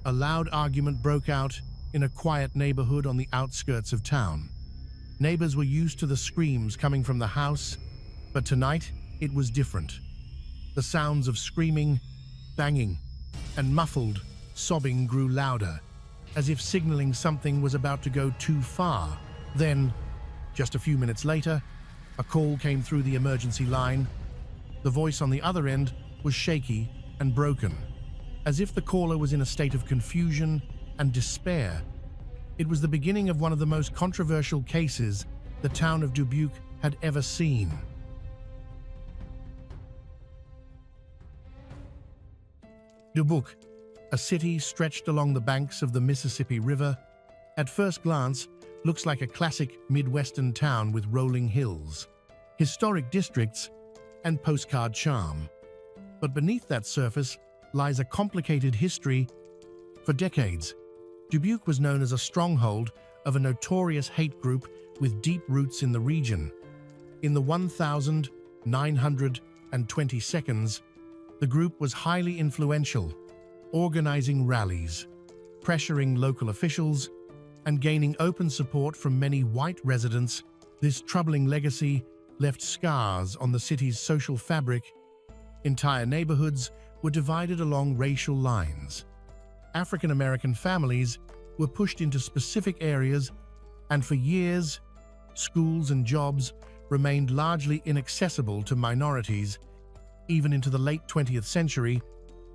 a loud argument broke out in a quiet neighborhood on the outskirts of town. Neighbors were used to the screams coming from the house, but tonight it was different. The sounds of screaming, banging, and muffled sobbing grew louder, as if signaling something was about to go too far. Then, just a few minutes later, a call came through the emergency line. The voice on the other end was shaky and broken, as if the caller was in a state of confusion and despair. It was the beginning of one of the most controversial cases the town of Dubuque had ever seen. Dubuque, a city stretched along the banks of the Mississippi River, at first glance looks like a classic Midwestern town with rolling hills, historic districts, and postcard charm. But beneath that surface lies a complicated history. For decades, Dubuque was known as a stronghold of a notorious hate group with deep roots in the region. In the 1922nd, the group was highly influential, organizing rallies, pressuring local officials, and gaining open support from many white residents. This troubling legacy left scars on the city's social fabric. Entire neighborhoods were divided along racial lines. African American families were pushed into specific areas, and for years, schools and jobs remained largely inaccessible to minorities. Even into the late 20th century,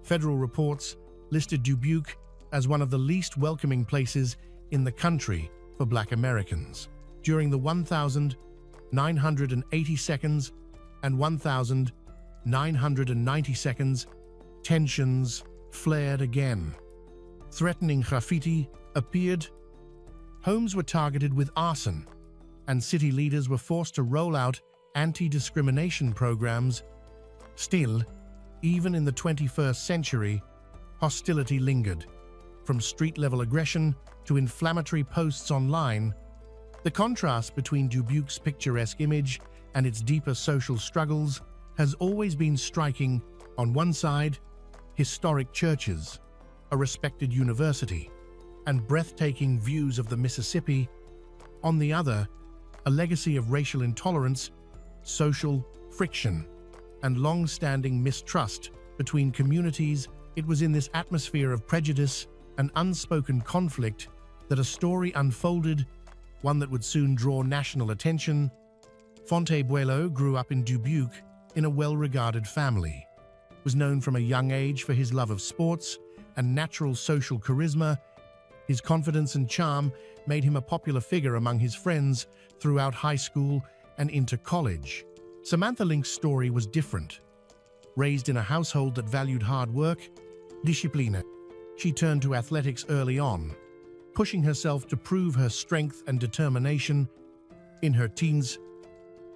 federal reports listed Dubuque as one of the least welcoming places in the country for Black Americans. During the 1982nd and 1992nd, tensions flared again. Threatening graffiti appeared, homes were targeted with arson, and city leaders were forced to roll out anti-discrimination programs. Still, even in the 21st century, hostility lingered. From street-level aggression to inflammatory posts online, the contrast between Dubuque's picturesque image and its deeper social struggles has always been striking. On one side, historic churches, a respected university, and breathtaking views of the Mississippi. On the other, a legacy of racial intolerance, social friction, and long-standing mistrust between communities. It was in this atmosphere of prejudice and unspoken conflict that a story unfolded, one that would soon draw national attention. Fontainebleau grew up in Dubuque in a well-regarded family, was known from a young age for his love of sports and natural social charisma. His confidence and charm made him a popular figure among his friends throughout high school and into college. Samantha Link's story was different. Raised in a household that valued hard work, discipline, she turned to athletics early on, pushing herself to prove her strength and determination. In her teens,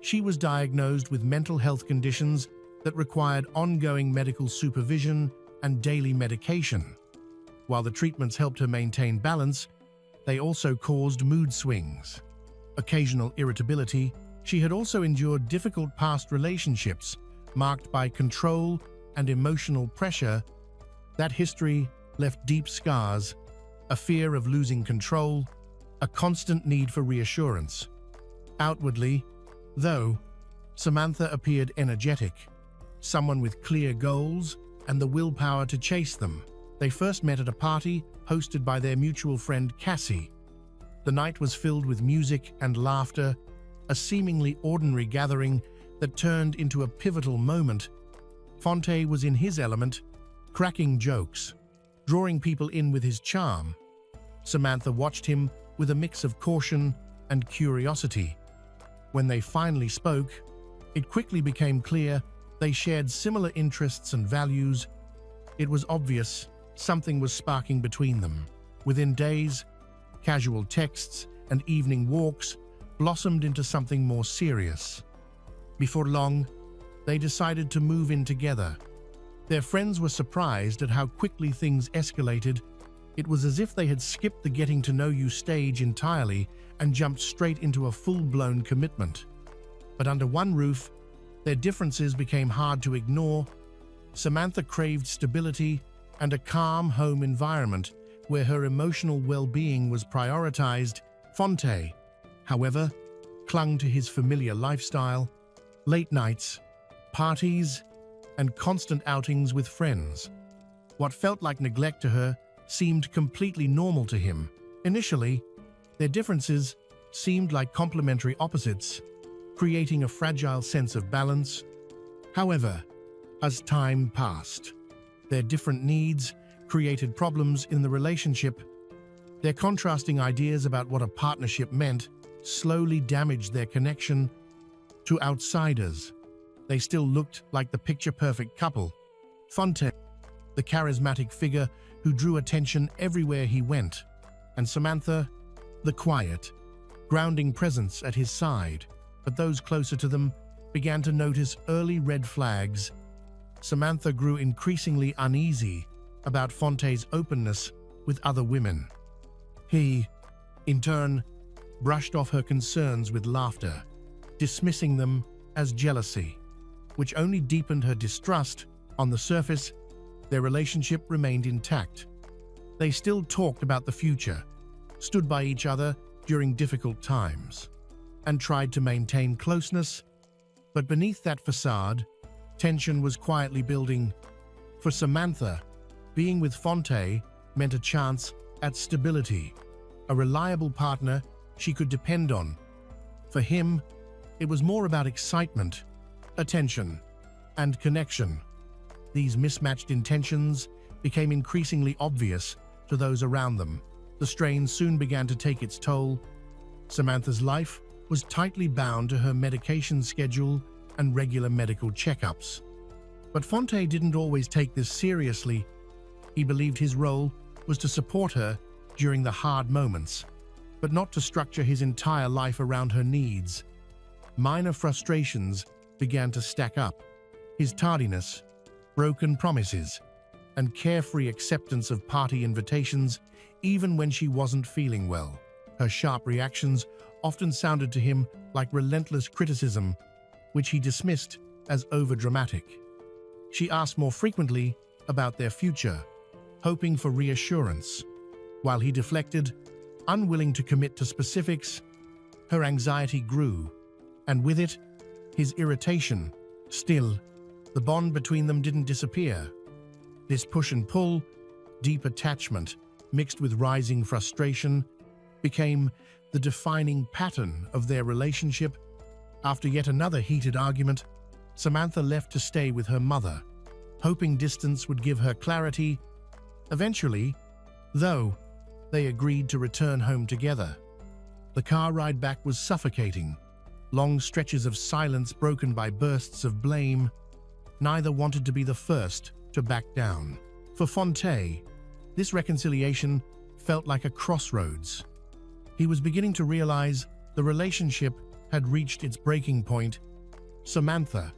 she was diagnosed with mental health conditions that required ongoing medical supervision and daily medication. While the treatments helped her maintain balance, they also caused mood swings, occasional irritability. She had also endured difficult past relationships marked by control and emotional pressure. That history left deep scars, a fear of losing control, a constant need for reassurance. Outwardly, though, Samantha appeared energetic, someone with clear goals and the willpower to chase them. They first met at a party hosted by their mutual friend Cassie. The night was filled with music and laughter, a seemingly ordinary gathering that turned into a pivotal moment. Fonte was in his element, cracking jokes, drawing people in with his charm. Samantha watched him with a mix of caution and curiosity. When they finally spoke, it quickly became clear they shared similar interests and values. It was obvious something was sparking between them. Within days, casual texts and evening walks blossomed into something more serious. Before long, they decided to move in together. Their friends were surprised at how quickly things escalated. It was as if they had skipped the getting-to-know-you stage entirely and jumped straight into a full-blown commitment. But under one roof, their differences became hard to ignore. Samantha craved stability and a calm home environment, where her emotional well-being was prioritized. Fonte, however, clung to his familiar lifestyle, late nights, parties, and constant outings with friends. What felt like neglect to her seemed completely normal to him. Initially, their differences seemed like complementary opposites, creating a fragile sense of balance. However, as time passed, their different needs created problems in the relationship. Their contrasting ideas about what a partnership meant slowly damaged their connection. To outsiders, they still looked like the picture-perfect couple. Fonte, the charismatic figure who drew attention everywhere he went, and Samantha, the quiet, grounding presence at his side. But those closer to them began to notice early red flags. Samantha grew increasingly uneasy about Fonte's openness with other women. He, in turn, brushed off her concerns with laughter, dismissing them as jealousy, which only deepened her distrust. On the surface, their relationship remained intact. They still talked about the future, stood by each other during difficult times, and tried to maintain closeness. But beneath that facade, tension was quietly building. For Samantha, being with Fonte meant a chance at stability, a reliable partner she could depend on. For him, it was more about excitement, attention, and connection. These mismatched intentions became increasingly obvious to those around them. The strain soon began to take its toll. Samantha's life was tightly bound to her medication schedule and regular medical checkups. But Fonte didn't always take this seriously. He believed his role was to support her during the hard moments, but not to structure his entire life around her needs. Minor frustrations began to stack up. His tardiness, broken promises, and carefree acceptance of party invitations even when she wasn't feeling well. Her sharp reactions often sounded to him like relentless criticism, which he dismissed as overdramatic. She asked more frequently about their future, hoping for reassurance. While he deflected, unwilling to commit to specifics, her anxiety grew, and with it, his irritation. Still, the bond between them didn't disappear. This push and pull, deep attachment, mixed with rising frustration, became the defining pattern of their relationship. After yet another heated argument, Samantha left to stay with her mother, hoping distance would give her clarity. Eventually, though, they agreed to return home together. The car ride back was suffocating, long stretches of silence broken by bursts of blame. Neither wanted to be the first to back down. For Fonte, this reconciliation felt like a crossroads. He was beginning to realize the relationship had reached its breaking point. Samantha,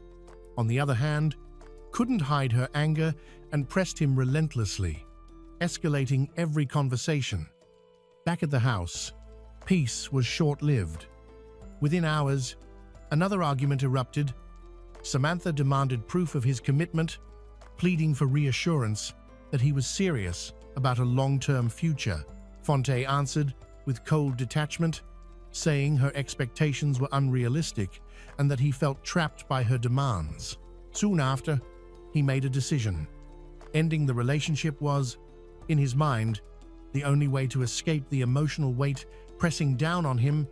on the other hand, couldn't hide her anger and pressed him relentlessly, escalating every conversation. Back at the house, peace was short-lived. Within hours, another argument erupted. Samantha demanded proof of his commitment, pleading for reassurance that he was serious about a long-term future. Fonte answered with cold detachment, saying her expectations were unrealistic and that he felt trapped by her demands. Soon after, he made a decision. Ending the relationship was, in his mind, the only way to escape the emotional weight pressing down on him.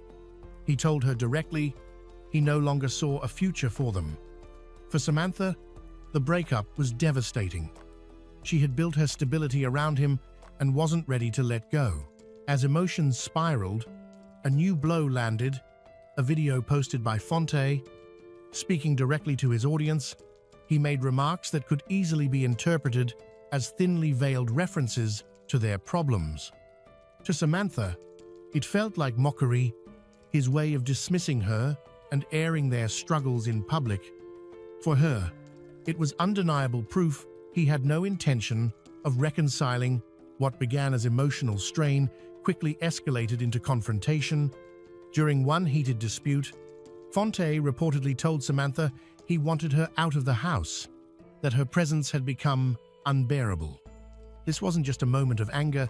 He told her directly he no longer saw a future for them. For Samantha, the breakup was devastating. She had built her stability around him and wasn't ready to let go. As emotions spiraled, a new blow landed. A video posted by Fonte, speaking directly to his audience. He made remarks that could easily be interpreted as thinly veiled references to their problems. To Samantha, it felt like mockery, his way of dismissing her and airing their struggles in public. For her, it was undeniable proof he had no intention of reconciling. What began as emotional strain quickly escalated into confrontation. During one heated dispute, Fonte reportedly told Samantha he wanted her out of the house, that her presence had become unbearable. This wasn't just a moment of anger,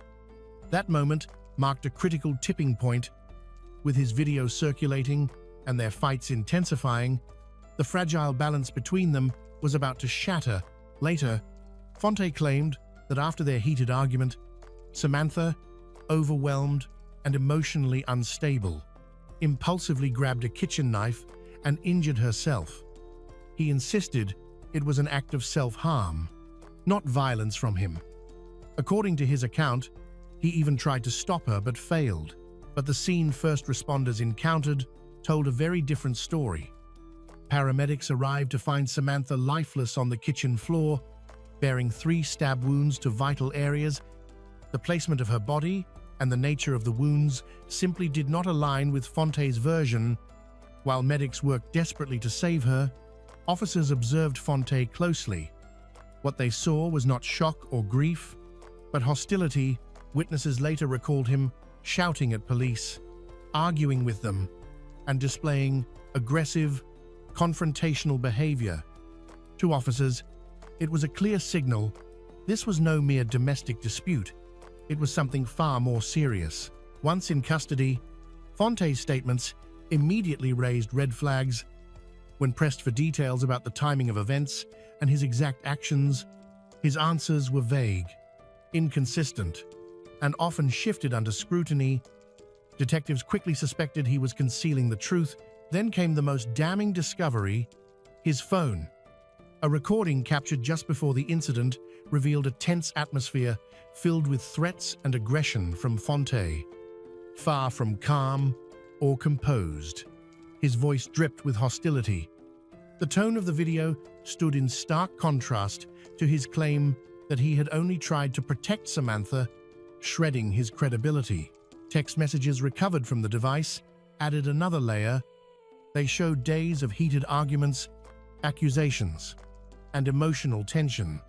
That moment marked a critical tipping point. With his video circulating and their fights intensifying, the fragile balance between them was about to shatter. Later, Fonte claimed that after their heated argument, Samantha, overwhelmed and emotionally unstable, impulsively grabbed a kitchen knife and injured herself. He insisted it was an act of self-harm, not violence from him. According to his account, he even tried to stop her but failed. But the scene first responders encountered told a very different story. Paramedics arrived to find Samantha lifeless on the kitchen floor, bearing 3 stab wounds to vital areas. The placement of her body and the nature of the wounds simply did not align with Fonte's version. While medics worked desperately to save her, officers observed Fonte closely. What they saw was not shock or grief, but hostility. Witnesses later recalled him shouting at police, arguing with them, and displaying aggressive, confrontational behavior. To officers, it was a clear signal this was no mere domestic dispute. It was something far more serious. Once in custody, Fonte's statements immediately raised red flags. When pressed for details about the timing of events and his exact actions, his answers were vague, inconsistent, and often shifted under scrutiny. Detectives quickly suspected he was concealing the truth. Then came the most damning discovery: his phone. A recording captured just before the incident revealed a tense atmosphere filled with threats and aggression from Fonte. Far from calm or composed, his voice dripped with hostility. The tone of the video stood in stark contrast to his claim that he had only tried to protect Samantha, shredding his credibility. Text messages recovered from the device added another layer. They showed days of heated arguments, accusations, and emotional tension.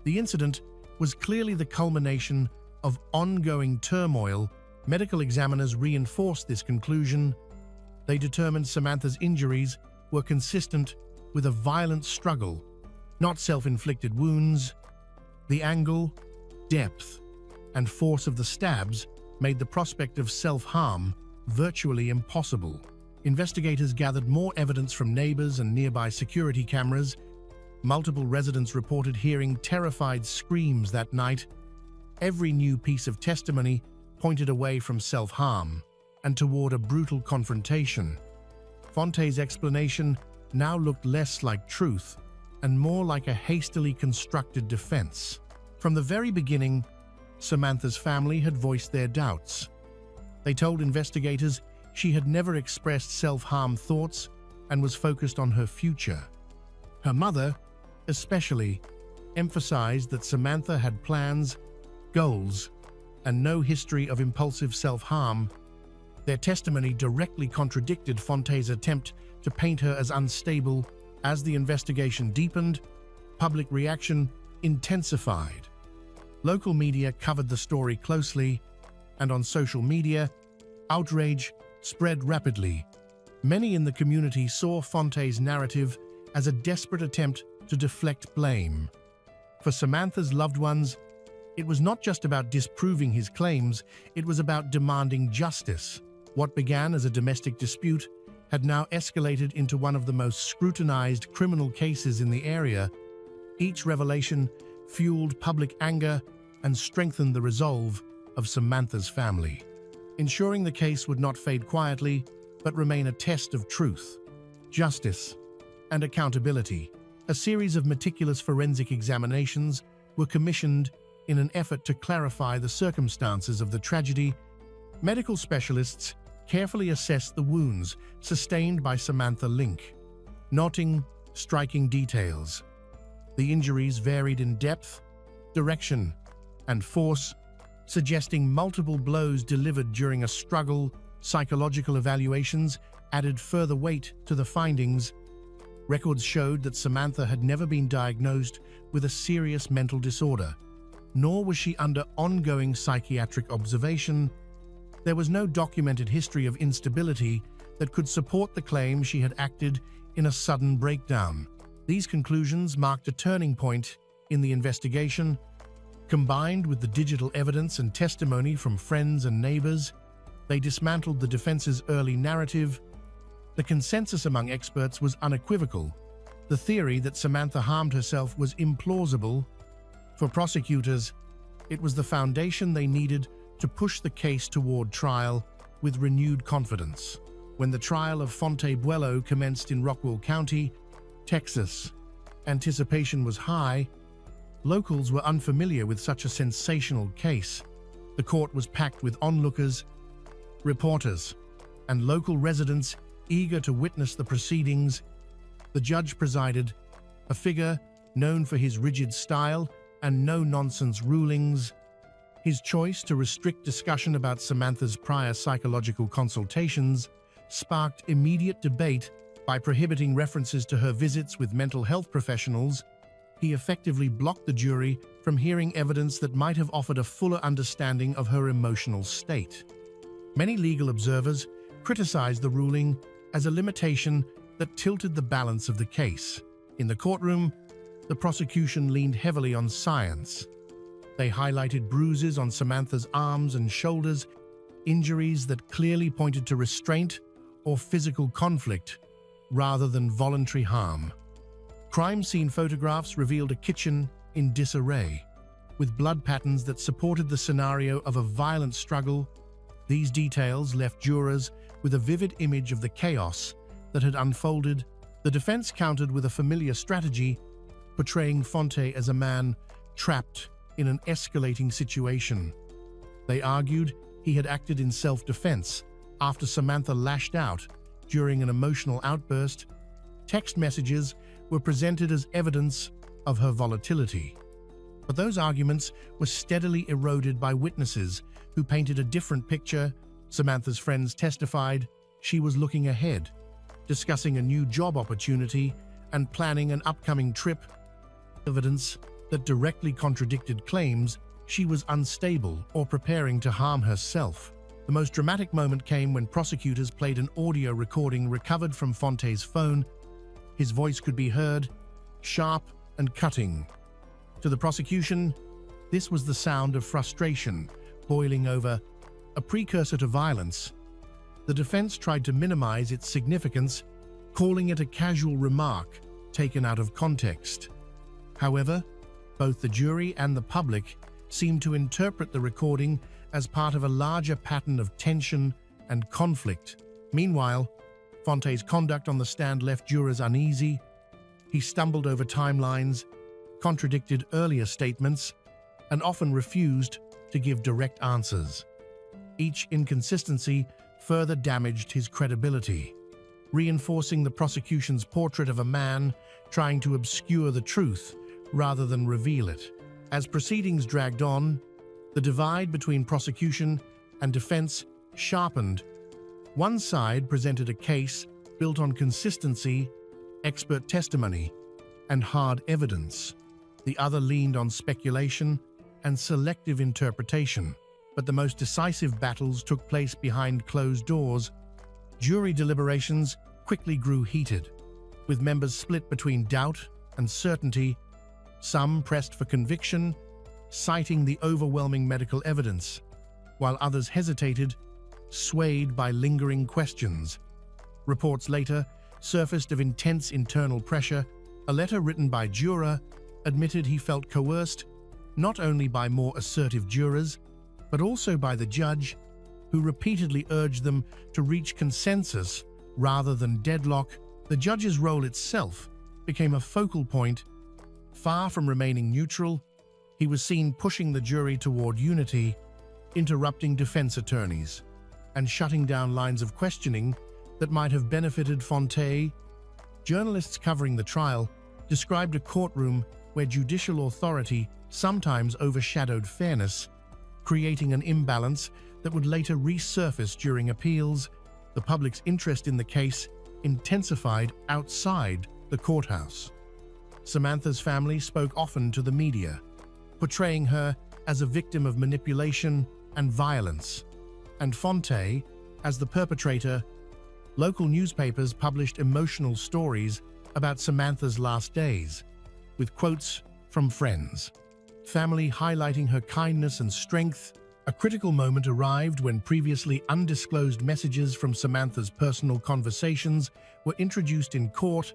The incident was clearly the culmination of ongoing turmoil. Medical examiners reinforced this conclusion. They determined Samantha's injuries were consistent with a violent struggle, not self-inflicted wounds. The angle, depth, and force of the stabs made the prospect of self-harm virtually impossible. Investigators gathered more evidence from neighbors and nearby security cameras. Multiple residents reported hearing terrified screams that night. Every new piece of testimony pointed away from self-harm and toward a brutal confrontation. Fonte's explanation now looked less like truth and more like a hastily constructed defense. From the very beginning, Samantha's family had voiced their doubts. They told investigators she had never expressed self-harm thoughts and was focused on her future. Her mother, especially, emphasized that Samantha had plans, goals, and no history of impulsive self-harm. Their testimony directly contradicted Fonte's attempt to paint her as unstable. As the investigation deepened, public reaction intensified. Local media covered the story closely, and on social media, outrage spread rapidly. Many in the community saw Fonte's narrative as a desperate attempt to deflect blame. For Samantha's loved ones, it was not just about disproving his claims, it was about demanding justice. What began as a domestic dispute had now escalated into one of the most scrutinized criminal cases in the area. Each revelation fueled public anger and strengthened the resolve of Samantha's family, ensuring the case would not fade quietly but remain a test of truth, justice, and accountability. A series of meticulous forensic examinations were commissioned in an effort to clarify the circumstances of the tragedy. Medical specialists carefully assessed the wounds sustained by Samantha Link, noting striking details. The injuries varied in depth, direction, and force, suggesting multiple blows delivered during a struggle. Psychological evaluations added further weight to the findings. Records showed that Samantha had never been diagnosed with a serious mental disorder, nor was she under ongoing psychiatric observation. There was no documented history of instability that could support the claim she had acted in a sudden breakdown. These conclusions marked a turning point in the investigation. Combined with the digital evidence and testimony from friends and neighbors, they dismantled the defense's early narrative. The consensus among experts was unequivocal. The theory that Samantha harmed herself was implausible. For prosecutors, it was the foundation they needed to push the case toward trial with renewed confidence. When the trial of Fontainebleau commenced in Rockwell County, Texas, anticipation was high. Locals were unfamiliar with such a sensational case. The court was packed with onlookers, reporters, and local residents eager to witness the proceedings. The judge presided, a figure known for his rigid style and no-nonsense rulings. His choice to restrict discussion about Samantha's prior psychological consultations sparked immediate debate. By prohibiting references to her visits with mental health professionals, he effectively blocked the jury from hearing evidence that might have offered a fuller understanding of her emotional state. Many legal observers criticized the ruling as a limitation that tilted the balance of the case. In the courtroom, the prosecution leaned heavily on science. They highlighted bruises on Samantha's arms and shoulders, injuries that clearly pointed to restraint or physical conflict rather than voluntary harm. Crime scene photographs revealed a kitchen in disarray, with blood patterns that supported the scenario of a violent struggle. These details left jurors with a vivid image of the chaos that had unfolded. The defense countered with a familiar strategy, portraying Fonte as a man trapped in an escalating situation. They argued he had acted in self-defense after Samantha lashed out during an emotional outburst. Text messages were presented as evidence of her volatility. But those arguments were steadily eroded by witnesses who painted a different picture. Samantha's friends testified she was looking ahead, discussing a new job opportunity and planning an upcoming trip. Evidence that directly contradicted claims she was unstable or preparing to harm herself. The most dramatic moment came when prosecutors played an audio recording recovered from Fonte's phone. His voice could be heard, sharp and cutting. To the prosecution, this was the sound of frustration boiling over, a precursor to violence. The defense tried to minimize its significance, calling it a casual remark taken out of context. However, both the jury and the public seemed to interpret the recording as part of a larger pattern of tension and conflict. Meanwhile, Fonte's conduct on the stand left jurors uneasy. He stumbled over timelines, contradicted earlier statements, and often refused to give direct answers. Each inconsistency further damaged his credibility, reinforcing the prosecution's portrait of a man trying to obscure the truth rather than reveal it. As proceedings dragged on, the divide between prosecution and defense sharpened. One side presented a case built on consistency, expert testimony, and hard evidence. The other leaned on speculation and selective interpretation. But the most decisive battles took place behind closed doors. Jury deliberations quickly grew heated, with members split between doubt and certainty. Some pressed for conviction, citing the overwhelming medical evidence, while others hesitated, swayed by lingering questions. Reports later surfaced of intense internal pressure. A letter written by juror admitted he felt coerced not only by more assertive jurors, but also by the judge, who repeatedly urged them to reach consensus rather than deadlock. The judge's role itself became a focal point. Far from remaining neutral, he was seen pushing the jury toward unity, interrupting defense attorneys, and shutting down lines of questioning that might have benefited Fonte. Journalists covering the trial described a courtroom where judicial authority sometimes overshadowed fairness, creating an imbalance that would later resurface during appeals. The public's interest in the case intensified outside the courthouse. Samantha's family spoke often to the media, portraying her as a victim of manipulation and violence, and Fonte as the perpetrator. Local newspapers published emotional stories about Samantha's last days, with quotes from friends. family highlighting her kindness and strength. A critical moment arrived when previously undisclosed messages from Samantha's personal conversations were introduced in court.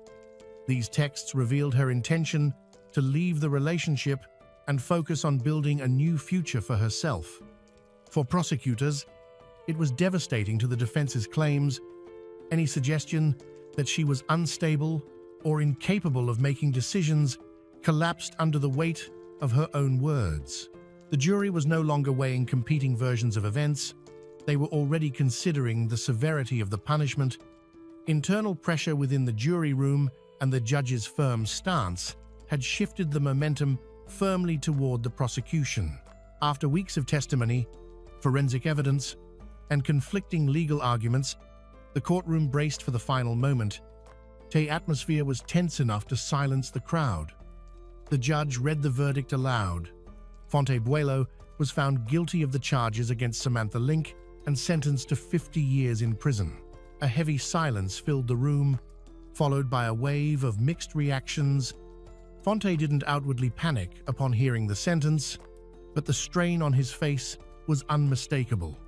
These texts revealed her intention to leave the relationship and focus on building a new future for herself. For prosecutors, it was devastating to the defense's claims. Any suggestion that she was unstable or incapable of making decisions collapsed under the weight of her own words. The jury was no longer weighing competing versions of events. They were already considering the severity of the punishment. Internal pressure within the jury room and the judge's firm stance had shifted the momentum firmly toward the prosecution. After weeks of testimony, forensic evidence, and conflicting legal arguments, the courtroom braced for the final moment. The atmosphere was tense enough to silence the crowd. The judge read the verdict aloud. Fontaine was found guilty of the charges against Samantha Link and sentenced to 50 years in prison. A heavy silence filled the room, followed by a wave of mixed reactions. Fontaine didn't outwardly panic upon hearing the sentence, but the strain on his face was unmistakable.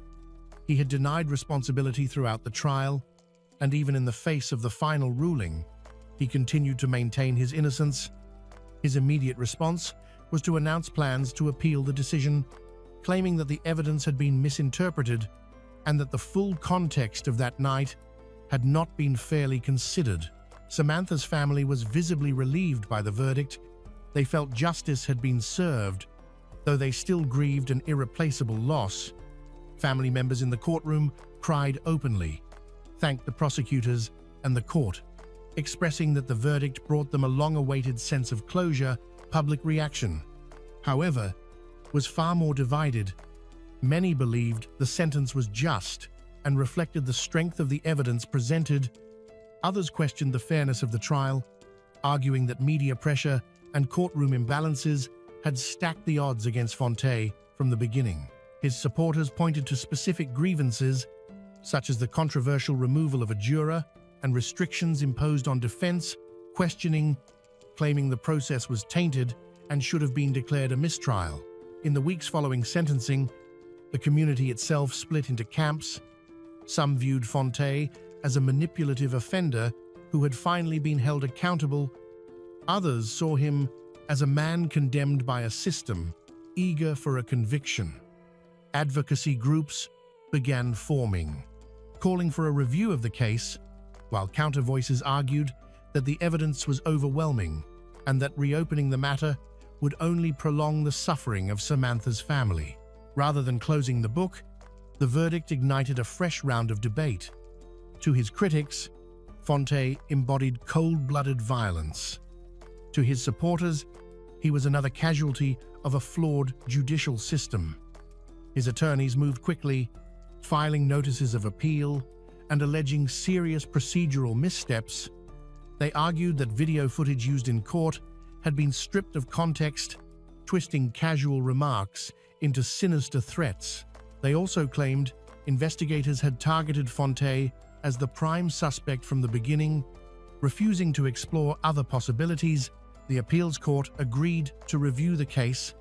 He had denied responsibility throughout the trial, and even in the face of the final ruling, he continued to maintain his innocence. His immediate response was to announce plans to appeal the decision, claiming that the evidence had been misinterpreted and that the full context of that night had not been fairly considered. Samantha's family was visibly relieved by the verdict. They felt justice had been served, though they still grieved an irreplaceable loss. Family members in the courtroom cried openly, thanked the prosecutors and the court, expressing that the verdict brought them a long-awaited sense of closure. Public reaction, however, was far more divided. Many believed the sentence was just and reflected the strength of the evidence presented. Others questioned the fairness of the trial, arguing that media pressure and courtroom imbalances had stacked the odds against Fontaine from the beginning. His supporters pointed to specific grievances, such as the controversial removal of a juror and restrictions imposed on defense, claiming the process was tainted and should have been declared a mistrial. In the weeks following sentencing, the community itself split into camps. Some viewed Fontaine as a manipulative offender who had finally been held accountable. Others saw him as a man condemned by a system, eager for a conviction. Advocacy groups began forming, calling for a review of the case, while counter voices argued that the evidence was overwhelming and that reopening the matter would only prolong the suffering of Samantha's family. Rather than closing the book, the verdict ignited a fresh round of debate. To his critics, Fontaine embodied cold-blooded violence. To his supporters, he was another casualty of a flawed judicial system. His attorneys moved quickly, filing notices of appeal and alleging serious procedural missteps. They argued that video footage used in court had been stripped of context, twisting casual remarks into sinister threats. They also claimed investigators had targeted Fontaine as the prime suspect from the beginning, refusing to explore other possibilities. The appeals court agreed to review the case,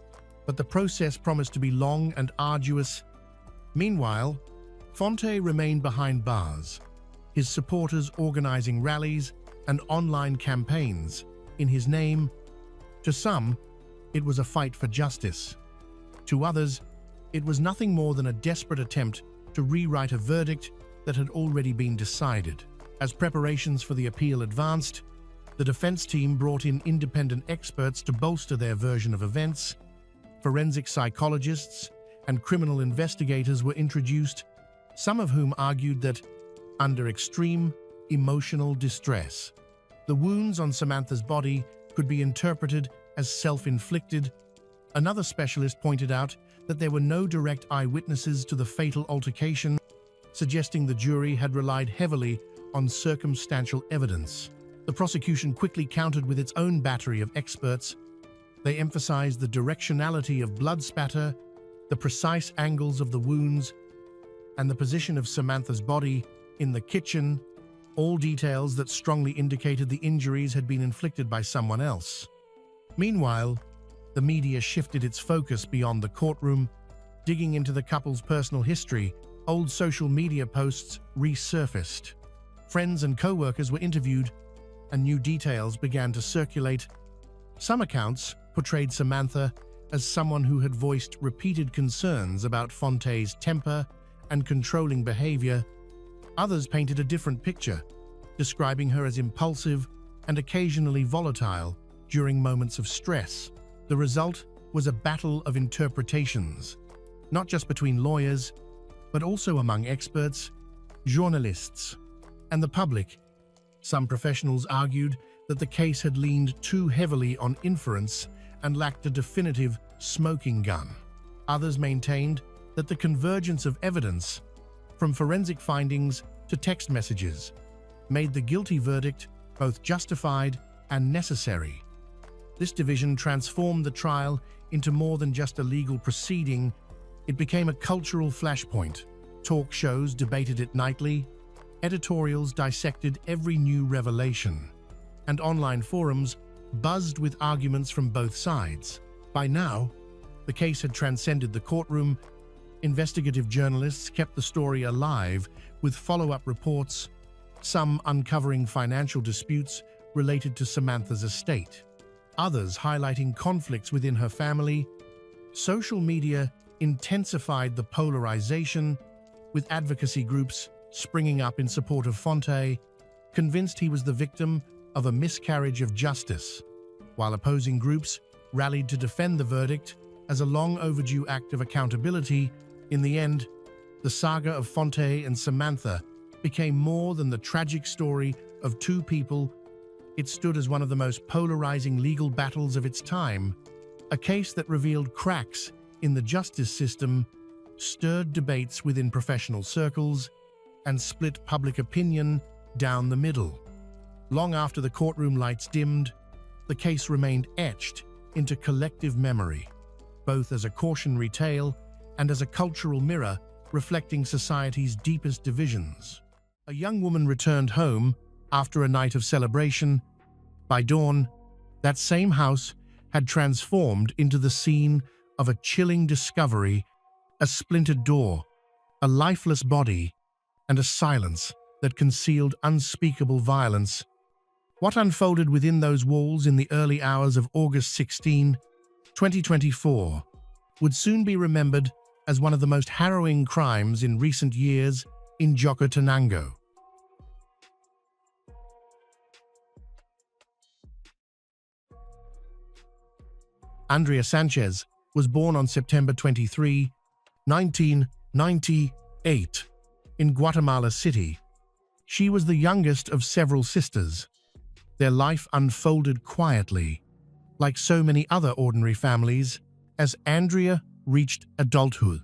but the process promised to be long and arduous. Meanwhile, Fontaine remained behind bars, his supporters organizing rallies and online campaigns in his name. To some, it was a fight for justice. To others, it was nothing more than a desperate attempt to rewrite a verdict that had already been decided. As preparations for the appeal advanced, the defense team brought in independent experts to bolster their version of events. Forensic psychologists and criminal investigators were introduced, some of whom argued that, under extreme emotional distress, the wounds on Samantha's body could be interpreted as self-inflicted. Another specialist pointed out that there were no direct eyewitnesses to the fatal altercation, suggesting the jury had relied heavily on circumstantial evidence. The prosecution quickly countered with its own battery of experts. They emphasized the directionality of blood spatter, the precise angles of the wounds, and the position of Samantha's body in the kitchen, all details that strongly indicated the injuries had been inflicted by someone else. Meanwhile, the media shifted its focus beyond the courtroom, digging into the couple's personal history. Old social media posts resurfaced. Friends and co-workers were interviewed, and new details began to circulate. Some accounts portrayed Samantha as someone who had voiced repeated concerns about Fonte's temper and controlling behavior. Others painted a different picture, describing her as impulsive and occasionally volatile during moments of stress. The result was a battle of interpretations, not just between lawyers, but also among experts, journalists, and the public. Some professionals argued that the case had leaned too heavily on inference and lacked a definitive smoking gun. Others maintained that the convergence of evidence, from forensic findings to text messages, made the guilty verdict both justified and necessary. This division transformed the trial into more than just a legal proceeding. It became a cultural flashpoint. Talk shows debated it nightly, editorials dissected every new revelation, and online forums buzzed with arguments from both sides. By now, the case had transcended the courtroom. Investigative journalists kept the story alive with follow-up reports, some uncovering financial disputes related to Samantha's estate, others highlighting conflicts within her family. Social media intensified the polarization, with advocacy groups springing up in support of Fonte, convinced he was the victim of a miscarriage of justice, while opposing groups rallied to defend the verdict as a long-overdue act of accountability. In the end, the saga of Fonte and Samantha became more than the tragic story of two people. It stood as one of the most polarizing legal battles of its time, a case that revealed cracks in the justice system, stirred debates within professional circles, and split public opinion down the middle. Long after the courtroom lights dimmed, the case remained etched into collective memory, both as a cautionary tale and as a cultural mirror reflecting society's deepest divisions. A young woman returned home after a night of celebration. By dawn, that same house had transformed into the scene of a chilling discovery: a splintered door, a lifeless body, and a silence that concealed unspeakable violence. What unfolded within those walls in the early hours of August 16, 2024, would soon be remembered as one of the most harrowing crimes in recent years in Jocotenango. Andrea Sanchez was born on September 23, 1998, in Guatemala City. She was the youngest of several sisters. Their life unfolded quietly, like so many other ordinary families. As Andrea reached adulthood,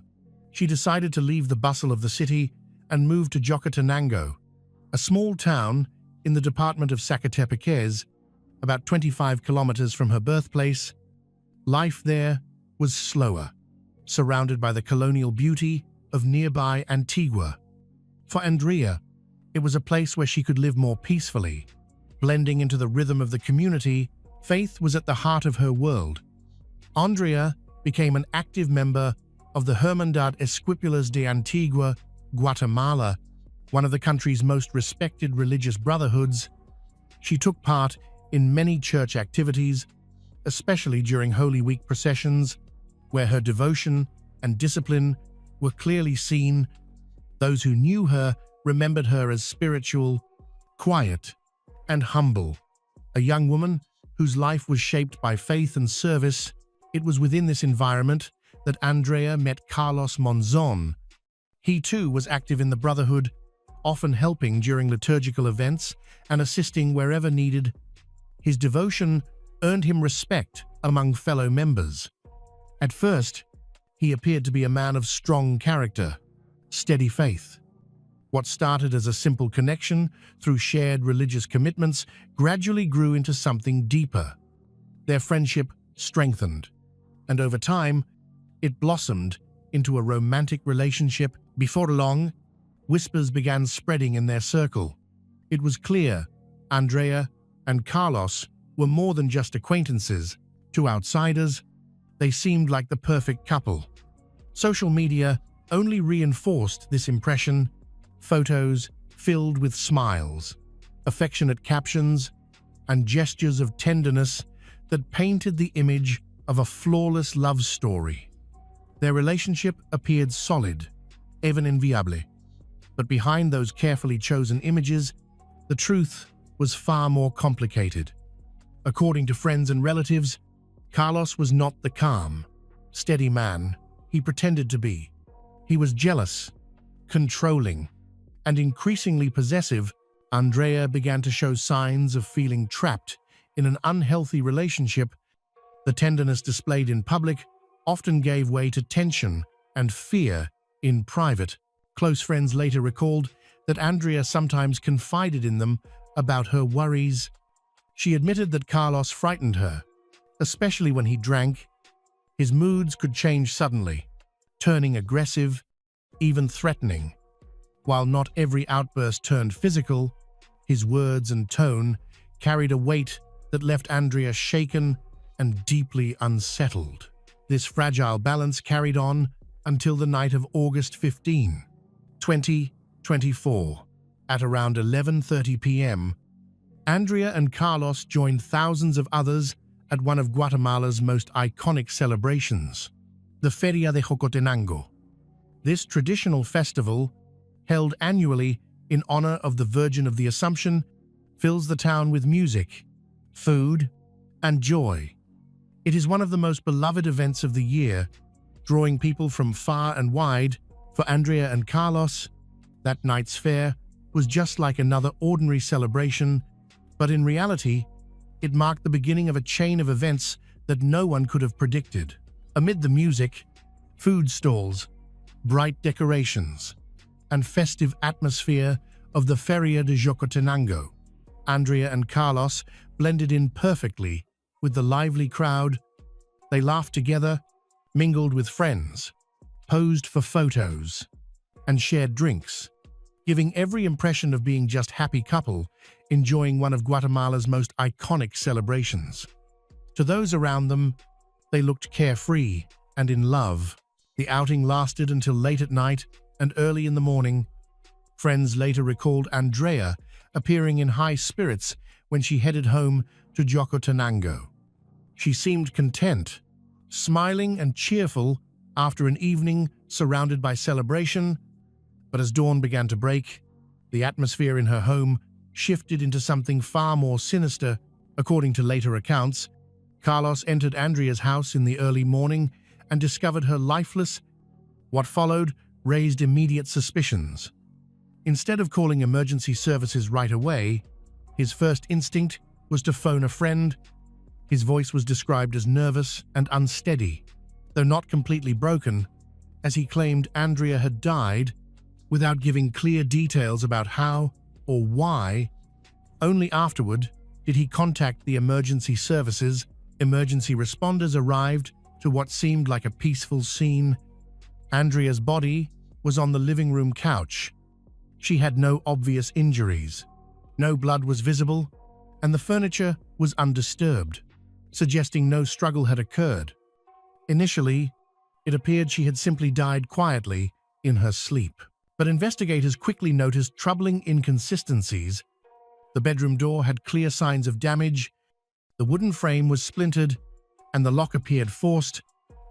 she decided to leave the bustle of the city and move to Jocotenango, a small town in the department of Zacatepec, about 25 kilometers from her birthplace. Life there was slower, surrounded by the colonial beauty of nearby Antigua. For Andrea, it was a place where she could live more peacefully, blending into the rhythm of the community. Faith was at the heart of her world. Andrea became an active member of the Hermandad Esquipulas de Antigua, Guatemala, one of the country's most respected religious brotherhoods. She took part in many church activities, especially during Holy Week processions, where her devotion and discipline were clearly seen. Those who knew her remembered her as spiritual, quiet, and humble. A young woman whose life was shaped by faith and service. It was within this environment that Andrea met Carlos Monzon. He too was active in the Brotherhood, often helping during liturgical events and assisting wherever needed. His devotion earned him respect among fellow members. At first, he appeared to be a man of strong character, steady faith. What started as a simple connection through shared religious commitments gradually grew into something deeper. Their friendship strengthened, and over time, it blossomed into a romantic relationship. Before long, whispers began spreading in their circle. It was clear Andrea and Carlos were more than just acquaintances. To outsiders, They seemed like the perfect couple. Social media only reinforced this impression. Photos filled with smiles, affectionate captions, and gestures of tenderness that painted the image of a flawless love story. Their relationship appeared solid, even enviable. But behind those carefully chosen images, the truth was far more complicated. According to friends and relatives, Carlos was not the calm, steady man he pretended to be. He was jealous, controlling, and increasingly possessive. Andrea began to show signs of feeling trapped in an unhealthy relationship. The tenderness displayed in public often gave way to tension and fear in private. Close friends later recalled that Andrea sometimes confided in them about her worries. She admitted that Carlos frightened her, especially when he drank. His moods could change suddenly, turning aggressive, even threatening. While not every outburst turned physical, his words and tone carried a weight that left Andrea shaken and deeply unsettled. This fragile balance carried on until the night of August 15, 2024. At around 11:30 p.m., Andrea and Carlos joined thousands of others at one of Guatemala's most iconic celebrations, the Feria de Jocotenango. This traditional festival, held annually in honor of the Virgin of the Assumption, fills the town with music, food, and joy. It is one of the most beloved events of the year, drawing people from far and wide. For Andrea and Carlos, that night's fair was just like another ordinary celebration, but in reality, it marked the beginning of a chain of events that no one could have predicted. Amid the music, food stalls, bright decorations, and festive atmosphere of the Feria de Jocotenango, Andrea and Carlos blended in perfectly with the lively crowd. They laughed together, mingled with friends, posed for photos, and shared drinks, giving every impression of being just happy couple enjoying one of Guatemala's most iconic celebrations. To those around them, they looked carefree and in love. The outing lasted until late at night and early in the morning. Friends later recalled Andrea appearing in high spirits when she headed home to Jocotenango. She seemed content, smiling and cheerful after an evening surrounded by celebration. But as dawn began to break, the atmosphere in her home shifted into something far more sinister. According to later accounts, Carlos entered Andrea's house in the early morning and discovered her lifeless. What followed raised immediate suspicions. Instead of calling emergency services right away, his first instinct was to phone a friend. His voice was described as nervous and unsteady, though not completely broken, as he claimed Andrea had died without giving clear details about how or why. Only afterward did he contact the emergency services. Emergency responders arrived to what seemed like a peaceful scene. Andrea's body was on the living room couch. She had no obvious injuries. No blood was visible, and the furniture was undisturbed, suggesting no struggle had occurred. Initially, it appeared she had simply died quietly in her sleep. But investigators quickly noticed troubling inconsistencies. The bedroom door had clear signs of damage, the wooden frame was splintered, and the lock appeared forced,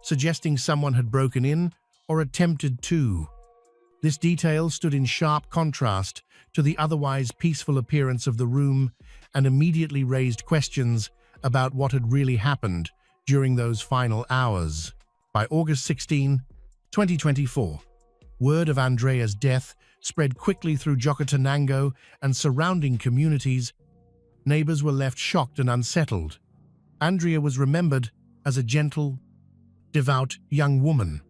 suggesting someone had broken in or attempted to. This detail stood in sharp contrast to the otherwise peaceful appearance of the room and immediately raised questions about what had really happened during those final hours. By August 16, 2024, word of Andrea's death spread quickly through Jocotenango and surrounding communities. Neighbors were left shocked and unsettled. Andrea was remembered as a gentle, devout young woman,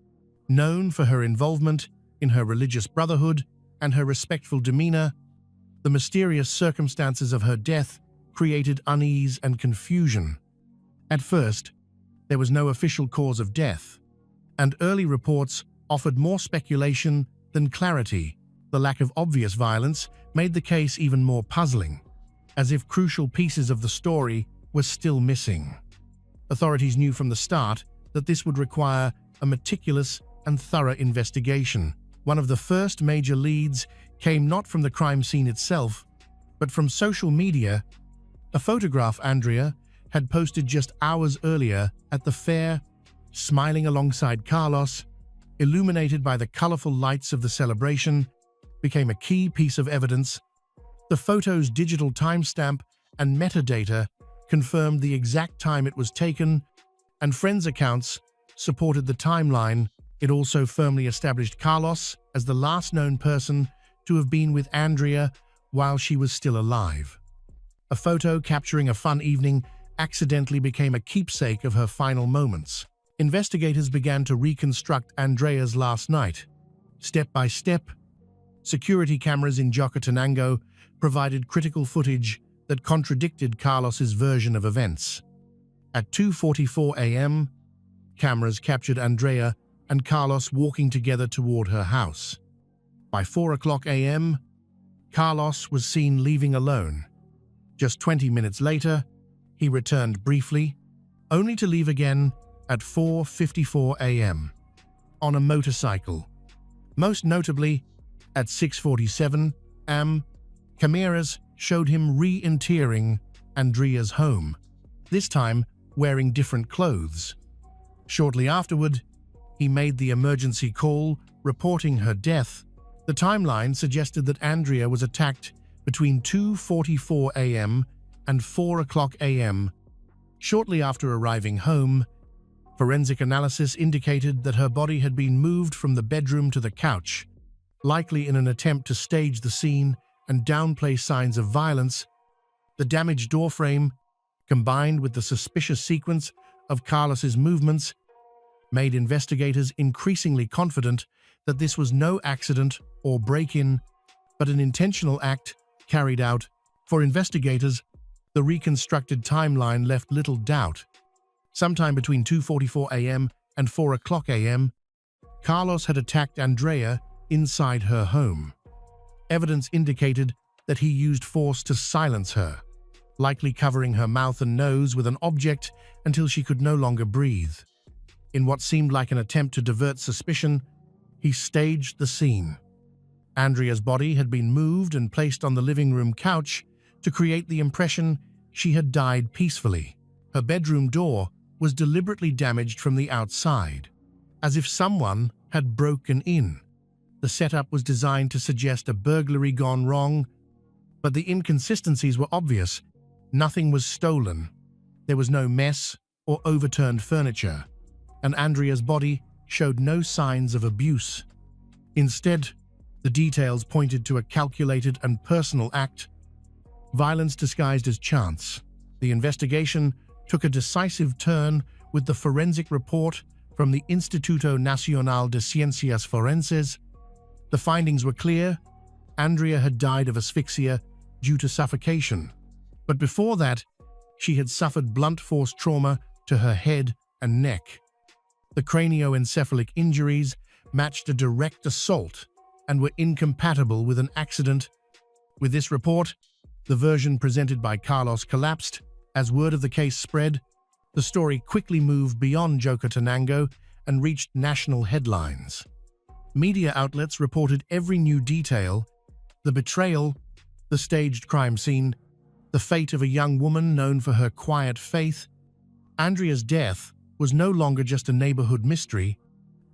known for her involvement in her religious brotherhood and her respectful demeanor. The mysterious circumstances of her death created unease and confusion. At first, there was no official cause of death, and early reports offered more speculation than clarity. The lack of obvious violence made the case even more puzzling, as if crucial pieces of the story were still missing. Authorities knew from the start that this would require a meticulous and thorough investigation. One of the first major leads came not from the crime scene itself, but from social media. A photograph Andrea had posted just hours earlier at the fair, smiling alongside Carlos, illuminated by the colorful lights of the celebration, became a key piece of evidence. The photo's digital timestamp and metadata confirmed the exact time it was taken, and friends' accounts supported the timeline. It also firmly established Carlos as the last known person to have been with Andrea while she was still alive. A photo capturing a fun evening accidentally became a keepsake of her final moments. Investigators began to reconstruct Andrea's last night. Step by step, security cameras in Jocatenango provided critical footage that contradicted Carlos's version of events. At 2:44 a.m., cameras captured Andrea and Carlos walking together toward her house. By 4:00 a.m., Carlos was seen leaving alone. Just 20 minutes later, he returned briefly, only to leave again at 4:54 a.m. on a motorcycle. Most notably, at 6:47 a.m., cameras showed him re-entering Andrea's home, this time wearing different clothes. Shortly afterward, he made the emergency call, reporting her death. The timeline suggested that Andrea was attacked between 2:44 a.m. and 4:00 a.m. Shortly after arriving home, forensic analysis indicated that her body had been moved from the bedroom to the couch, likely in an attempt to stage the scene and downplay signs of violence. The damaged doorframe, combined with the suspicious sequence of Carlos's movements, made investigators increasingly confident that this was no accident or break-in, but an intentional act carried out. For investigators, the reconstructed timeline left little doubt. Sometime between 2:44 a.m. and 4:00 a.m., Carlos had attacked Andrea inside her home. Evidence indicated that he used force to silence her, likely covering her mouth and nose with an object until she could no longer breathe. In what seemed like an attempt to divert suspicion, he staged the scene. Andrea's body had been moved and placed on the living room couch to create the impression she had died peacefully. Her bedroom door was deliberately damaged from the outside, as if someone had broken in. The setup was designed to suggest a burglary gone wrong, but the inconsistencies were obvious. Nothing was stolen. There was no mess or overturned furniture, and Andrea's body showed no signs of abuse. Instead, the details pointed to a calculated and personal act, violence disguised as chance. The investigation took a decisive turn with the forensic report from the Instituto Nacional de Ciencias Forenses. The findings were clear. Andrea had died of asphyxia due to suffocation. But before that, she had suffered blunt force trauma to her head and neck. The cranioencephalic injuries matched a direct assault and were incompatible with an accident. With this report, the version presented by Carlos collapsed. As word of the case spread, the story quickly moved beyond Jocatenango and reached national headlines. Media outlets reported every new detail: the betrayal, the staged crime scene, the fate of a young woman known for her quiet faith. Andrea's death was no longer just a neighborhood mystery.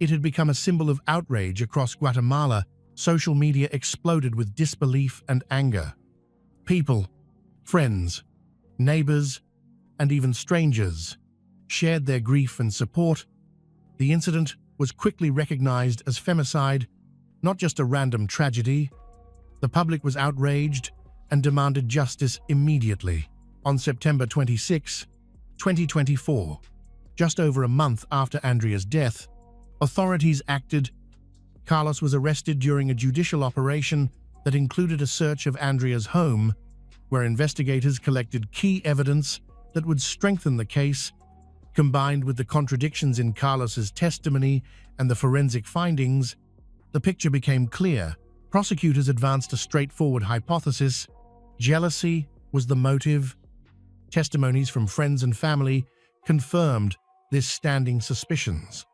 It had become a symbol of outrage across Guatemala. Social media exploded with disbelief and anger. People, friends, neighbors, and even strangers shared their grief and support. The incident was quickly recognized as femicide, not just a random tragedy. The public was outraged and demanded justice immediately. On September 26, 2024, just over a month after Andrea's death, authorities acted. Carlos was arrested during a judicial operation that included a search of Andrea's home, where investigators collected key evidence that would strengthen the case. Combined with the contradictions in Carlos's testimony and the forensic findings, the picture became clear. Prosecutors advanced a straightforward hypothesis: jealousy was the motive. Testimonies from friends and family confirmed this standing suspicions.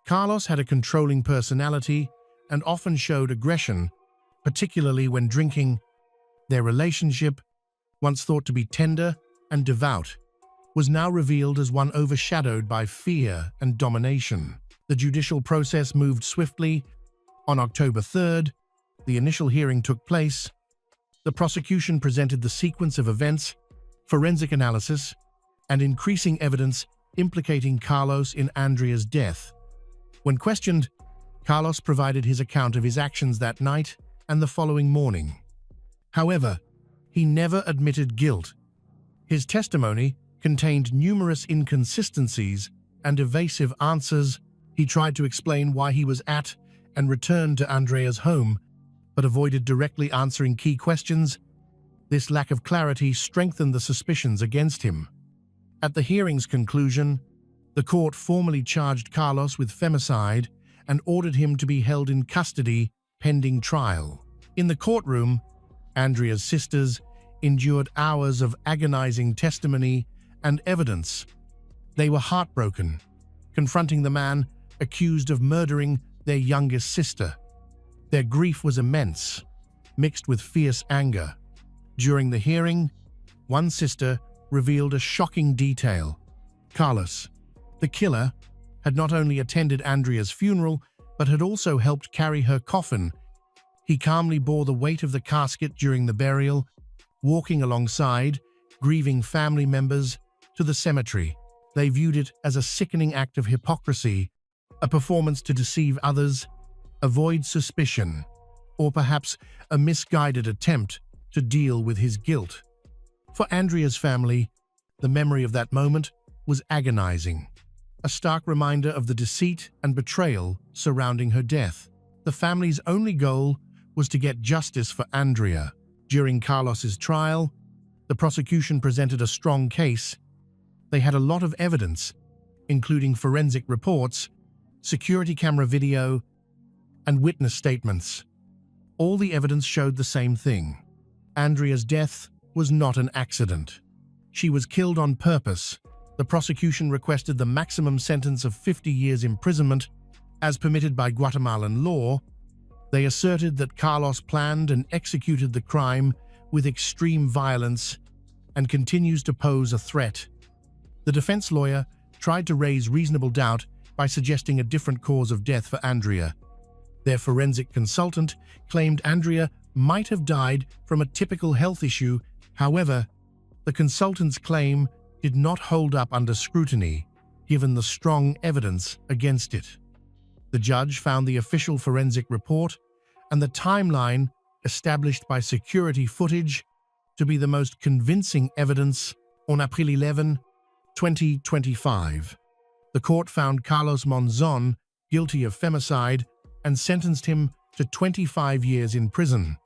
Carlos had a controlling personality and often showed aggression, particularly when drinking. Their relationship, once thought to be tender and devout, was now revealed as one overshadowed by fear and domination. The judicial process moved swiftly. On October 3rd, the initial hearing took place. The prosecution presented the sequence of events, forensic analysis, and increasing evidence implicating Carlos in Andrea's death. When questioned, Carlos provided his account of his actions that night and the following morning. However, he never admitted guilt. His testimony contained numerous inconsistencies and evasive answers. He tried to explain why he was at and returned to Andrea's home, but avoided directly answering key questions. This lack of clarity strengthened the suspicions against him. At the hearing's conclusion, the court formally charged Carlos with femicide and ordered him to be held in custody pending trial. In the courtroom, Andrea's sisters endured hours of agonizing testimony and evidence. They were heartbroken, confronting the man accused of murdering their youngest sister. Their grief was immense, mixed with fierce anger. During the hearing, one sister revealed a shocking detail. Carlos, the killer, had not only attended Andrea's funeral, but had also helped carry her coffin. He calmly bore the weight of the casket during the burial, walking alongside grieving family members to the cemetery. They viewed it as a sickening act of hypocrisy, a performance to deceive others, avoid suspicion, or perhaps a misguided attempt to deal with his guilt. For Andrea's family, the memory of that moment was agonizing, a stark reminder of the deceit and betrayal surrounding her death. The family's only goal was to get justice for Andrea. During Carlos's trial, the prosecution presented a strong case. They had a lot of evidence, including forensic reports, security camera video, and witness statements. All the evidence showed the same thing. Andrea's death was not an accident. She was killed on purpose. The prosecution requested the maximum sentence of 50 years imprisonment, as permitted by Guatemalan law. They asserted that Carlos planned and executed the crime with extreme violence and continues to pose a threat. The defense lawyer tried to raise reasonable doubt by suggesting a different cause of death for Andrea. Their forensic consultant claimed Andrea might have died from a typical health issue. However, the consultant's claim did not hold up under scrutiny, given the strong evidence against it. The judge found the official forensic report and the timeline established by security footage to be the most convincing evidence. On April 11, 2025, the court found Carlos Monzon guilty of femicide and sentenced him to 25 years in prison.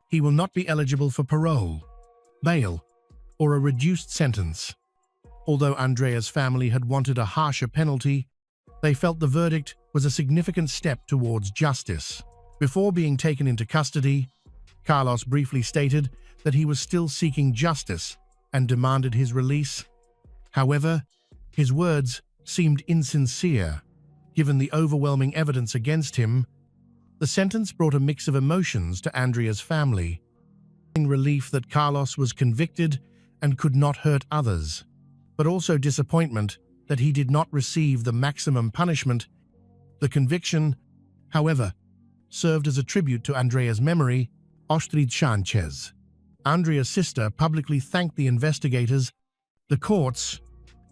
He will not be eligible for parole, bail, or a reduced sentence. Although Andrea's family had wanted a harsher penalty, they felt the verdict was a significant step towards justice. Before being taken into custody, Carlos briefly stated that he was still seeking justice and demanded his release. However, his words seemed insincere. Given the overwhelming evidence against him, the sentence brought a mix of emotions to Andrea's family, relief that Carlos was convicted and could not hurt others, but also disappointment that he did not receive the maximum punishment. The conviction, however, served as a tribute to Andrea's memory. Ostrid Sanchez, Andrea's sister, publicly thanked the investigators, the courts,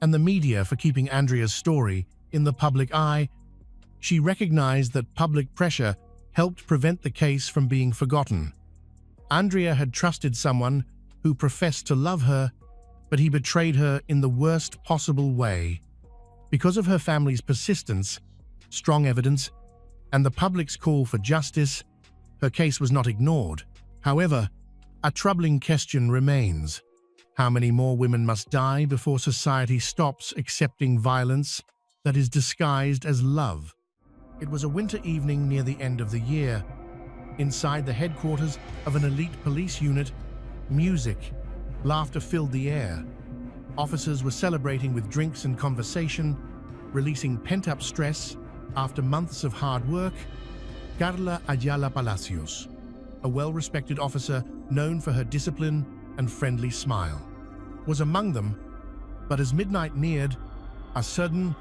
and the media for keeping Andrea's story in the public eye. She recognized that public pressure helped prevent the case from being forgotten. Andrea had trusted someone who professed to love her, but he betrayed her in the worst possible way. Because of her family's persistence, strong evidence, and the public's call for justice, her case was not ignored. However, a troubling question remains. How many more women must die before society stops accepting violence that is disguised as love? It was a winter evening near the end of the year. Inside the headquarters of an elite police unit, music, laughter filled the air. Officers were celebrating with drinks and conversation. releasing pent-up stress after months of hard work. Carla Ayala Palacios, a well-respected officer known for her discipline and friendly smile, was among them, but as midnight neared, a sudden,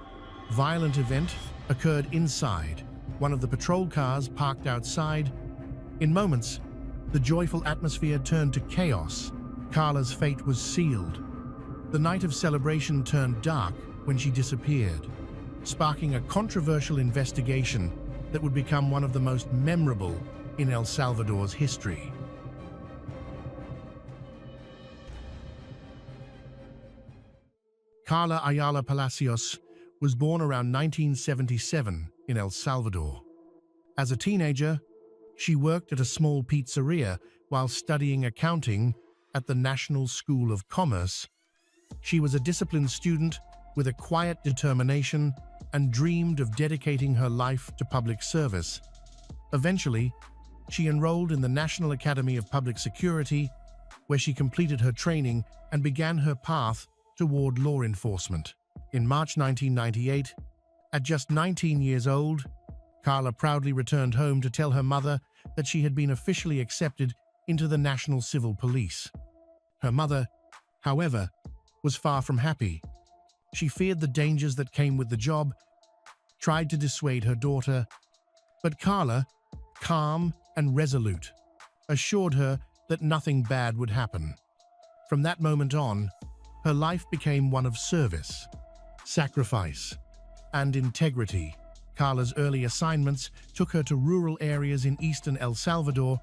violent event occurred inside one of the patrol cars parked outside. In moments, the joyful atmosphere turned to chaos. Carla's fate was sealed. The night of celebration turned dark when she disappeared, sparking a controversial investigation that would become one of the most memorable in El Salvador's history. Carla Ayala Palacios was born around 1977 in El Salvador. As a teenager, she worked at a small pizzeria while studying accounting at the National School of Commerce. She was a disciplined student with a quiet determination and dreamed of dedicating her life to public service. Eventually, she enrolled in the National Academy of Public Security, where she completed her training and began her path toward law enforcement. In March 1998, at just 19 years old, Carla proudly returned home to tell her mother that she had been officially accepted into the National Civil Police. Her mother, however, was far from happy. She feared the dangers that came with the job, tried to dissuade her daughter, but Carla, calm and resolute, assured her that nothing bad would happen. From that moment on, her life became one of service, sacrifice, and integrity. Carla's early assignments took her to rural areas in eastern El Salvador,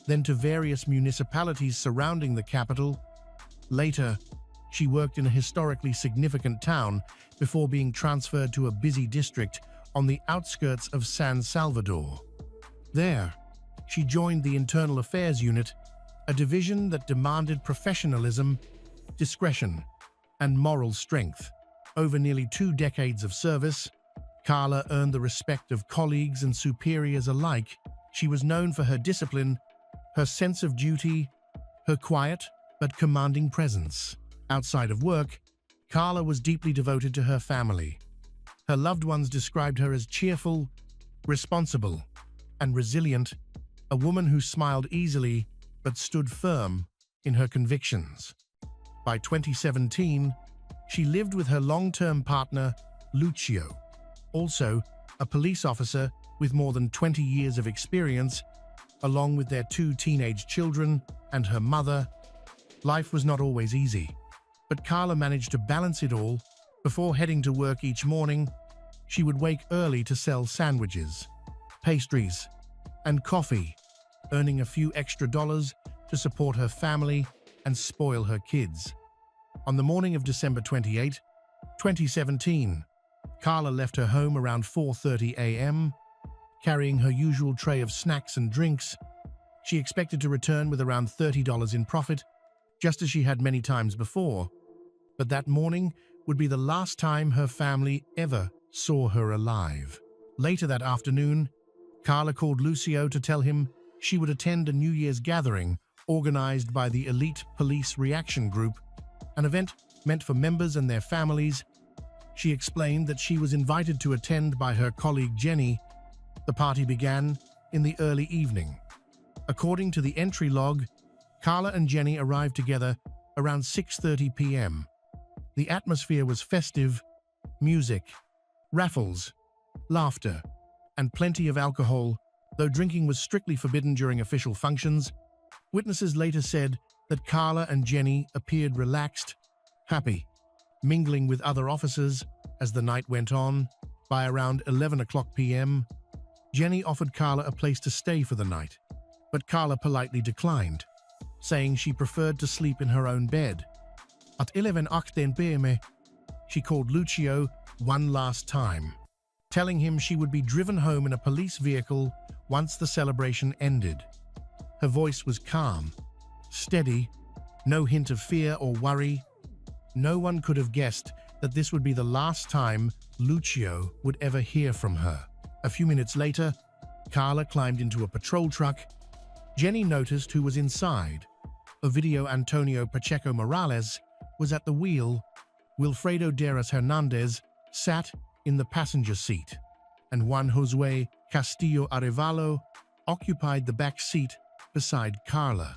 then to various municipalities surrounding the capital. Later, she worked in a historically significant town before being transferred to a busy district on the outskirts of San Salvador. There, she joined the Internal Affairs Unit, a division that demanded professionalism, discretion, and moral strength. Over nearly 2 decades of service, Carla earned the respect of colleagues and superiors alike. She was known for her discipline, her sense of duty, her quiet but commanding presence. Outside of work, Carla was deeply devoted to her family. Her loved ones described her as cheerful, responsible, and resilient, a woman who smiled easily but stood firm in her convictions. By 2017, she lived with her long-term partner, Lucio, also a police officer with more than 20 years of experience, along with their 2 teenage children and her mother. Life was not always easy, but Carla managed to balance it all. Before heading to work each morning, she would wake early to sell sandwiches, pastries, and coffee, earning a few extra dollars to support her family and spoil her kids. On the morning of December 28, 2017, Carla left her home around 4:30 a.m., carrying her usual tray of snacks and drinks. She expected to return with around $30 in profit, just as she had many times before. But that morning would be the last time her family ever saw her alive. Later that afternoon, Carla called Lucio to tell him she would attend a New Year's gathering organized by the Elite Police Reaction Group, an event meant for members and their families. She explained that she was invited to attend by her colleague Jenny. The party began in the early evening. According to the entry log, Carla and Jenny arrived together around 6:30 p.m. The atmosphere was festive: music, raffles, laughter, and plenty of alcohol, though drinking was strictly forbidden during official functions. Witnesses later said that Carla and Jenny appeared relaxed, happy, mingling with other officers as the night went on. By around 11 o'clock p.m., Jenny offered Carla a place to stay for the night, but Carla politely declined, saying she preferred to sleep in her own bed. At 11:18 p.m., she called Lucio one last time, telling him she would be driven home in a police vehicle once the celebration ended. Her voice was calm, steady, no hint of fear or worry. No one could have guessed that this would be the last time Lucio would ever hear from her. A few minutes later, Carla climbed into a patrol truck. Jenny noticed who was inside. Ovidio Antonio Pacheco Morales was at the wheel. Wilfredo Deras Hernandez sat in the passenger seat, and Juan Josue Castillo Arevalo occupied the back seat beside Carla.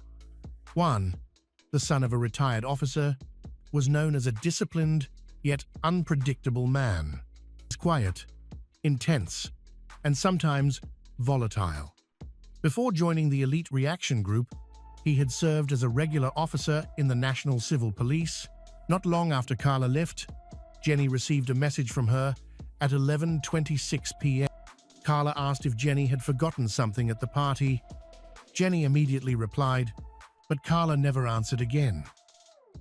Juan, the son of a retired officer, was known as a disciplined yet unpredictable man. He was quiet, intense, and sometimes volatile. Before joining the elite reaction group, he had served as a regular officer in the National Civil Police. Not long after Carla left, Jenny received a message from her at 11:26 p.m. Carla asked if Jenny had forgotten something at the party. Jenny immediately replied, but Carla never answered again.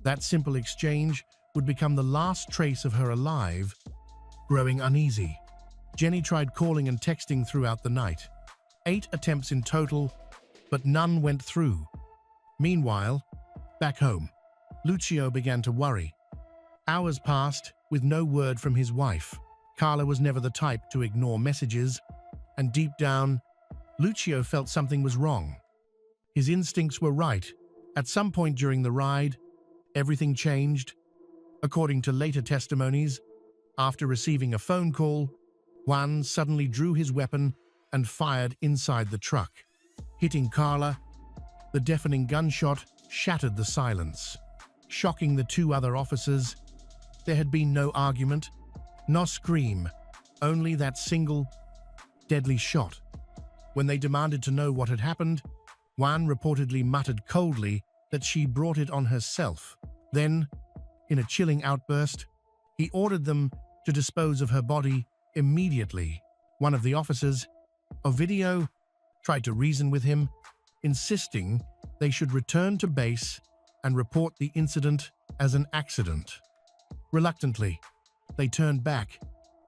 That simple exchange would become the last trace of her alive. Growing uneasy, Jenny tried calling and texting throughout the night. 8 attempts in total, but none went through. Meanwhile, back home, Lucio began to worry. Hours passed with no word from his wife. Carla was never the type to ignore messages, and deep down, Lucio felt something was wrong. His instincts were right. At some point during the ride, everything changed. According to later testimonies, after receiving a phone call, Juan suddenly drew his weapon and fired inside the truck. Hitting Carla, the deafening gunshot shattered the silence. Shocking the 2 other officers, there had been no argument, no scream, only that single, deadly shot. When they demanded to know what had happened, Juan reportedly muttered coldly that she brought it on herself. Then, in a chilling outburst, he ordered them to dispose of her body immediately. One of the officers, Ovidio, tried to reason with him, insisting they should return to base and report the incident as an accident. Reluctantly, they turned back,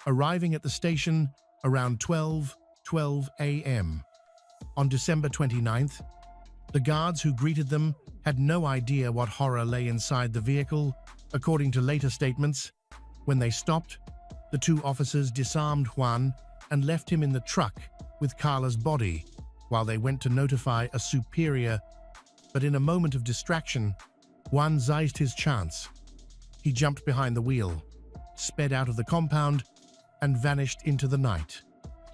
arriving at the station around 12:12 a.m. On December 29th, the guards who greeted them had no idea what horror lay inside the vehicle. According to later statements, when they stopped, the 2 officers disarmed Juan and left him in the truck with Carla's body while they went to notify a superior. But in a moment of distraction, Juan seized his chance. He jumped behind the wheel, sped out of the compound, and vanished into the night,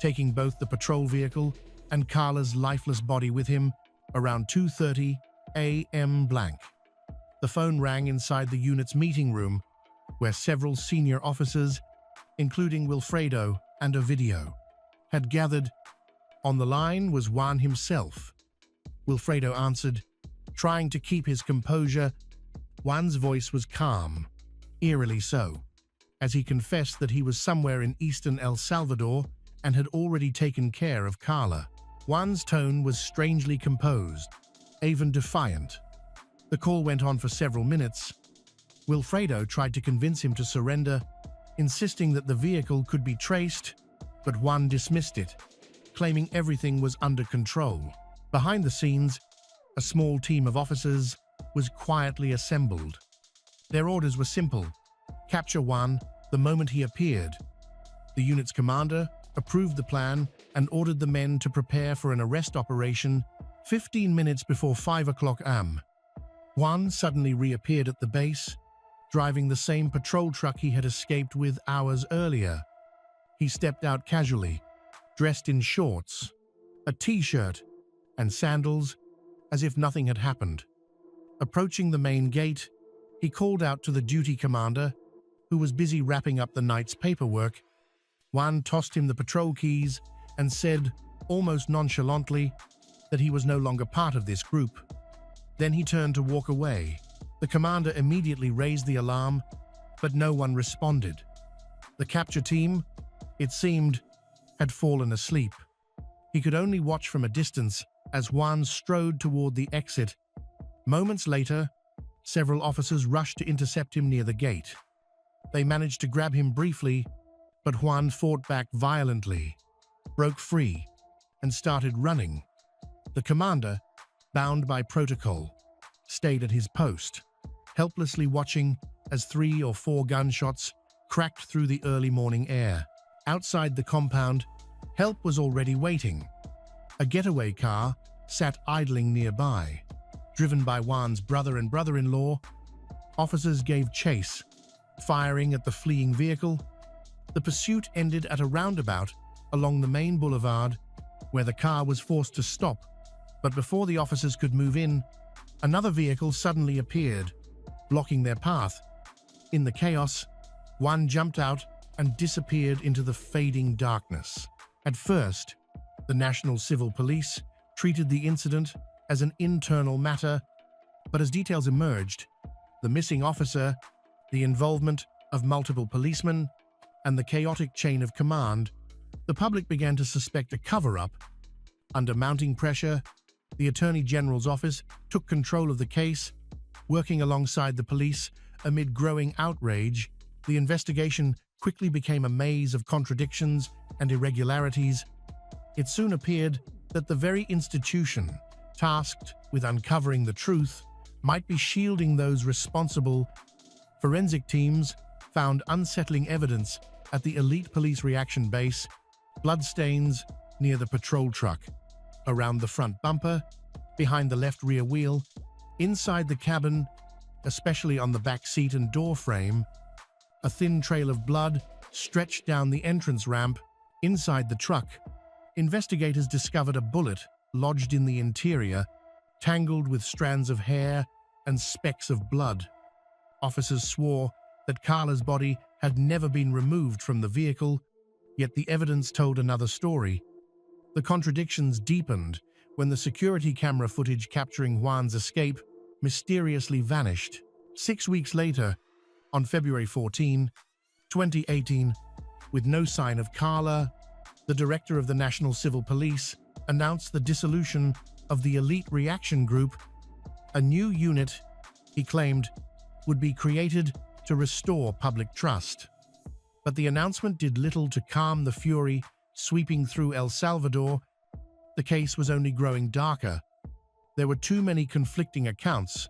taking both the patrol vehicle and Carla's lifeless body with him around 2:30 a.m. blank. The phone rang inside the unit's meeting room, where several senior officers, including Wilfredo and Ovidio, had gathered. On the line was Juan himself. Wilfredo answered, trying to keep his composure. Juan's voice was calm, eerily so, as he confessed that he was somewhere in eastern El Salvador and had already taken care of Carla. Juan's tone was strangely composed, even defiant. The call went on for several minutes. Wilfredo tried to convince him to surrender, insisting that the vehicle could be traced, but Juan dismissed it, claiming everything was under control. Behind the scenes, a small team of officers was quietly assembled. Their orders were simple: capture Juan the moment he appeared. The unit's commander approved the plan and ordered the men to prepare for an arrest operation. 15 minutes before 5 o'clock am, Juan suddenly reappeared at the base, driving the same patrol truck he had escaped with hours earlier. He stepped out casually, dressed in shorts, a t-shirt, and sandals, as if nothing had happened. Approaching the main gate, he called out to the duty commander, who was busy wrapping up the night's paperwork. Juan tossed him the patrol keys and said, almost nonchalantly, that he was no longer part of this group. Then he turned to walk away. The commander immediately raised the alarm, but no one responded. The capture team, it seemed, had fallen asleep. He could only watch from a distance as Juan strode toward the exit. Moments later, several officers rushed to intercept him near the gate. They managed to grab him briefly, but Juan fought back violently, broke free, and started running. The commander, bound by protocol, stayed at his post, helplessly watching as 3 or 4 gunshots cracked through the early morning air. Outside the compound, help was already waiting. A getaway car sat idling nearby. Driven by Juan's brother and brother-in-law, officers gave chase, firing at the fleeing vehicle. The pursuit ended at a roundabout along the main boulevard, where the car was forced to stop. But before the officers could move in, another vehicle suddenly appeared, blocking their path. In the chaos, Juan jumped out and disappeared into the fading darkness. At first, the National Civil Police treated the incident as an internal matter, but as details emerged, the missing officer, the involvement of multiple policemen, and the chaotic chain of command, the public began to suspect a cover-up. Under mounting pressure, the Attorney General's office took control of the case, working alongside the police amid growing outrage. The investigation quickly became a maze of contradictions and irregularities. It soon appeared that the very institution tasked with uncovering the truth might be shielding those responsible. Forensic teams found unsettling evidence at the elite police reaction base: bloodstains near the patrol truck, around the front bumper, behind the left rear wheel, inside the cabin, especially on the back seat and door frame. A thin trail of blood stretched down the entrance ramp. Inside the truck, investigators discovered a bullet lodged in the interior, tangled with strands of hair and specks of blood. Officers swore that Carla's body had never been removed from the vehicle, yet the evidence told another story. The contradictions deepened when the security camera footage capturing Juan's escape mysteriously vanished. 6 weeks later, on February 14, 2018, with no sign of Carla, the director of the National Civil Police announced the dissolution of the Elite Reaction Group. A new unit, he claimed, would be created to restore public trust. But the announcement did little to calm the fury sweeping through El Salvador. The case was only growing darker. There were too many conflicting accounts,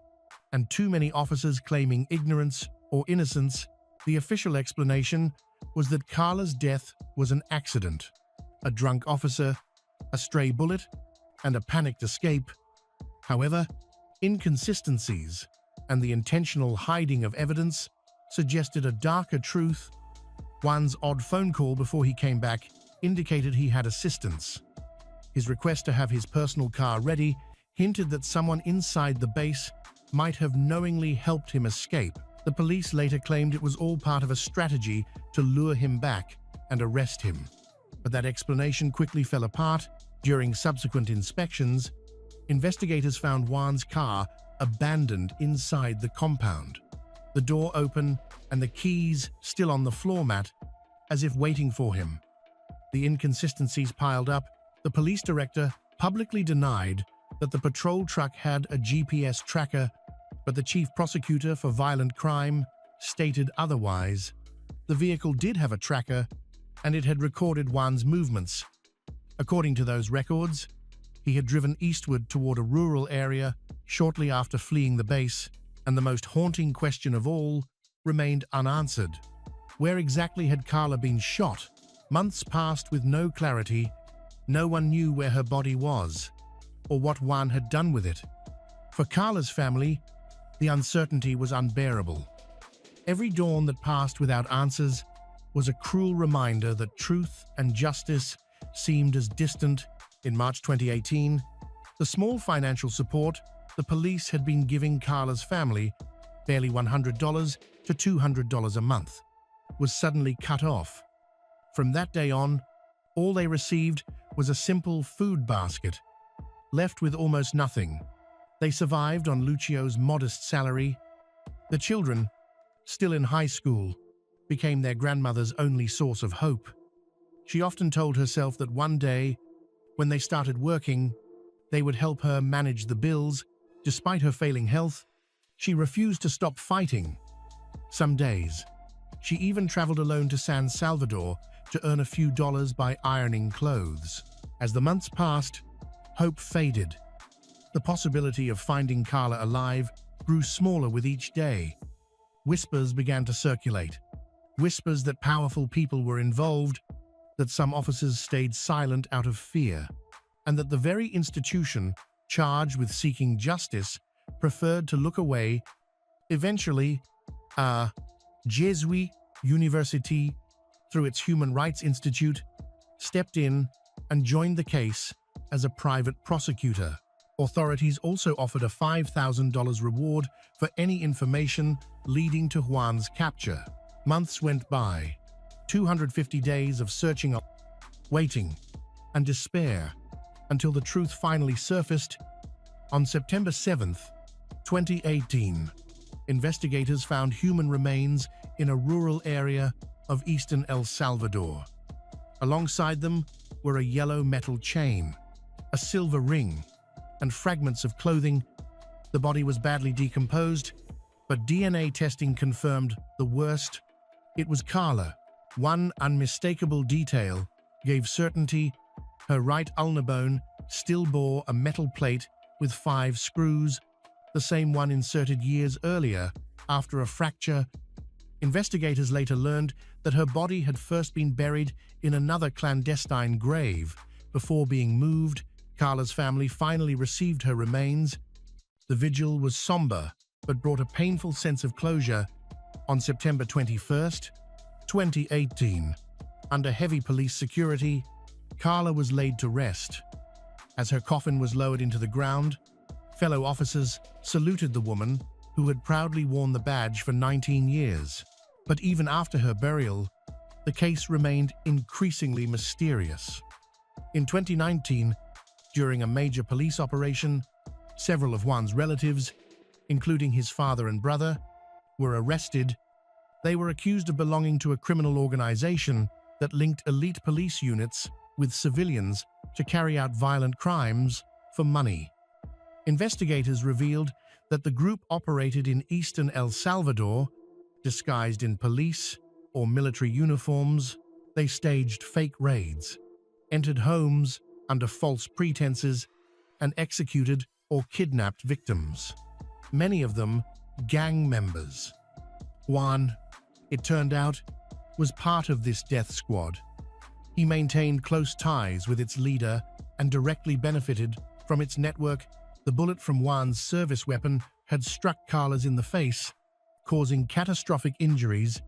and too many officers claiming ignorance or innocence. The official explanation was that Carla's death was an accident: a drunk officer, a stray bullet, and a panicked escape. However, inconsistencies and the intentional hiding of evidence suggested a darker truth. Juan's odd phone call before he came back indicated he had assistance. His request to have his personal car ready hinted that someone inside the base might have knowingly helped him escape. The police later claimed it was all part of a strategy to lure him back and arrest him. But that explanation quickly fell apart. During subsequent inspections, investigators found Juan's car abandoned inside the compound, the door open and the keys still on the floor mat, as if waiting for him. The inconsistencies piled up. The police director publicly denied that the patrol truck had a GPS tracker, but the chief prosecutor for violent crime stated otherwise. The vehicle did have a tracker, and it had recorded Juan's movements. According to those records, he had driven eastward toward a rural area shortly after fleeing the base, and the most haunting question of all remained unanswered. Where exactly had Carla been shot? Months passed with no clarity. No one knew where her body was, or what Juan had done with it. For Carla's family, the uncertainty was unbearable. Every dawn that passed without answers was a cruel reminder that truth and justice seemed as distant. In March 2018, the small financial support the police had been giving Carla's family, barely $100 to $200 a month, was suddenly cut off. From that day on, all they received was a simple food basket. Left with almost nothing, they survived on Lucio's modest salary. The children, still in high school, became their grandmother's only source of hope. She often told herself that one day, when they started working, they would help her manage the bills. Despite her failing health, she refused to stop fighting. Some days, she even traveled alone to San Salvador to earn a few dollars by ironing clothes. As the months passed, hope faded. The possibility of finding Carla alive grew smaller with each day. Whispers began to circulate. Whispers that powerful people were involved, that some officers stayed silent out of fear, and that the very institution charged with seeking justice preferred to look away. Eventually, a Jesuit university through its Human Rights Institute, stepped in and joined the case as a private prosecutor. Authorities also offered a $5,000 reward for any information leading to Juan's capture. Months went by, 250 days of searching, waiting, and despair, until the truth finally surfaced. On September 7, 2018, investigators found human remains in a rural area of eastern El Salvador. Alongside them were a yellow metal chain, a silver ring, and fragments of clothing. The body was badly decomposed, but DNA testing confirmed the worst. It was Carla. One unmistakable detail gave certainty: her right ulnar bone still bore a metal plate with 5 screws, the same one inserted years earlier after a fracture. Investigators later learned that her body had first been buried in another clandestine grave before being moved. Carla's family finally received her remains. The vigil was somber, but brought a painful sense of closure. On September 21, 2018, under heavy police security, Carla was laid to rest. As her coffin was lowered into the ground, fellow officers saluted the woman who had proudly worn the badge for 19 years. But even after her burial, the case remained increasingly mysterious. In 2019, during a major police operation, several of Juan's relatives, including his father and brother, were arrested. They were accused of belonging to a criminal organization that linked elite police units with civilians to carry out violent crimes for money. Investigators revealed that the group operated in eastern El Salvador, disguised in police or military uniforms. They staged fake raids, entered homes under false pretenses, and executed or kidnapped victims, many of them gang members. Juan, it turned out, was part of this death squad. He maintained close ties with its leader and directly benefited from its network. The bullet from Juan's service weapon had struck Carla's in the face, causing catastrophic injuries.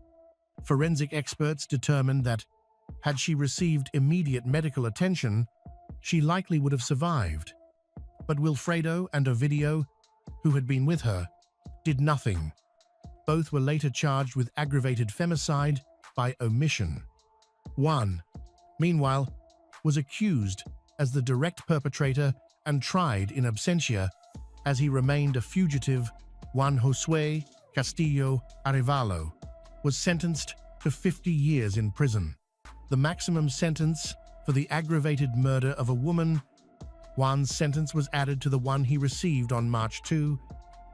Forensic experts determined that, had she received immediate medical attention, she likely would have survived. But Wilfredo and Ovidio, who had been with her, did nothing. Both were later charged with aggravated femicide by omission. Juan, meanwhile, was accused as the direct perpetrator and tried in absentia as he remained a fugitive. Juan Josué Castillo Arevalo was sentenced to 50 years in prison, the maximum sentence for the aggravated murder of a woman. Juan's sentence was added to the one he received on March 2,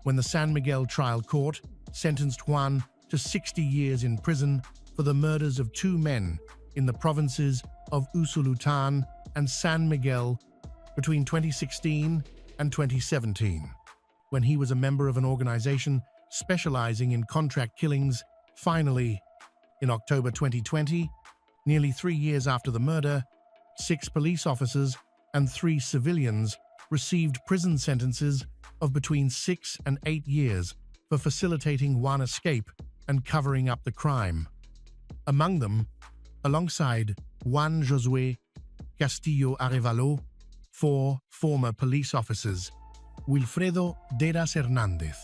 when the San Miguel trial court sentenced Juan to 60 years in prison for the murders of 2 men in the provinces of Usulután and San Miguel between 2016 and 2017, when he was a member of an organization specializing in contract killings. Finally, in October 2020, nearly 3 years after the murder, 6 police officers and 3 civilians received prison sentences of between 6 and 8 years for facilitating Juan's escape and covering up the crime. Among them, alongside Juan Josué Castillo Arevalo, 4 former police officers: Wilfredo Deras Hernández,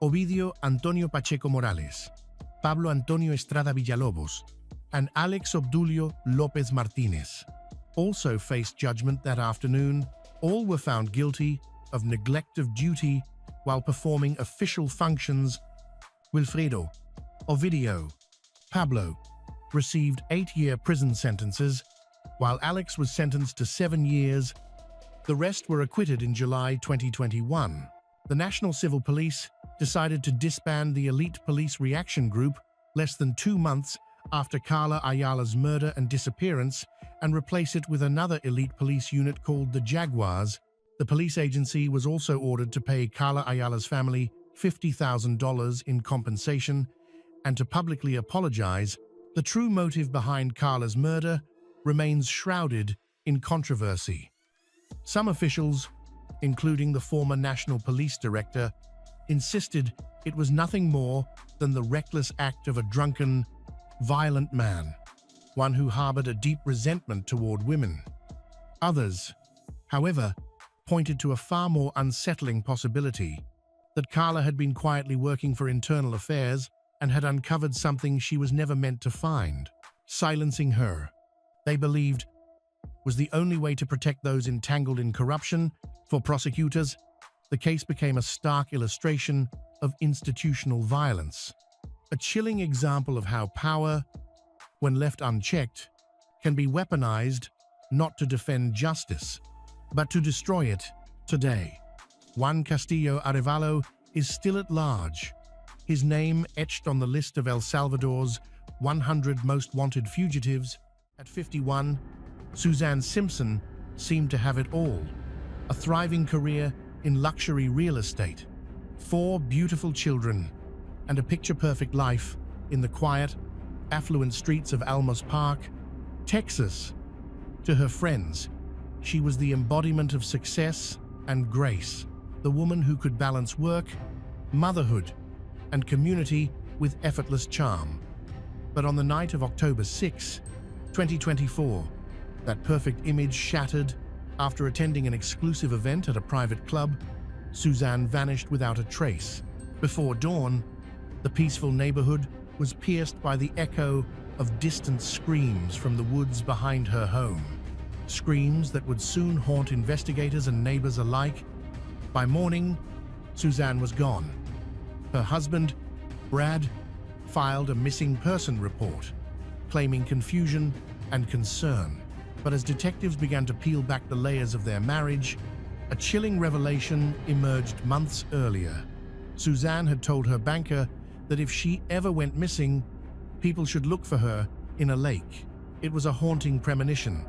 Ovidio Antonio Pacheco Morales, Pablo Antonio Estrada Villalobos, and Alex Obdulio López Martínez, also faced judgment that afternoon. All were found guilty of neglect of duty while performing official functions. Wilfredo, Ovidio, Pablo received 8-year prison sentences, while Alex was sentenced to 7 years. The rest were acquitted in July 2021. The National Civil Police decided to disband the elite police reaction group less than 2 months after Carla Ayala's murder and disappearance, and replace it with another elite police unit called the Jaguars. The police agency was also ordered to pay Carla Ayala's family $50,000 in compensation and to publicly apologize. The true motive behind Carla's murder remains shrouded in controversy. Some officials, including the former National Police Director, insisted it was nothing more than the reckless act of a drunken, violent man. one who harbored a deep resentment toward women. Others, however, pointed to a far more unsettling possibility, that Carla had been quietly working for internal affairs and had uncovered something she was never meant to find. Silencing her, they believed, was the only way to protect those entangled in corruption. For prosecutors, the case became a stark illustration of institutional violence, a chilling example of how power, when left unchecked, can be weaponized not to defend justice, but to destroy it. Today, Juan Castillo Arevalo is still at large, his name etched on the list of El Salvador's 100 most wanted fugitives. At 51, Suzanne Simpson seemed to have it all: a thriving career in luxury real estate, 4 beautiful children, and a picture-perfect life in the quiet, affluent streets of Alamos Park, Texas. To her friends, she was the embodiment of success and grace, the woman who could balance work, motherhood, and community with effortless charm. But on the night of October 6, 2024, that perfect image shattered. After attending an exclusive event at a private club, Suzanne vanished without a trace. Before dawn, the peaceful neighborhood was pierced by the echo of distant screams from the woods behind her home. Screams that would soon haunt investigators and neighbors alike. By morning, Suzanne was gone. Her husband, Brad, filed a missing person report, claiming confusion and concern. But as detectives began to peel back the layers of their marriage, a chilling revelation emerged months earlier. Suzanne had told her banker that if she ever went missing, people should look for her in a lake. It was a haunting premonition,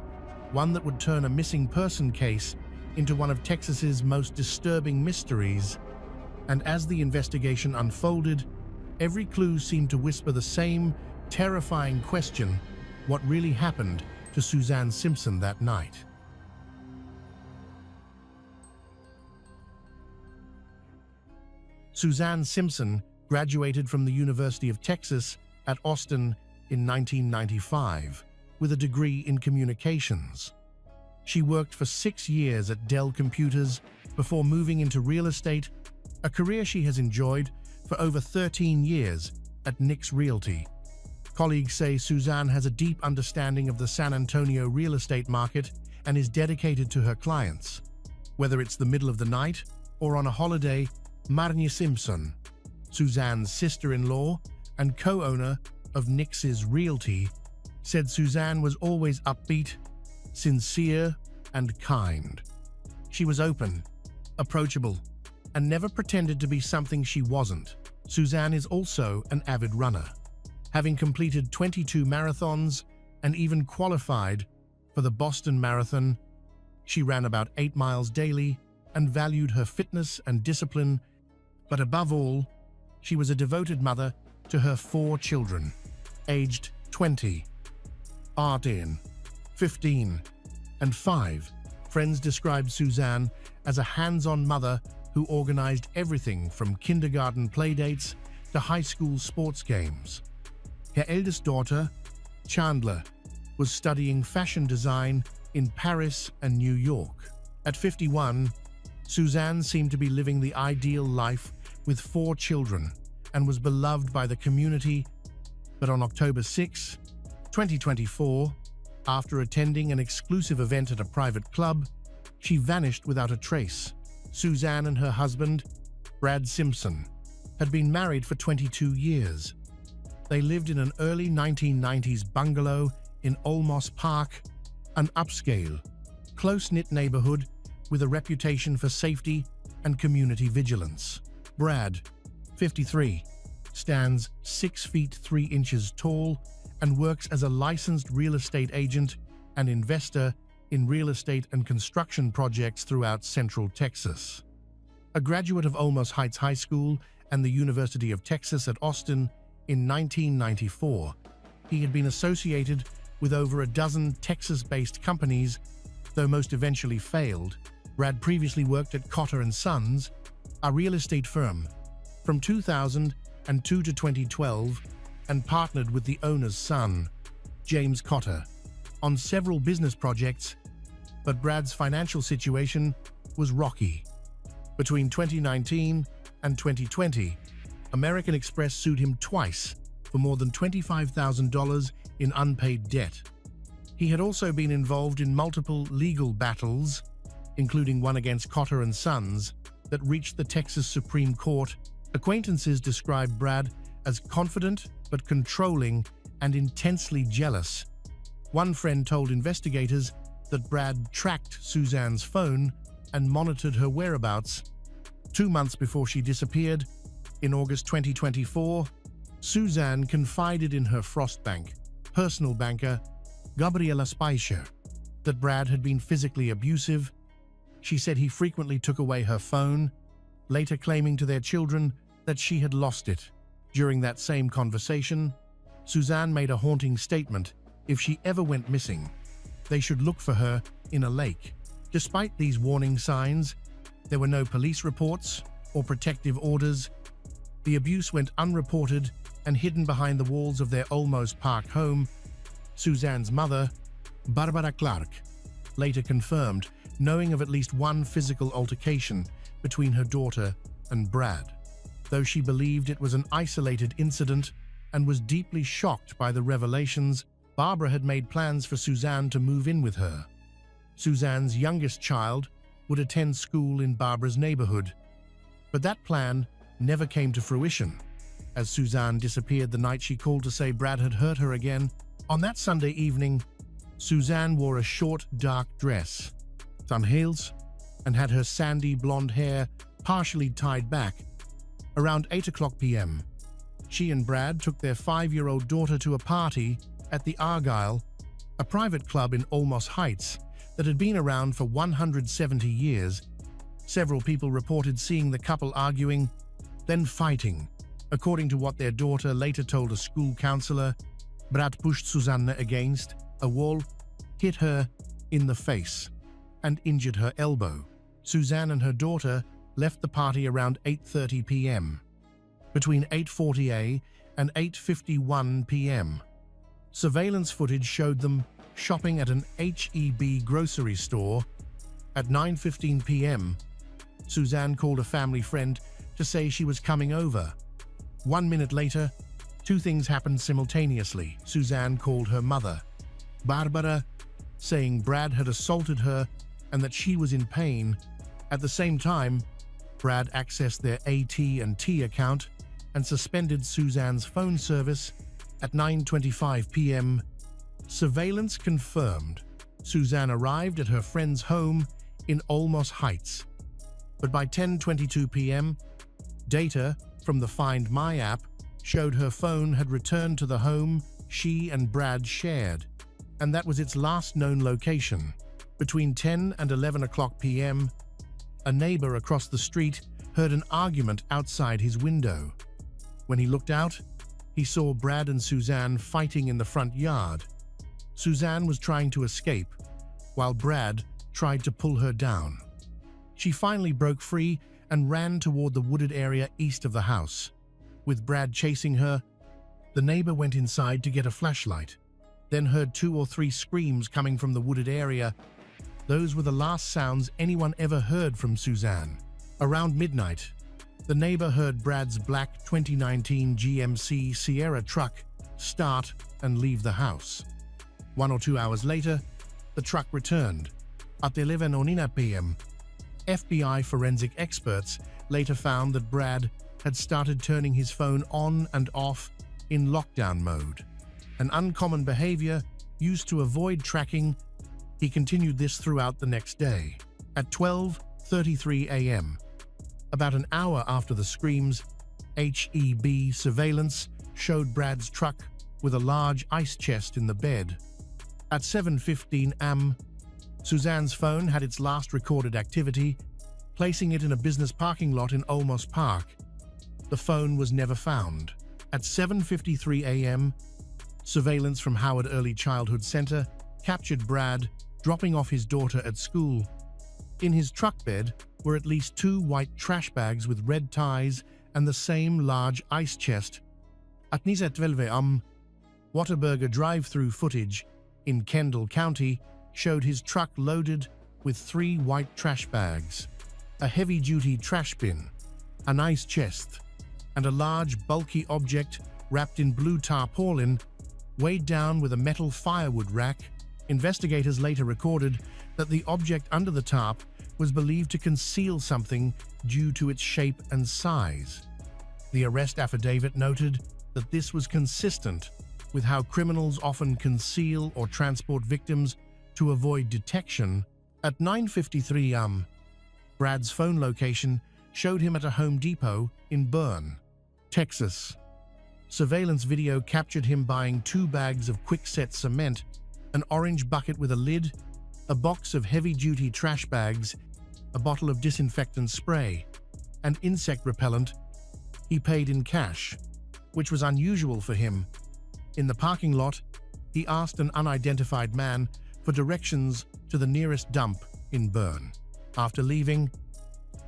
one that would turn a missing person case into one of Texas's most disturbing mysteries. And as the investigation unfolded, every clue seemed to whisper the same terrifying question: what really happened to Suzanne Simpson that night? Suzanne Simpson graduated from the University of Texas at Austin in 1995 with a degree in communications. She worked for 6 years at Dell Computers before moving into real estate, a career she has enjoyed for over 13 years at Nix Realty. Colleagues say Suzanne has a deep understanding of the San Antonio real estate market and is dedicated to her clients. Whether it's the middle of the night or on a holiday, Marnie Simpson, Suzanne's sister-in-law and co-owner of Nix's Realty, said Suzanne was always upbeat, sincere, and kind. She was open, approachable, and never pretended to be something she wasn't. Suzanne is also an avid runner, having completed 22 marathons and even qualified for the Boston Marathon. She ran about 8 miles daily and valued her fitness and discipline, but above all, she was a devoted mother to her 4 children, aged 20, 18, 15, and 5. Friends described Suzanne as a hands-on mother who organized everything from kindergarten playdates to high school sports games. Her eldest daughter, Chandler, was studying fashion design in Paris and New York. At 51, Suzanne seemed to be living the ideal life with 4 children and was beloved by the community. But on October 6, 2024, after attending an exclusive event at a private club, she vanished without a trace. Suzanne and her husband, Brad Simpson, had been married for 22 years. They lived in an early 1990s bungalow in Alamos Park, an upscale, close-knit neighborhood with a reputation for safety and community vigilance. Brad, 53, stands 6 feet 3 inches tall and works as a licensed real estate agent and investor in real estate and construction projects throughout Central Texas. A graduate of Olmos Heights High School and the University of Texas at Austin in 1994, he had been associated with over a dozen Texas-based companies, though most eventually failed. Brad previously worked at Cotter & Sons, a real estate firm, from 2002 to 2012, and partnered with the owner's son, James Cotter, on several business projects, but Brad's financial situation was rocky. Between 2019 and 2020, American Express sued him twice for more than $25,000 in unpaid debt. He had also been involved in multiple legal battles, including one against Cotter and Sons, that reached the Texas Supreme Court. Acquaintances described Brad as confident but controlling and intensely jealous. One friend told investigators that Brad tracked Suzanne's phone and monitored her whereabouts. 2 months before she disappeared, in August 2024, Suzanne confided in her Frostbank personal banker, Gabriela Speicher, that Brad had been physically abusive. She said he frequently took away her phone, later claiming to their children that she had lost it. During that same conversation, Suzanne made a haunting statement: if she ever went missing, they should look for her in a lake. Despite these warning signs, there were no police reports or protective orders. The abuse went unreported and hidden behind the walls of their Olmos Park home. Suzanne's mother, Barbara Clark, later confirmed knowing of at least one physical altercation between her daughter and Brad, though she believed it was an isolated incident and was deeply shocked by the revelations. Barbara had made plans for Suzanne to move in with her. Suzanne's youngest child would attend school in Barbara's neighborhood, but that plan never came to fruition, as Suzanne disappeared the night she called to say Brad had hurt her again. On that Sunday evening, Suzanne wore a short, dark dress, thumb heels, and had her sandy blonde hair partially tied back. Around 8 p.m., she and Brad took their 5-year-old daughter to a party at the Argyle, a private club in Olmos Heights that had been around for 170 years. Several people reported seeing the couple arguing, then fighting. According to what their daughter later told a school counselor, Brad pushed Suzanne against a wall, hit her in the face, and injured her elbow. Suzanne and her daughter left the party around 8:30 p.m. Between 8:40 a.m. and 8:51 p.m., surveillance footage showed them shopping at an H-E-B grocery store. At 9:15 p.m., Suzanne called a family friend to say she was coming over. 1 minute later, two things happened simultaneously. Suzanne called her mother, Barbara, saying Brad had assaulted her and that she was in pain. At the same time, Brad accessed their AT&T account and suspended Suzanne's phone service. At 9:25 p.m., surveillance confirmed Suzanne arrived at her friend's home in Olmos Heights. But by 10:22 p.m., data from the Find My app showed her phone had returned to the home she and Brad shared, and that was its last known location. Between 10 and 11 p.m., a neighbor across the street heard an argument outside his window. When he looked out, he saw Brad and Suzanne fighting in the front yard. Suzanne was trying to escape, while Brad tried to pull her down. She finally broke free and ran toward the wooded area east of the house. With Brad chasing her, the neighbor went inside to get a flashlight, then heard 2 or 3 screams coming from the wooded area. Those were the last sounds anyone ever heard from Suzanne. Around midnight, the neighbor heard Brad's black 2019 GMC Sierra truck start and leave the house. 1 or 2 hours later, the truck returned. At 11:09 p.m., FBI forensic experts later found that Brad had started turning his phone on and off in lockdown mode, an uncommon behavior used to avoid tracking. He continued this throughout the next day. At 12:33 a.m., about an hour after the screams, HEB surveillance showed Brad's truck with a large ice chest in the bed. At 7:15 a.m., Suzanne's phone had its last recorded activity, placing it in a business parking lot in Olmos Park. The phone was never found. At 7:53 a.m., surveillance from Howard Early Childhood Center captured Brad dropping off his daughter at school. In his truck bed were at least 2 white trash bags with red ties and the same large ice chest. At 9:12 am, Whataburger drive-through footage in Kendall County showed his truck loaded with 3 white trash bags, a heavy-duty trash bin, an ice chest, and a large, bulky object wrapped in blue tarpaulin weighed down with a metal firewood rack. Investigators later recorded that the object under the tarp was believed to conceal something due to its shape and size. The arrest affidavit noted that this was consistent with how criminals often conceal or transport victims to avoid detection. At 9:53 a.m., Brad's phone location showed him at a Home Depot in Boerne, Texas. Surveillance video captured him buying 2 bags of quick-set cement, an orange bucket with a lid, a box of heavy-duty trash bags, a bottle of disinfectant spray, and insect repellent. He paid in cash, which was unusual for him. In the parking lot, he asked an unidentified man for directions to the nearest dump in Boerne. After leaving,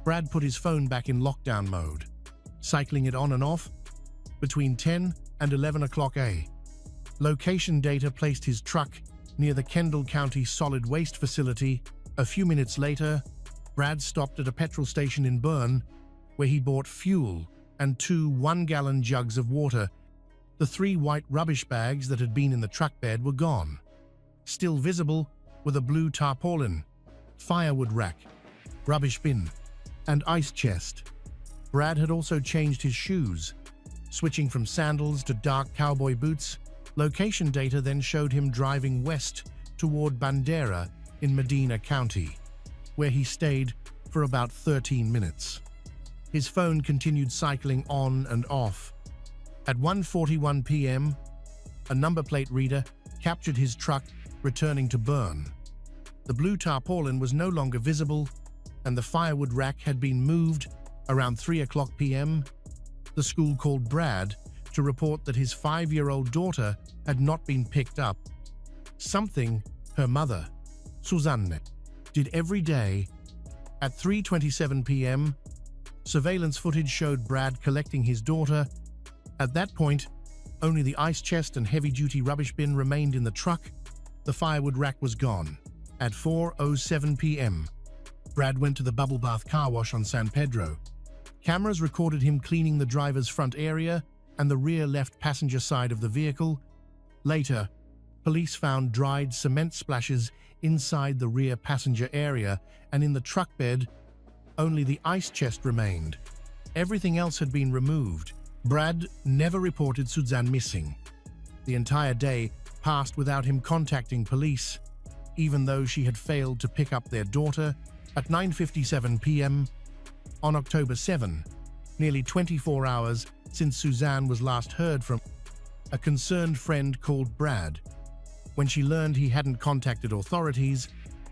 Brad put his phone back in lockdown mode, cycling it on and off between 10 and 11 o'clock a.m. Location data placed his truck near the Kendall County Solid Waste Facility. A few minutes later, Brad stopped at a petrol station in Boerne, where he bought fuel and 2 one-gallon jugs of water. The 3 white rubbish bags that had been in the truck bed were gone. Still visible were the blue tarpaulin, firewood rack, rubbish bin, and ice chest. Brad had also changed his shoes, switching from sandals to dark cowboy boots. Location data then showed him driving west toward Bandera in Medina County, where he stayed for about 13 minutes. His phone continued cycling on and off. At 1:41 p.m., a number plate reader captured his truck returning to Boerne. The blue tarpaulin was no longer visible, and the firewood rack had been moved. Around 3 o'clock p.m., the school called Brad to report that his 5-year-old daughter had not been picked up, something her mother, Susanne, did every day. At 3:27 p.m., surveillance footage showed Brad collecting his daughter. At that point, only the ice chest and heavy-duty rubbish bin remained in the truck. The firewood rack was gone. At 4:07 p.m., Brad went to the bubble bath car wash on San Pedro. Cameras recorded him cleaning the driver's front area and the rear left passenger side of the vehicle. Later, police found dried cement splashes inside the rear passenger area, and in the truck bed, only the ice chest remained. Everything else had been removed. Brad never reported Suzanne missing. The entire day passed without him contacting police, even though she had failed to pick up their daughter. At 9:57 p.m. on October 7, nearly 24 hours since Suzanne was last heard from, a concerned friend called Brad. When she learned he hadn't contacted authorities,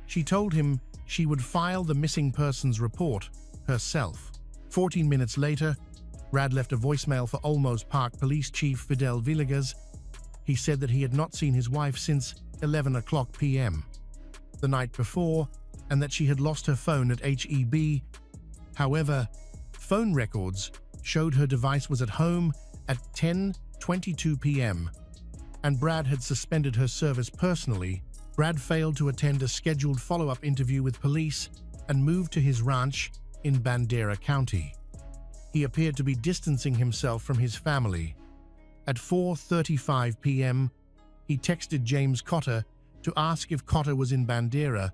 she told him she would file the missing persons report herself. 14 minutes later, Brad left a voicemail for Olmos Park Police Chief Fidel Villegas. He said that he had not seen his wife since 11 o'clock p.m. the night before, and that she had lost her phone at HEB. However, phone records showed her device was at home at 10:22 p.m., and Brad had suspended her service personally. Brad failed to attend a scheduled follow-up interview with police and moved to his ranch in Bandera County. He appeared to be distancing himself from his family. At 4:35 p.m., he texted James Cotter to ask if Cotter was in Bandera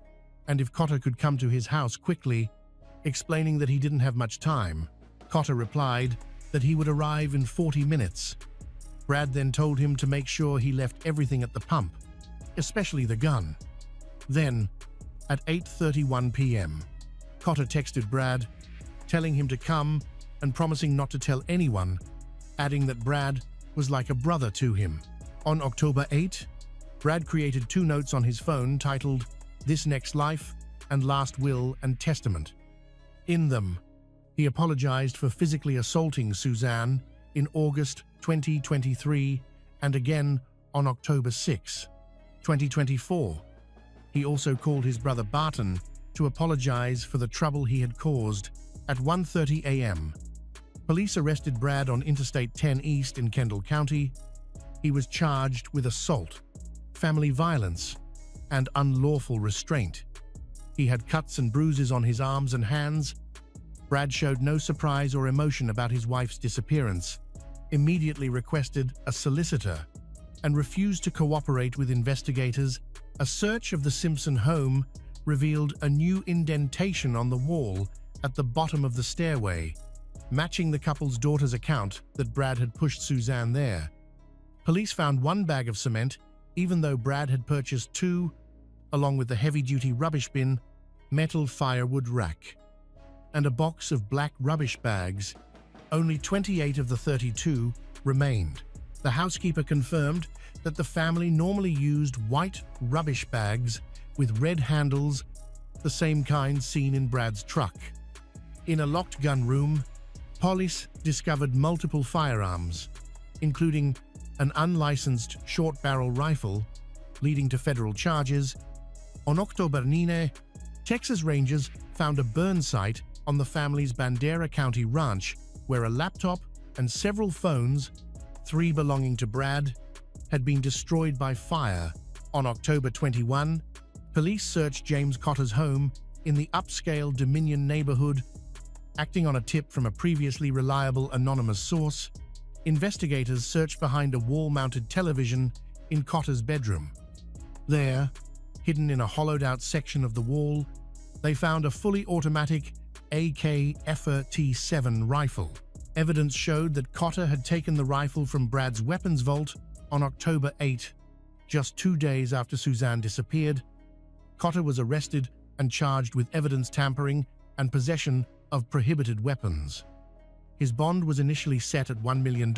and if Cotter could come to his house quickly, explaining that he didn't have much time. Cotter replied that he would arrive in 40 minutes. Brad then told him to make sure he left everything at the pump, especially the gun. Then, at 8:31 p.m., Cotter texted Brad, telling him to come and promising not to tell anyone, adding that Brad was like a brother to him. On October 8, Brad created 2 notes on his phone titled "This Next Life" and "Last Will and Testament." In them, he apologized for physically assaulting Suzanne in August 2023 and again on October 6, 2024. He also called his brother Barton to apologize for the trouble he had caused. At 1:30 a.m., police arrested Brad on Interstate 10 East in Kendall County. He was charged with assault, family violence, and unlawful restraint. He had cuts and bruises on his arms and hands. Brad showed no surprise or emotion about his wife's disappearance, immediately requested a solicitor, and refused to cooperate with investigators. A search of the Simpson home revealed a new indentation on the wall at the bottom of the stairway, matching the couple's daughter's account that Brad had pushed Suzanne there. Police found one bag of cement, even though Brad had purchased two, along with the heavy-duty rubbish bin, metal firewood rack, and a box of black rubbish bags. Only 28 of the 32 remained. The housekeeper confirmed that the family normally used white rubbish bags with red handles, the same kind seen in Brad's truck. In a locked gun room, police discovered multiple firearms, including an unlicensed short-barrel rifle, leading to federal charges. On October 9, Texas Rangers found a burn site on the family's Bandera County ranch where a laptop and several phones, 3 belonging to Brad, had been destroyed by fire. On October 21, police searched James Cotter's home in the upscale Dominion neighborhood. Acting on a tip from a previously reliable anonymous source, investigators searched behind a wall-mounted television in Cotter's bedroom. There, hidden in a hollowed-out section of the wall, they found a fully automatic AK-47 rifle. Evidence showed that Cotter had taken the rifle from Brad's weapons vault on October 8, just 2 days after Suzanne disappeared. Cotter was arrested and charged with evidence tampering and possession of prohibited weapons. His bond was initially set at $1 million.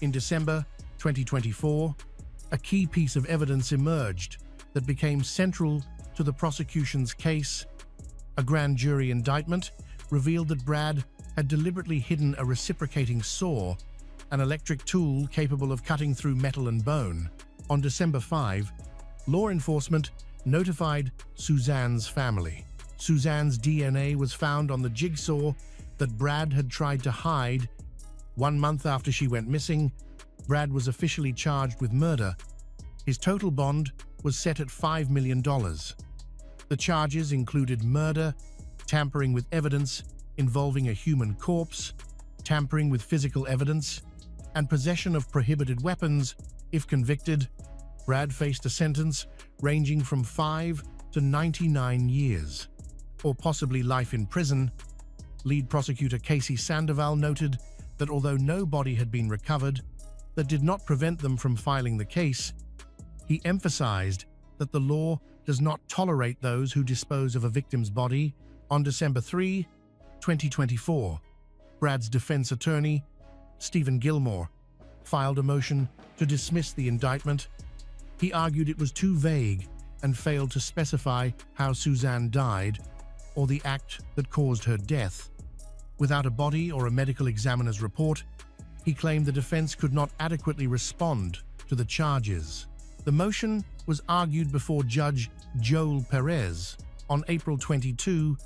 In December 2024, a key piece of evidence emerged that became central to the prosecution's case. A grand jury indictment revealed that Brad had deliberately hidden a reciprocating saw, an electric tool capable of cutting through metal and bone. On December 5, law enforcement notified Suzanne's family. Suzanne's DNA was found on the jigsaw that Brad had tried to hide. 1 month after she went missing, Brad was officially charged with murder. His total bond was set at $5 million. The charges included murder, tampering with evidence involving a human corpse, tampering with physical evidence, and possession of prohibited weapons. If convicted, Brad faced a sentence ranging from 5 to 99 years, or possibly life in prison. Lead prosecutor Casey Sandoval noted that although no body had been recovered, that did not prevent them from filing the case. He emphasized that the law does not tolerate those who dispose of a victim's body. On December 3, 2024, Brad's defense attorney, Stephen Gilmore, filed a motion to dismiss the indictment. He argued it was too vague and failed to specify how Suzanne died or the act that caused her death. Without a body or a medical examiner's report, he claimed the defense could not adequately respond to the charges. The motion was argued before Judge Joel Perez on April 22,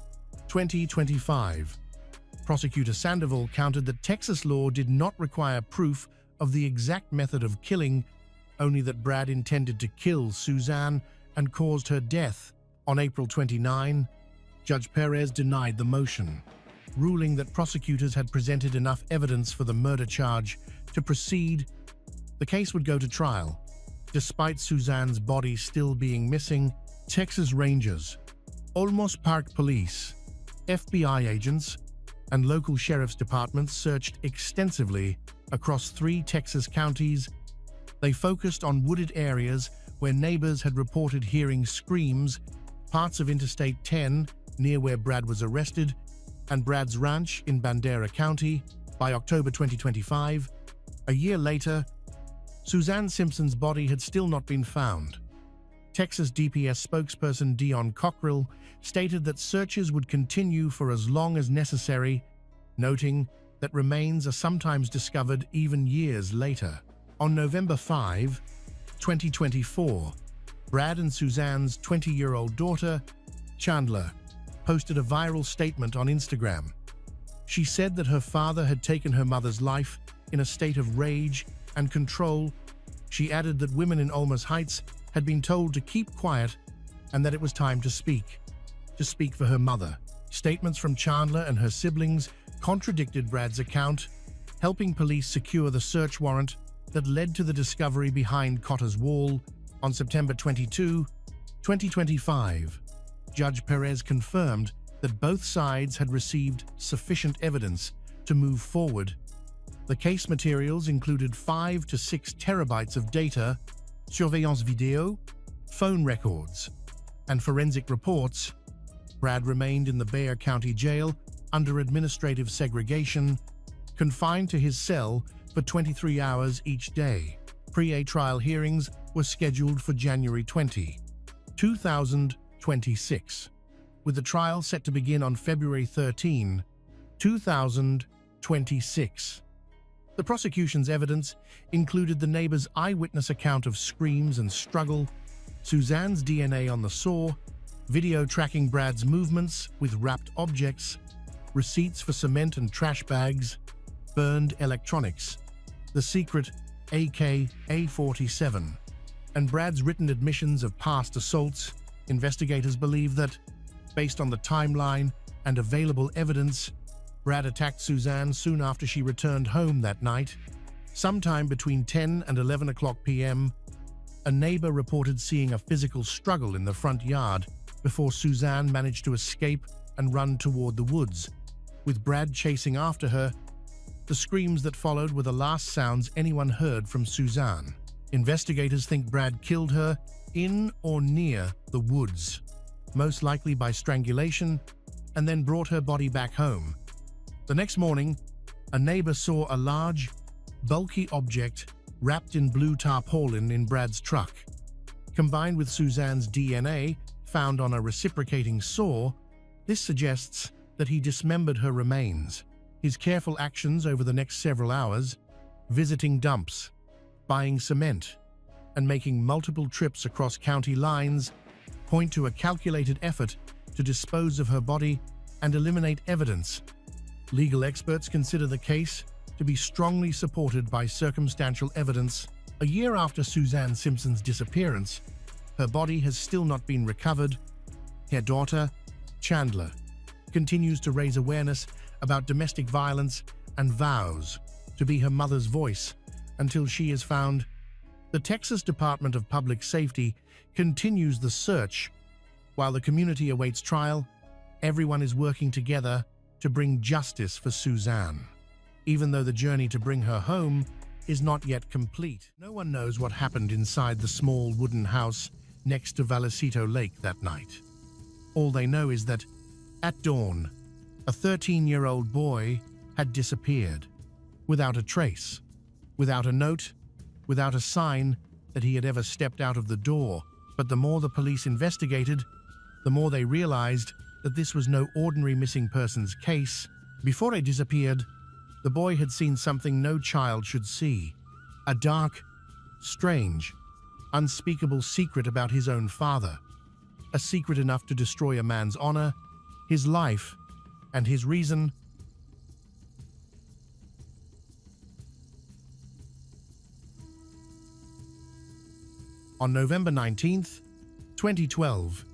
2025. Prosecutor Sandoval countered that Texas law did not require proof of the exact method of killing, only that Brad intended to kill Suzanne and caused her death. On April 29, Judge Perez denied the motion, ruling that prosecutors had presented enough evidence for the murder charge to proceed. The case would go to trial. Despite Suzanne's body still being missing, Texas Rangers, Olmos Park Police, FBI agents, and local sheriff's departments searched extensively across 3 Texas counties. They focused on wooded areas where neighbors had reported hearing screams, parts of Interstate 10 near where Brad was arrested, and Brad's ranch in Bandera County. By October 2025, a year later, Suzanne Simpson's body had still not been found. Texas DPS spokesperson Dion Cockrell stated that searches would continue for as long as necessary, noting that remains are sometimes discovered even years later. On November 5, 2024, Brad and Suzanne's 20-year-old daughter, Chandler, posted a viral statement on Instagram. She said that her father had taken her mother's life in a state of rage and control, She added that women in Olmos Heights had been told to keep quiet and that it was time to speak for her mother. Statements from Chandler and her siblings contradicted Brad's account, helping police secure the search warrant that led to the discovery behind Cotter's wall on September 22, 2025. Judge Perez confirmed that both sides had received sufficient evidence to move forward. The case materials included 5 to 6 terabytes of data, surveillance video, phone records, and forensic reports. Brad remained in the Bexar County Jail under administrative segregation, confined to his cell for 23 hours each day. Pre-trial hearings were scheduled for January 20, 2026, with the trial set to begin on February 13, 2026. The prosecution's evidence included the neighbor's eyewitness account of screams and struggle, Suzanne's DNA on the saw, video tracking Brad's movements with wrapped objects, receipts for cement and trash bags, burned electronics, the secret AK-47, and Brad's written admissions of past assaults. Investigators believe that, based on the timeline and available evidence, Brad attacked Suzanne soon after she returned home that night. Sometime between 10 and 11 o'clock p.m., a neighbor reported seeing a physical struggle in the front yard before Suzanne managed to escape and run toward the woods, with Brad chasing after her. The screams that followed were the last sounds anyone heard from Suzanne. Investigators think Brad killed her in or near the woods, most likely by strangulation, and then brought her body back home. The next morning, a neighbor saw a large, bulky object wrapped in blue tarpaulin in Brad's truck. Combined with Suzanne's DNA found on a reciprocating saw, this suggests that he dismembered her remains. His careful actions over the next several hours, visiting dumps, buying cement, and making multiple trips across county lines, point to a calculated effort to dispose of her body and eliminate evidence. Legal experts consider the case to be strongly supported by circumstantial evidence. A year after Suzanne Simpson's disappearance, her body has still not been recovered. Her daughter, Chandler, continues to raise awareness about domestic violence and vows to be her mother's voice until she is found. The Texas Department of Public Safety continues the search. While the community awaits trial, everyone is working together to bring justice for Suzanne, even though the journey to bring her home is not yet complete. No one knows what happened inside the small wooden house next to Vallecito Lake that night. All they know is that, at dawn, a 13-year-old boy had disappeared, without a trace, without a note, without a sign that he had ever stepped out of the door. But the more the police investigated, the more they realized that this was no ordinary missing persons case. Before he disappeared, the boy had seen something no child should see: a dark, strange, unspeakable secret about his own father, a secret enough to destroy a man's honor, his life, and his reason. On November 19, 2012,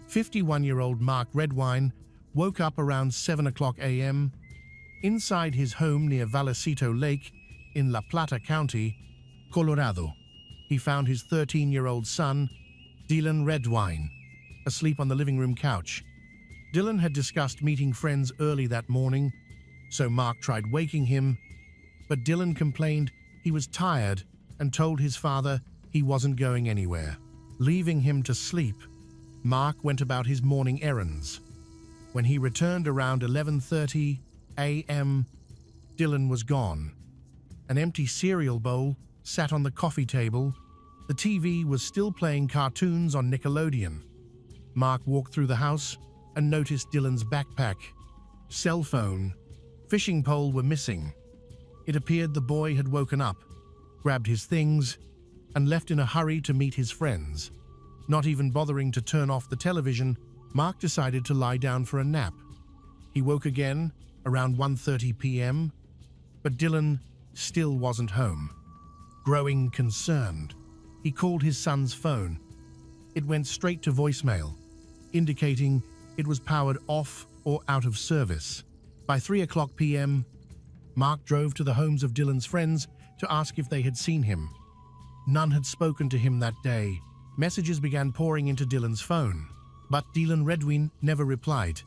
51-year-old Mark Redwine woke up around 7 o'clock a.m. inside his home near Vallecito Lake in La Plata County, Colorado. He found his 13-year-old son, Dylan Redwine, asleep on the living room couch. Dylan had discussed meeting friends early that morning, so Mark tried waking him, but Dylan complained he was tired and told his father he wasn't going anywhere. Leaving him to sleep, Mark went about his morning errands. When he returned around 11:30 a.m., Dylan was gone. An empty cereal bowl sat on the coffee table. The TV was still playing cartoons on Nickelodeon. Mark walked through the house and noticed Dylan's backpack, cell phone, fishing pole were missing. It appeared the boy had woken up, grabbed his things, and left in a hurry to meet his friends. Not even bothering to turn off the television, Mark decided to lie down for a nap. He woke again around 1:30 p.m., but Dylan still wasn't home. Growing concerned, he called his son's phone. It went straight to voicemail, indicating it was powered off or out of service. By 3:00 p.m., Mark drove to the homes of Dylan's friends to ask if they had seen him. None had spoken to him that day. Messages began pouring into Dylan's phone, but Dylan Redwine never replied,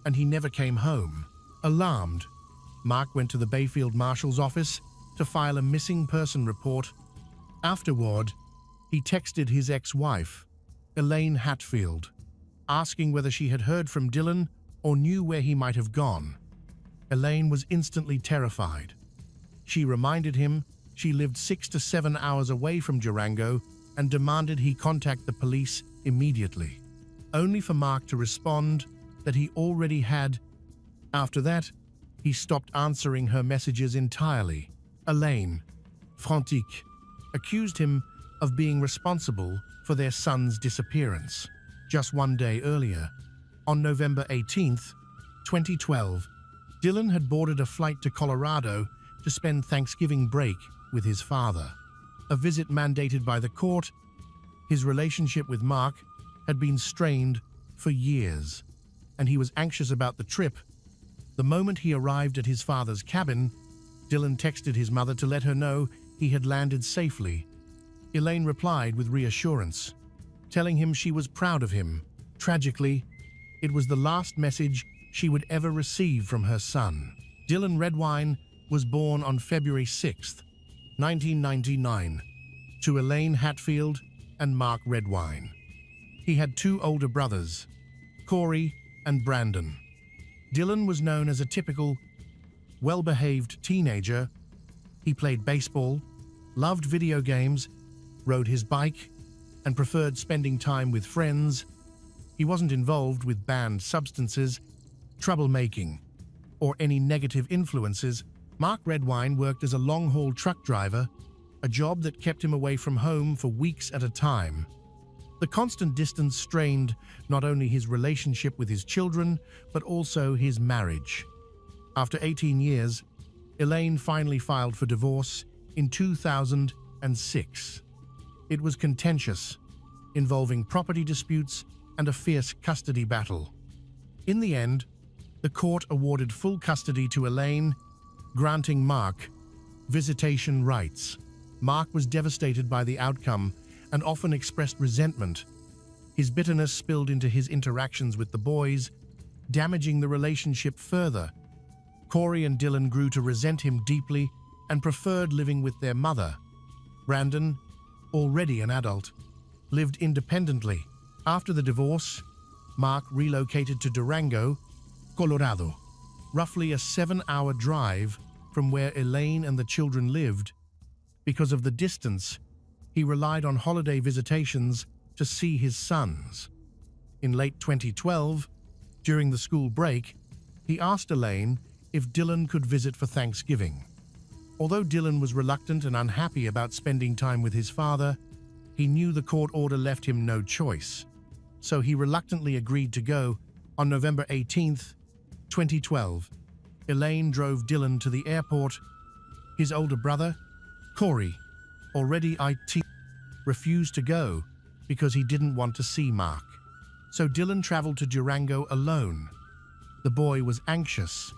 and he never came home. Alarmed, Mark went to the Bayfield Marshal's office to file a missing person report. Afterward, he texted his ex-wife, Elaine Hatfield, asking whether she had heard from Dylan or knew where he might have gone. Elaine was instantly terrified. She reminded him she lived 6 to 7 hours away from Durango and demanded he contact the police immediately, only for Mark to respond that he already had. After that, he stopped answering her messages entirely. Elaine, frantique, accused him of being responsible for their son's disappearance. Just one day earlier, on November 18th, 2012, Dylan had boarded a flight to Colorado to spend Thanksgiving break with his father, a visit mandated by the court. His relationship with Mark had been strained for years, and he was anxious about the trip. The moment he arrived at his father's cabin, Dylan texted his mother to let her know he had landed safely. Elaine replied with reassurance, telling him she was proud of him. Tragically, it was the last message she would ever receive from her son. Dylan Redwine was born on February 6, 1999, to Elaine Hatfield and Mark Redwine. He had two older brothers, Corey and Brandon. Dylan was known as a typical, well-behaved teenager. He played baseball, loved video games, rode his bike, and preferred spending time with friends. He wasn't involved with banned substances, troublemaking, or any negative influences. Mark Redwine worked as a long-haul truck driver, a job that kept him away from home for weeks at a time. The constant distance strained not only his relationship with his children, but also his marriage. After 18 years, Elaine finally filed for divorce in 2006. It was contentious, involving property disputes and a fierce custody battle. In the end, the court awarded full custody to Elaine, granting Mark visitation rights. Mark was devastated by the outcome and often expressed resentment. His bitterness spilled into his interactions with the boys, damaging the relationship further. Corey and Dylan grew to resent him deeply and preferred living with their mother. Brandon, already an adult, lived independently. After the divorce, Mark relocated to Durango, Colorado, roughly a 7-hour drive from where Elaine and the children lived. Because of the distance, he relied on holiday visitations to see his sons. In late 2012, during the school break, he asked Elaine if Dylan could visit for Thanksgiving. Although Dylan was reluctant and unhappy about spending time with his father, he knew the court order left him no choice. So he reluctantly agreed to go. On November 18th, 2012, Elaine drove Dylan to the airport. His older brother, Corey, already refused to go because he didn't want to see Mark. So Dylan traveled to Durango alone. The boy was anxious,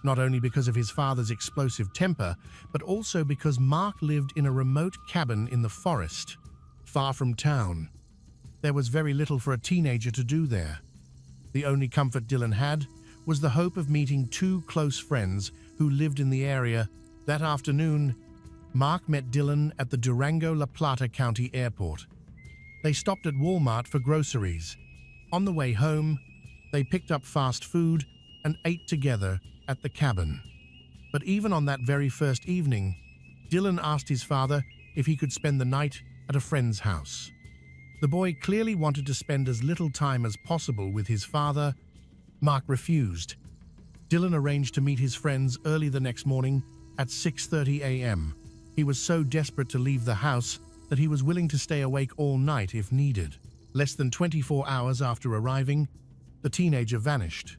not only because of his father's explosive temper, but also because Mark lived in a remote cabin in the forest, far from town. There was very little for a teenager to do there. The only comfort Dylan had was the hope of meeting two close friends who lived in the area. That afternoon, Mark met Dylan at the Durango-La Plata County Airport. They stopped at Walmart for groceries. On the way home, they picked up fast food and ate together at the cabin. But even on that very first evening, Dylan asked his father if he could spend the night at a friend's house. The boy clearly wanted to spend as little time as possible with his father. Mark refused. Dylan arranged to meet his friends early the next morning at 6:30 a.m. He was so desperate to leave the house that he was willing to stay awake all night if needed. Less than 24 hours after arriving, the teenager vanished.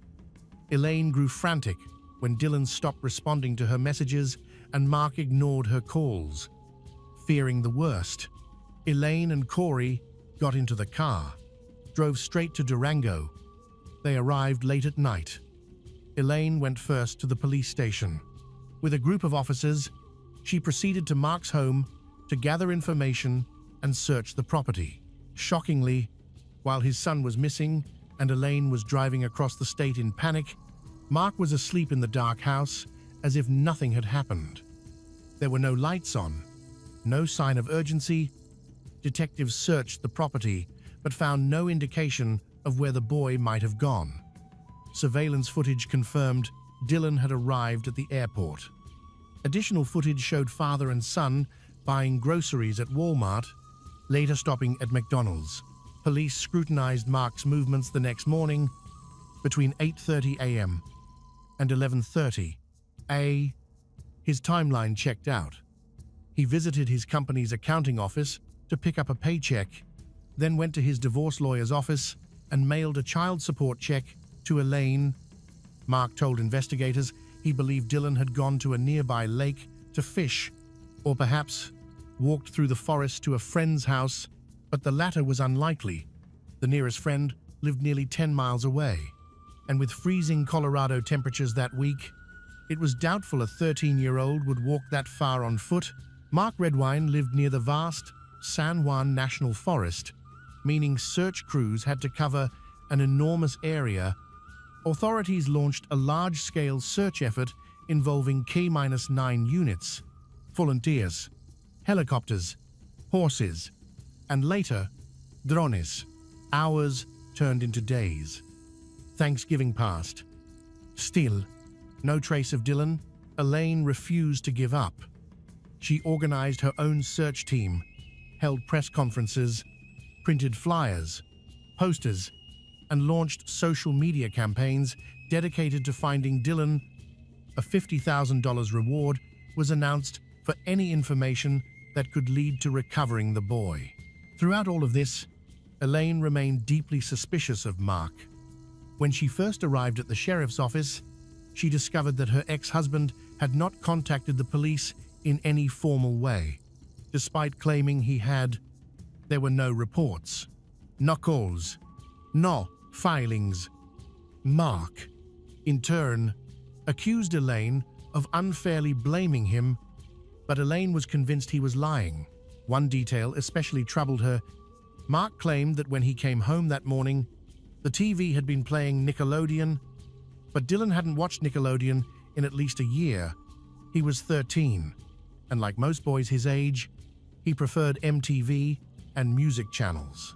Elaine grew frantic when Dylan stopped responding to her messages and Mark ignored her calls. Fearing the worst, Elaine and Corey got into the car, drove straight to Durango. They arrived late at night. Elaine went first to the police station. With a group of officers, she proceeded to Mark's home to gather information and search the property. Shockingly, while his son was missing and Elaine was driving across the state in panic, Mark was asleep in the dark house as if nothing had happened. There were no lights on, no sign of urgency. Detectives searched the property but found no indication of where the boy might have gone. Surveillance footage confirmed Dylan had arrived at the airport. Additional footage showed father and son buying groceries at Walmart, later stopping at McDonald's. Police scrutinized Mark's movements the next morning between 8:30 a.m. and 11:30 a.m. His timeline checked out. He visited his company's accounting office to pick up a paycheck, then went to his divorce lawyer's office and mailed a child support check to Elaine. Mark told investigators he believed Dylan had gone to a nearby lake to fish, or perhaps walked through the forest to a friend's house, but the latter was unlikely. The nearest friend lived nearly 10 miles away, and with freezing Colorado temperatures that week, it was doubtful a 13-year-old would walk that far on foot. Mark Redwine lived near the vast San Juan National Forest, meaning search crews had to cover an enormous area. Authorities launched a large-scale search effort involving K-9 units, volunteers, helicopters, horses, and later, drones. Hours turned into days. Thanksgiving passed. Still, no trace of Dylan. Elaine refused to give up. She organized her own search team, held press conferences, printed flyers, posters, and launched social media campaigns dedicated to finding Dylan. A $50,000 reward was announced for any information that could lead to recovering the boy. Throughout all of this, Elaine remained deeply suspicious of Mark. When she first arrived at the sheriff's office, she discovered that her ex-husband had not contacted the police in any formal way. Despite claiming he had, there were no reports, no calls, no filings. Mark, in turn, accused Elaine of unfairly blaming him, but Elaine was convinced he was lying. One detail especially troubled her. Mark claimed that when he came home that morning, the TV had been playing Nickelodeon, but Dylan hadn't watched Nickelodeon in at least a year. He was 13, and like most boys his age, he preferred MTV and music channels.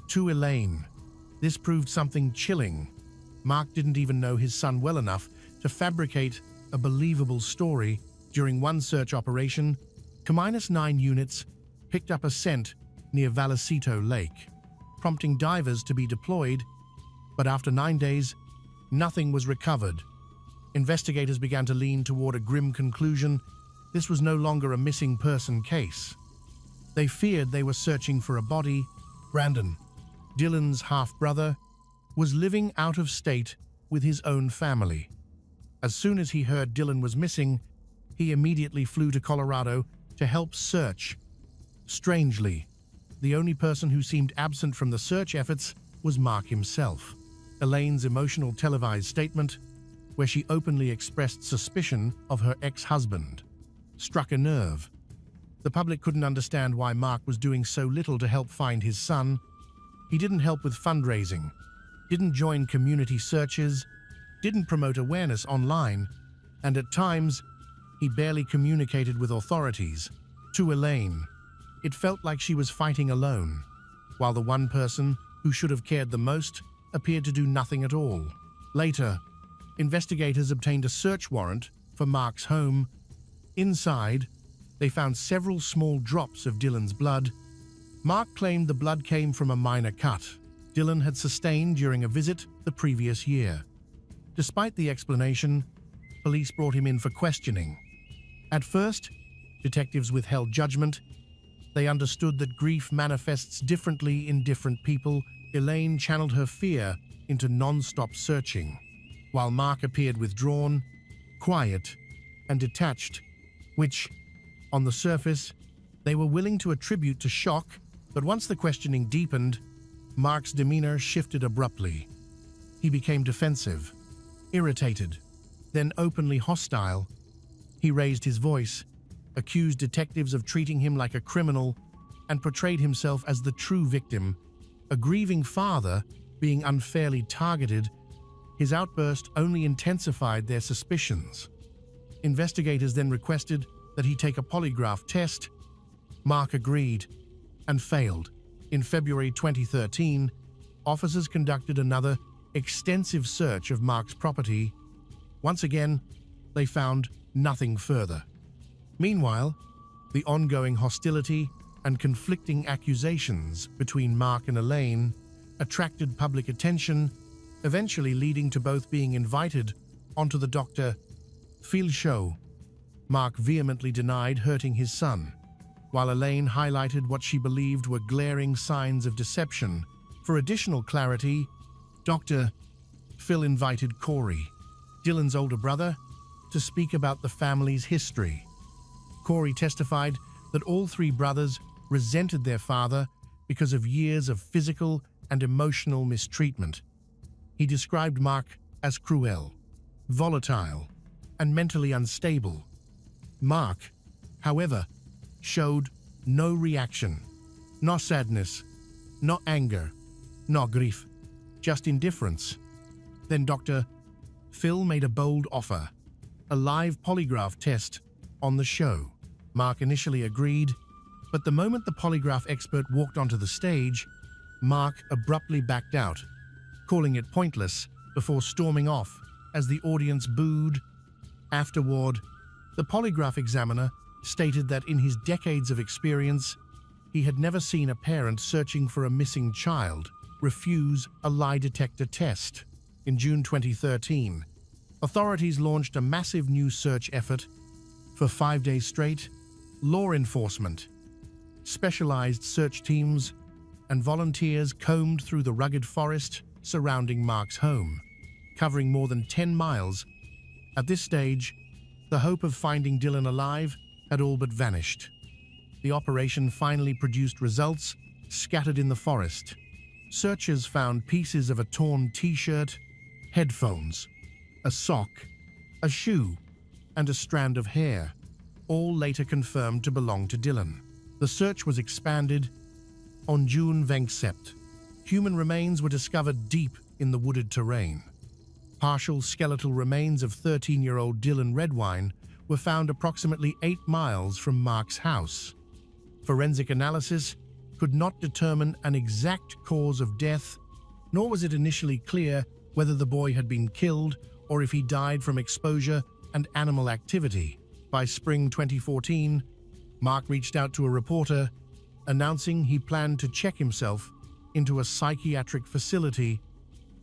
To Elaine, this proved something chilling. Mark didn't even know his son well enough to fabricate a believable story. During one search operation, K-9 units picked up a scent near Vallecito Lake, prompting divers to be deployed, but after 9 days, nothing was recovered. Investigators began to lean toward a grim conclusion. This was no longer a missing person case. They feared they were searching for a body. Brandon, Dylan's half-brother, was living out of state with his own family. As soon as he heard Dylan was missing, he immediately flew to Colorado to help search. Strangely, the only person who seemed absent from the search efforts was Mark himself. Elaine's emotional televised statement, where she openly expressed suspicion of her ex-husband, struck a nerve. The public couldn't understand why Mark was doing so little to help find his son. He didn't help with fundraising, didn't join community searches, didn't promote awareness online, and at times, he barely communicated with authorities. To Elaine, it felt like she was fighting alone, while the one person who should have cared the most appeared to do nothing at all. Later, investigators obtained a search warrant for Mark's home. Inside, they found several small drops of Dylan's blood. Mark claimed the blood came from a minor cut Dylan had sustained during a visit the previous year. Despite the explanation, police brought him in for questioning. At first, detectives withheld judgment. They understood that grief manifests differently in different people. Elaine channeled her fear into non-stop searching, while Mark appeared withdrawn, quiet, and detached, which, on the surface, They were willing to attribute to shock, but once the questioning deepened, Mark's demeanor shifted abruptly. He became defensive, irritated, then openly hostile. He raised his voice, accused detectives of treating him like a criminal, and portrayed himself as the true victim, a grieving father being unfairly targeted. His outburst only intensified their suspicions. Investigators then requested that he take a polygraph test. Mark agreed and failed. In February 2013, officers conducted another extensive search of Mark's property. Once again, they found nothing further. Meanwhile, the ongoing hostility and conflicting accusations between Mark and Elaine attracted public attention, eventually leading to both being invited onto the Dr. Phil show. Mark vehemently denied hurting his son, while Elaine highlighted what she believed were glaring signs of deception. For additional clarity, Dr. Phil invited Corey, Dylan's older brother, to speak about the family's history. Corey testified that all three brothers resented their father because of years of physical and emotional mistreatment. He described Mark as cruel, volatile, and mentally unstable. Mark, however, showed no reaction, no sadness, no anger, no grief, just indifference. Then Dr. Phil made a bold offer, a live polygraph test on the show. Mark initially agreed, but the moment the polygraph expert walked onto the stage, Mark abruptly backed out, calling it pointless before storming off as the audience booed. Afterward, the polygraph examiner stated that in his decades of experience, he had never seen a parent searching for a missing child refuse a lie detector test. In June 2013, authorities launched a massive new search effort. For 5 days straight, law enforcement, specialized search teams, and volunteers combed through the rugged forest surrounding Mark's home, covering more than 10 miles. At this stage, the hope of finding Dylan alive had all but vanished. The operation finally produced results scattered in the forest. Searchers found pieces of a torn t-shirt, headphones, a sock, a shoe, and a strand of hair, all later confirmed to belong to Dylan. The search was expanded. On June 27th, human remains were discovered deep in the wooded terrain. Partial skeletal remains of 13-year-old Dylan Redwine were found approximately 8 miles from Mark's house. Forensic analysis could not determine an exact cause of death, nor was it initially clear whether the boy had been killed or if he died from exposure and animal activity. By spring 2014, Mark reached out to a reporter, announcing he planned to check himself into a psychiatric facility.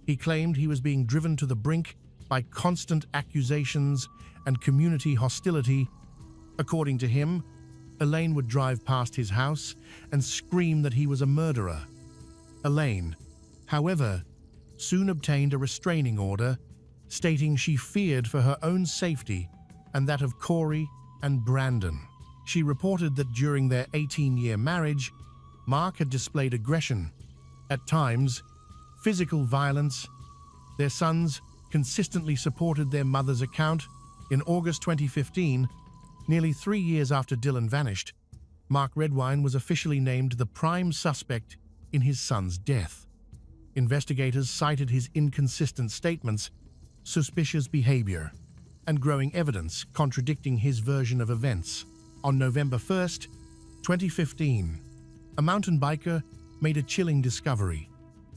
He claimed he was being driven to the brink by constant accusations and community hostility. According to him, Elaine would drive past his house and scream that he was a murderer. Elaine, however, soon obtained a restraining order, stating she feared for her own safety and that of Corey and Brandon. She reported that during their 18-year marriage, Mark had displayed aggression, at times physical violence. Their sons consistently supported their mother's account. In August 2015, nearly 3 years after Dylan vanished, Mark Redwine was officially named the prime suspect in his son's death. Investigators cited his inconsistent statements, suspicious behavior, and growing evidence contradicting his version of events. On November 1st, 2015, a mountain biker made a chilling discovery: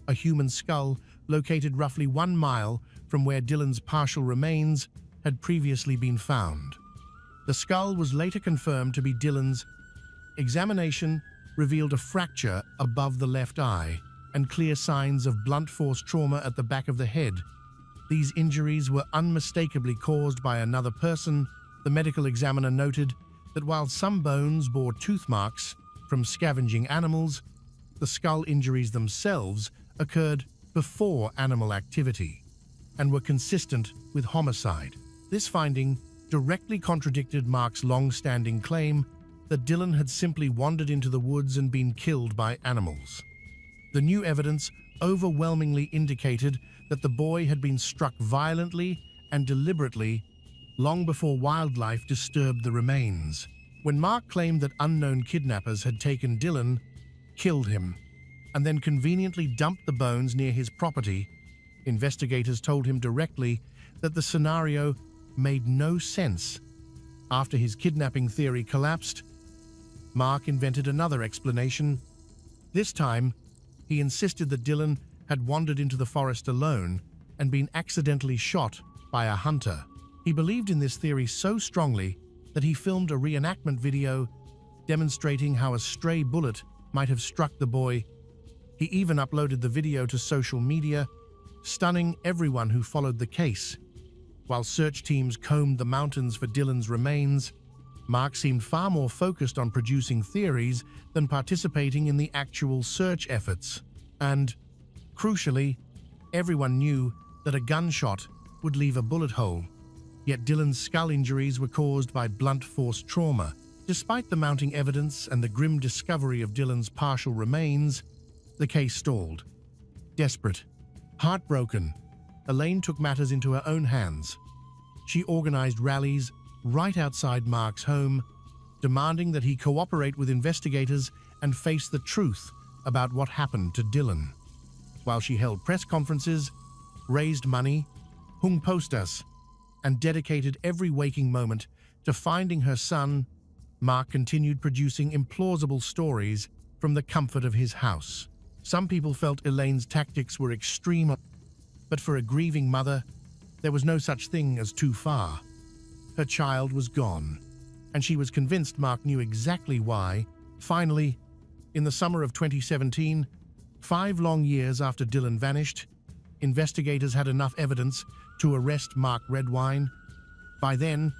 a human skull located roughly 1 mile from where Dylan's partial remains had previously been found. The skull was later confirmed to be Dylan's. Examination revealed a fracture above the left eye and clear signs of blunt force trauma at the back of the head. These injuries were unmistakably caused by another person. The medical examiner noted that while some bones bore tooth marks from scavenging animals, the skull injuries themselves occurred before animal activity and were consistent with homicide. This finding directly contradicted Mark's long-standing claim that Dylan had simply wandered into the woods and been killed by animals. The new evidence overwhelmingly indicated that the boy had been struck violently and deliberately long before wildlife disturbed the remains. When Mark claimed that unknown kidnappers had taken Dylan, killed him, and then conveniently dumped the bones near his property, investigators told him directly that the scenario made no sense. After his kidnapping theory collapsed, Mark invented another explanation. This time, he insisted that Dylan had wandered into the forest alone and been accidentally shot by a hunter. He believed in this theory so strongly that he filmed a reenactment video demonstrating how a stray bullet might have struck the boy. He even uploaded the video to social media, stunning everyone who followed the case. While search teams combed the mountains for Dylan's remains, Mark seemed far more focused on producing theories than participating in the actual search efforts. And, crucially, everyone knew that a gunshot would leave a bullet hole. Yet Dylan's skull injuries were caused by blunt force trauma. Despite the mounting evidence and the grim discovery of Dylan's partial remains, the case stalled. Desperate, heartbroken, Elaine took matters into her own hands. She organized rallies right outside Mark's home, demanding that he cooperate with investigators and face the truth about what happened to Dylan. While she held press conferences, raised money, hung posters, and dedicated every waking moment to finding her son, Mark continued producing implausible stories from the comfort of his house. Some people felt Elaine's tactics were extreme, but for a grieving mother, there was no such thing as too far. Her child was gone, and she was convinced Mark knew exactly why. Finally, in the summer of 2017, 5 long years after Dylan vanished, investigators had enough evidence to arrest Mark Redwine. By then,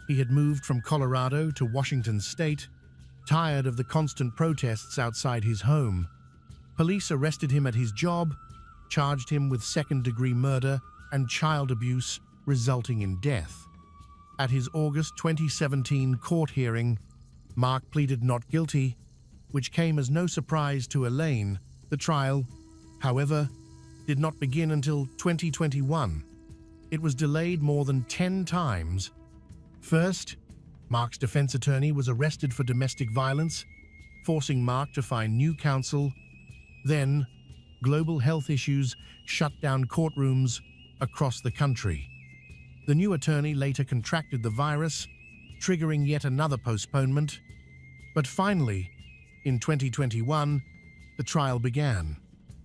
he had moved from Colorado to Washington State, tired of the constant protests outside his home. Police arrested him at his job, charged him with second-degree murder and child abuse, resulting in death. At his August 2017 court hearing, Mark pleaded not guilty, which came as no surprise to Elaine. The trial, however, did not begin until 2021. It was delayed more than 10 times. First, Mark's defense attorney was arrested for domestic violence, forcing Mark to find new counsel. Then, global health issues shut down courtrooms across the country. The new attorney later contracted the virus, triggering yet another postponement. But finally, in 2021, the trial began,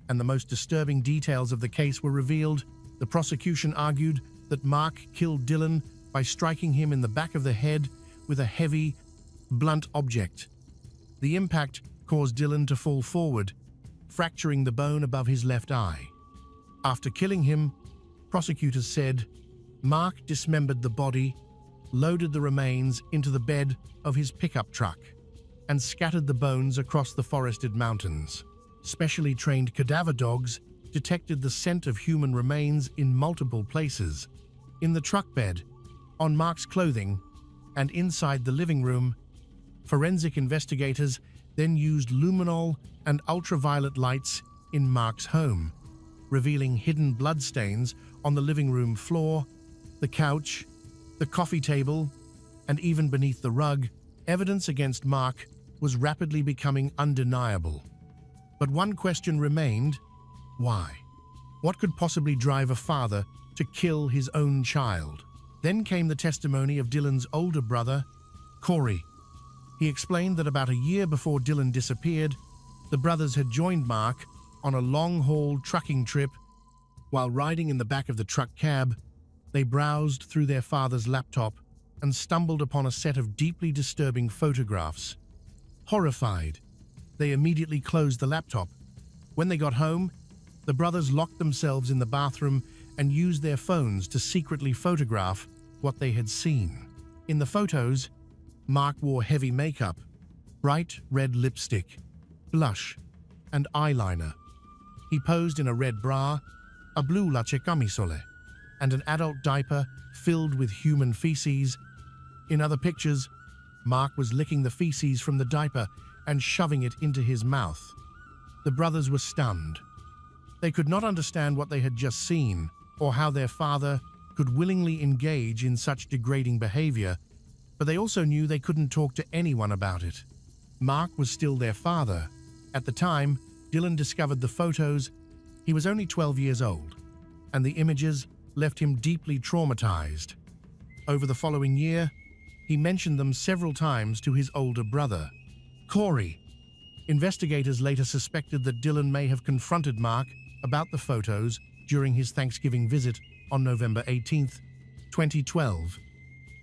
and the most disturbing details of the case were revealed. The prosecution argued that Mark killed Dylan by striking him in the back of the head with a heavy, blunt object. The impact caused Dylan to fall forward, fracturing the bone above his left eye. After killing him, prosecutors said, Mark dismembered the body, loaded the remains into the bed of his pickup truck, and scattered the bones across the forested mountains. Specially trained cadaver dogs detected the scent of human remains in multiple places: in the truck bed, on Mark's clothing, and inside the living room. Forensic investigators then used luminol and ultraviolet lights in Mark's home, revealing hidden bloodstains on the living room floor, the couch, the coffee table, and even beneath the rug. Evidence against Mark was rapidly becoming undeniable. But one question remained: why? What could possibly drive a father to kill his own child? Then came the testimony of Dylan's older brother, Corey. He explained that about a year before Dylan disappeared, the brothers had joined Mark on a long-haul trucking trip. While riding in the back of the truck cab, they browsed through their father's laptop and stumbled upon a set of deeply disturbing photographs. Horrified, they immediately closed the laptop. When they got home, the brothers locked themselves in the bathroom and used their phones to secretly photograph what they had seen. In the photos, Mark wore heavy makeup, bright red lipstick, blush, and eyeliner. He posed in a red bra, a blue lace camisole, and an adult diaper filled with human feces. In other pictures, Mark was licking the feces from the diaper and shoving it into his mouth. The brothers were stunned. They could not understand what they had just seen or how their father could willingly engage in such degrading behavior, but they also knew they couldn't talk to anyone about it. Mark was still their father. At the time Dylan discovered the photos, he was only 12 years old, and the images left him deeply traumatized. Over the following year, he mentioned them several times to his older brother, Corey. Investigators later suspected that Dylan may have confronted Mark about the photos during his Thanksgiving visit on November 18, 2012.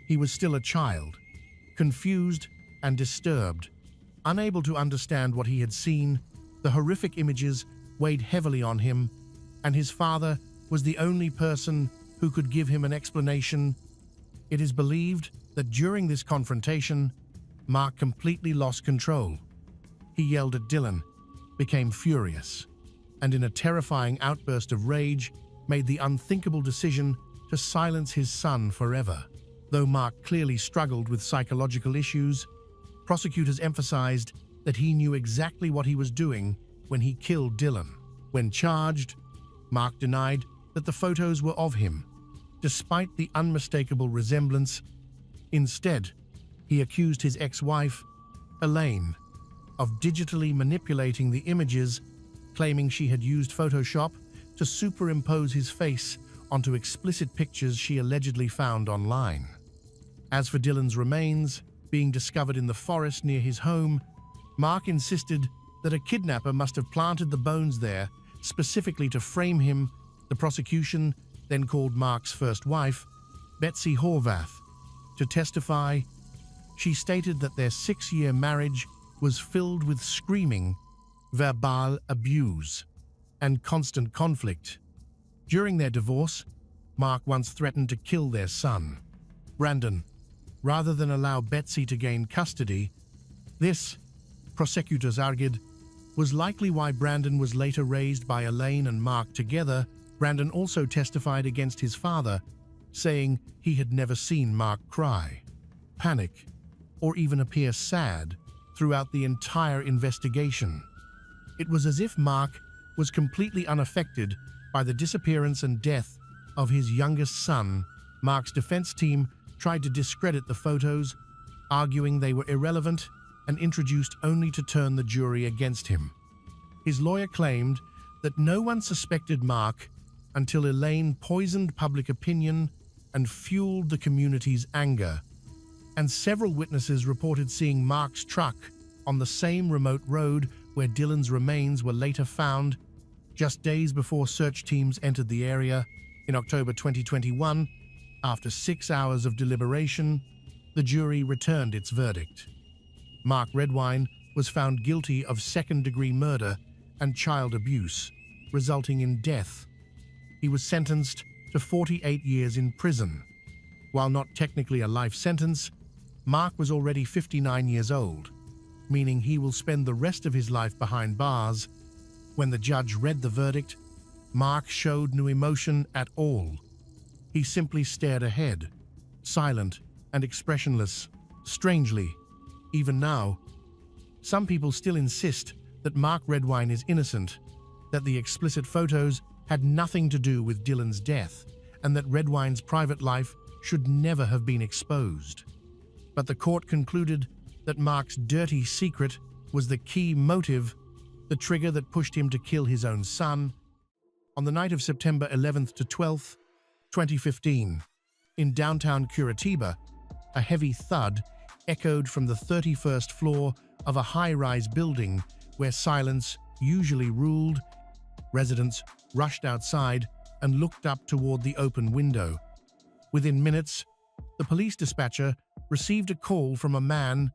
He was still a child, confused and disturbed. Unable to understand what he had seen, the horrific images weighed heavily on him, and his father was the only person who could give him an explanation. It is believed that during this confrontation, Mark completely lost control. He yelled at Dylan, became furious, and in a terrifying outburst of rage, made the unthinkable decision to silence his son forever. Though Mark clearly struggled with psychological issues, prosecutors emphasized that he knew exactly what he was doing when he killed Dylan. When charged, Mark denied that the photos were of him, despite the unmistakable resemblance. Instead, he accused his ex-wife, Elaine, of digitally manipulating the images, claiming she had used Photoshop to superimpose his face onto explicit pictures she allegedly found online. As for Dylan's remains being discovered in the forest near his home, Mark insisted that a kidnapper must have planted the bones there specifically to frame him. The prosecution then called Mark's first wife, Betsy Horvath, to testify. She stated that their 6-year marriage was filled with screaming, verbal abuse, and constant conflict. During their divorce, Mark once threatened to kill their son, Brandon, rather than allow Betsy to gain custody. This, prosecutors argued, was likely why Brandon was later raised by Elaine and Mark together. Brandon also testified against his father, saying he had never seen Mark cry, panic, or even appear sad throughout the entire investigation. It was as if Mark was completely unaffected by the disappearance and death of his youngest son. Mark's defense team tried to discredit the photos, arguing they were irrelevant and introduced only to turn the jury against him. His lawyer claimed that no one suspected Mark until Elaine poisoned public opinion and fueled the community's anger, and several witnesses reported seeing Mark's truck on the same remote road where Dylan's remains were later found. Just days before search teams entered the area, in October 2021, after 6 hours of deliberation, the jury returned its verdict. Mark Redwine was found guilty of second-degree murder and child abuse, resulting in death. He was sentenced to 48 years in prison. While not technically a life sentence, Mark was already 59 years old, meaning he will spend the rest of his life behind bars. When the judge read the verdict, Mark showed no emotion at all. He simply stared ahead, silent and expressionless. Strangely, even now, some people still insist that Mark Redwine is innocent, that the explicit photos had nothing to do with Dylan's death, and that Redwine's private life should never have been exposed. But the court concluded that Mark's dirty secret was the key motive, the trigger that pushed him to kill his own son. On the night of September 11th to 12th, 2015, in downtown Curitiba, a heavy thud echoed from the 31st floor of a high-rise building where silence usually ruled. Residents rushed outside and looked up toward the open window. Within minutes, the police dispatcher received a call from a man.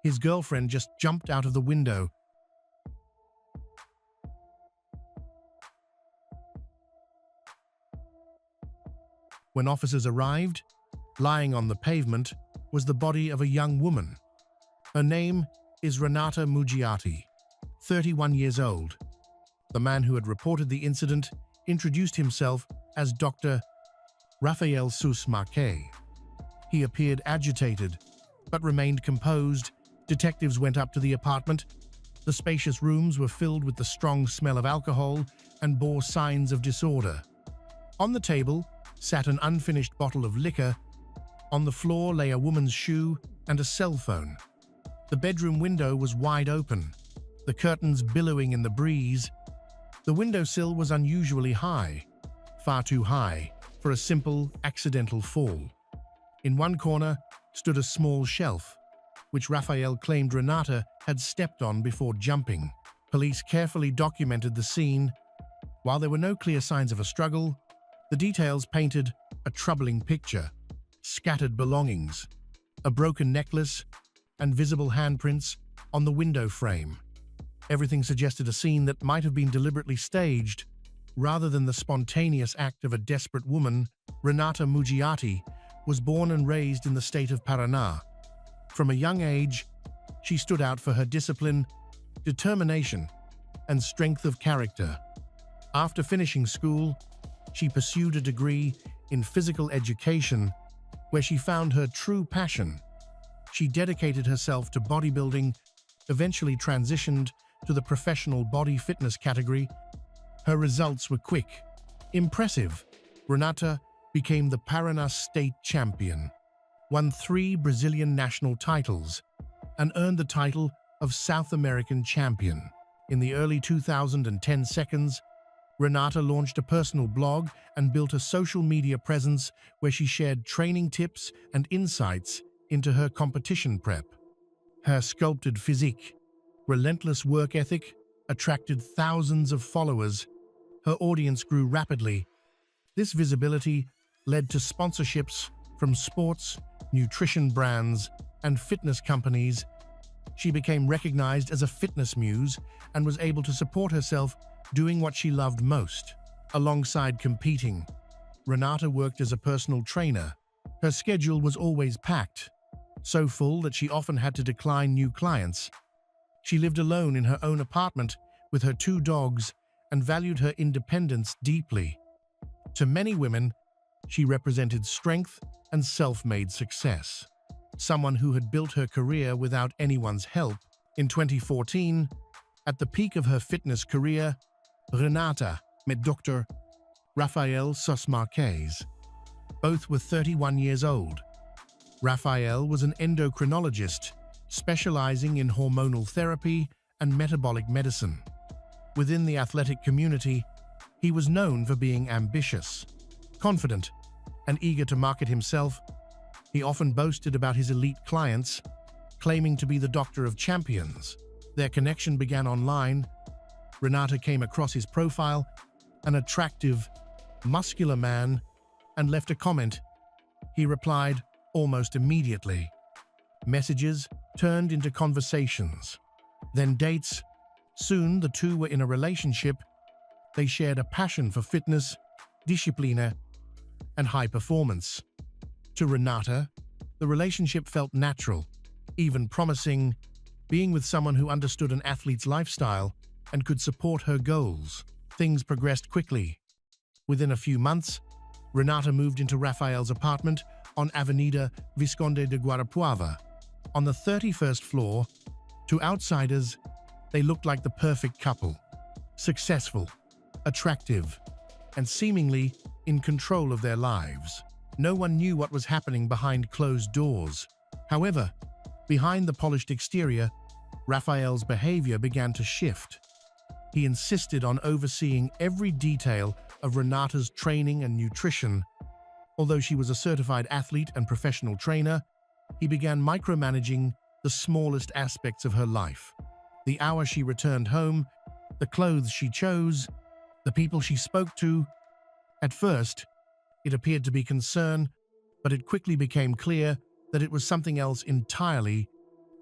His girlfriend just jumped out of the window. When officers arrived, lying on the pavement was the body of a young woman. Her name is Renata Mugiati, 31 years old. The man who had reported the incident introduced himself as Dr. Rafael Sus Marque. He appeared agitated, but remained composed. Detectives went up to the apartment. The spacious rooms were filled with the strong smell of alcohol and bore signs of disorder. On the table sat an unfinished bottle of liquor. On the floor lay a woman's shoe and a cell phone. The bedroom window was wide open, the curtains billowing in the breeze. The windowsill was unusually high, far too high for a simple, accidental fall. In one corner stood a small shelf, which Raphael claimed Renata had stepped on before jumping. Police carefully documented the scene. While there were no clear signs of a struggle, the details painted a troubling picture. Scattered belongings, a broken necklace, and visible handprints on the window frame. Everything suggested a scene that might have been deliberately staged, rather than the spontaneous act of a desperate woman. Renata Mugiati was born and raised in the state of Paraná. From a young age, she stood out for her discipline, determination, and strength of character. After finishing school, she pursued a degree in physical education, where she found her true passion. She dedicated herself to bodybuilding, eventually transitioned to the professional body fitness category. Her results were quick, impressive. Renata became the Paraná state champion, won 3 Brazilian national titles, and earned the title of South American champion. In the early 2010 seconds, Renata launched a personal blog and built a social media presence where she shared training tips and insights into her competition prep. Her sculpted physique, relentless work ethic attracted thousands of followers. Her audience grew rapidly. This visibility led to sponsorships from sports, nutrition brands, and fitness companies. She became recognized as a fitness muse and was able to support herself doing what she loved most. Alongside competing, Renata worked as a personal trainer. Her schedule was always packed, so full that she often had to decline new clients. She lived alone in her own apartment with her 2 dogs and valued her independence deeply. To many women, she represented strength and self-made success. Someone who had built her career without anyone's help. In 2014, at the peak of her fitness career, Renata met Dr. Rafael Sos Marques. Both were 31 years old. Rafael was an endocrinologist, specializing in hormonal therapy and metabolic medicine. Within the athletic community, he was known for being ambitious, confident, and eager to market himself. He often boasted about his elite clients, claiming to be the doctor of champions. Their connection began online. Renata came across his profile, an attractive, muscular man, and left a comment. He replied almost immediately. Messages turned into conversations, then dates. Soon the two were in a relationship. They shared a passion for fitness, disciplina, and high performance. To Renata, the relationship felt natural, even promising, being with someone who understood an athlete's lifestyle and could support her goals. Things progressed quickly. Within a few months, Renata moved into Rafael's apartment on Avenida Visconde de Guarapuava. On the 31st floor, to outsiders, they looked like the perfect couple. Successful, attractive, and seemingly in control of their lives. No one knew what was happening behind closed doors. However, behind the polished exterior, Rafael's behavior began to shift. He insisted on overseeing every detail of Renata's training and nutrition. Although she was a certified athlete and professional trainer, he began micromanaging the smallest aspects of her life. The hour she returned home, the clothes she chose, the people she spoke to. At first, it appeared to be concern, but it quickly became clear that it was something else entirely: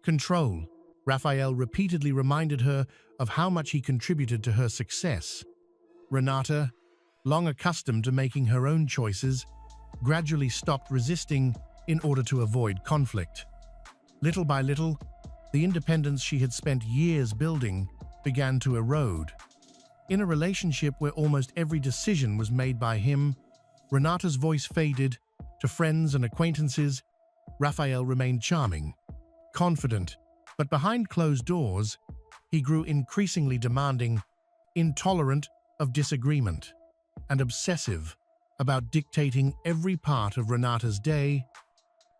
control. Rafael repeatedly reminded her of how much he contributed to her success. Renata, long accustomed to making her own choices, gradually stopped resisting in order to avoid conflict. Little by little, the independence she had spent years building began to erode. In a relationship where almost every decision was made by him, Renata's voice faded. To friends and acquaintances, Rafael remained charming, confident, but behind closed doors, he grew increasingly demanding, intolerant of disagreement, and obsessive about dictating every part of Renata's day.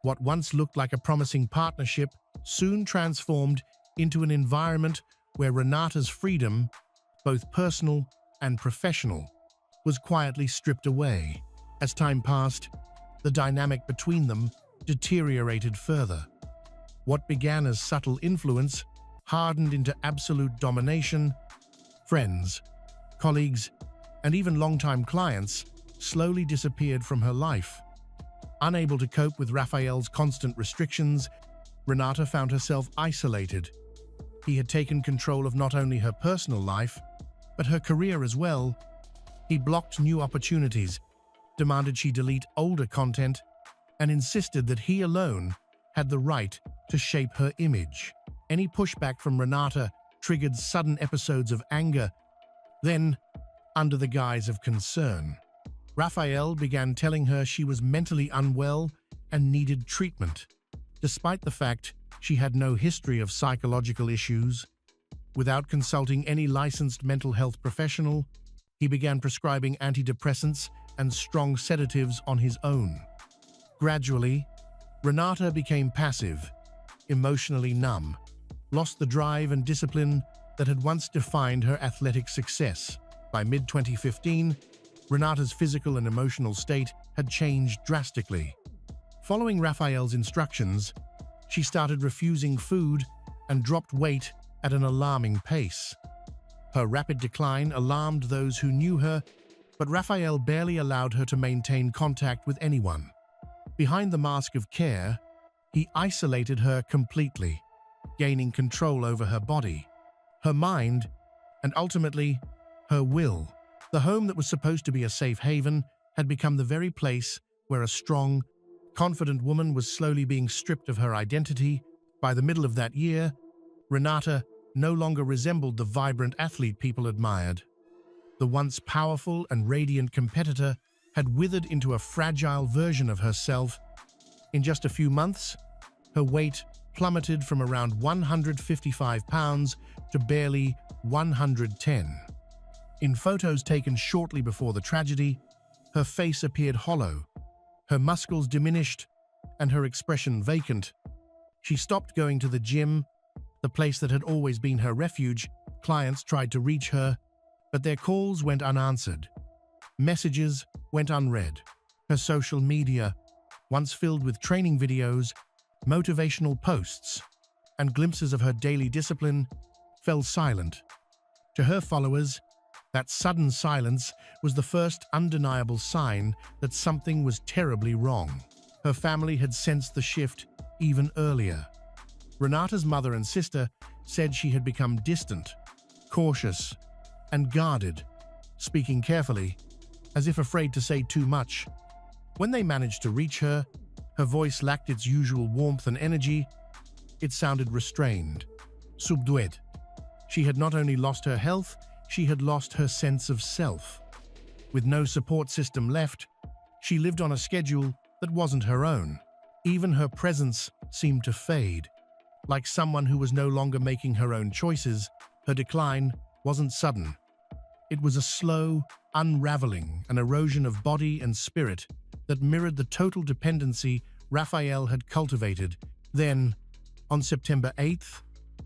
What once looked like a promising partnership soon transformed into an environment where Renata's freedom, both personal and professional, was quietly stripped away. As time passed, the dynamic between them deteriorated further. What began as subtle influence hardened into absolute domination. Friends, colleagues, and even longtime clients slowly disappeared from her life. Unable to cope with Raphael's constant restrictions, Renata found herself isolated. He had taken control of not only her personal life, but her career as well. He blocked new opportunities, demanded she delete older content, and insisted that he alone had the right to shape her image. Any pushback from Renata triggered sudden episodes of anger. Then, under the guise of concern, Raphael began telling her she was mentally unwell and needed treatment, despite the fact she had no history of psychological issues. Without consulting any licensed mental health professional, he began prescribing antidepressants and strong sedatives on his own. Gradually, Renata became passive, emotionally numb, lost the drive and discipline that had once defined her athletic success. By mid-2015, Renata's physical and emotional state had changed drastically. Following Raphael's instructions, she started refusing food and dropped weight at an alarming pace. Her rapid decline alarmed those who knew her, but Raphael barely allowed her to maintain contact with anyone. Behind the mask of care, he isolated her completely, gaining control over her body, her mind, and ultimately, her will. The home that was supposed to be a safe haven had become the very place where a strong, confident woman was slowly being stripped of her identity. By the middle of that year, Renata no longer resembled the vibrant athlete people admired. The once powerful and radiant competitor had withered into a fragile version of herself. In just a few months, her weight plummeted from around 155 pounds to barely 110. In photos taken shortly before the tragedy, her face appeared hollow, her muscles diminished, and her expression vacant. She stopped going to the gym, the place that had always been her refuge. Clients tried to reach her, but their calls went unanswered. Messages went unread. Her social media, once filled with training videos, motivational posts, and glimpses of her daily discipline, fell silent. To her followers, that sudden silence was the first undeniable sign that something was terribly wrong. Her family had sensed the shift even earlier. Renata's mother and sister said she had become distant, cautious, and guarded, speaking carefully, as if afraid to say too much. When they managed to reach her, her voice lacked its usual warmth and energy. It sounded restrained, subdued. She had not only lost her health, she had lost her sense of self. With no support system left, she lived on a schedule that wasn't her own. Even her presence seemed to fade. Like someone who was no longer making her own choices, her decline wasn't sudden. It was a slow, unraveling, an erosion of body and spirit that mirrored the total dependency Raphael had cultivated. Then, on September 8,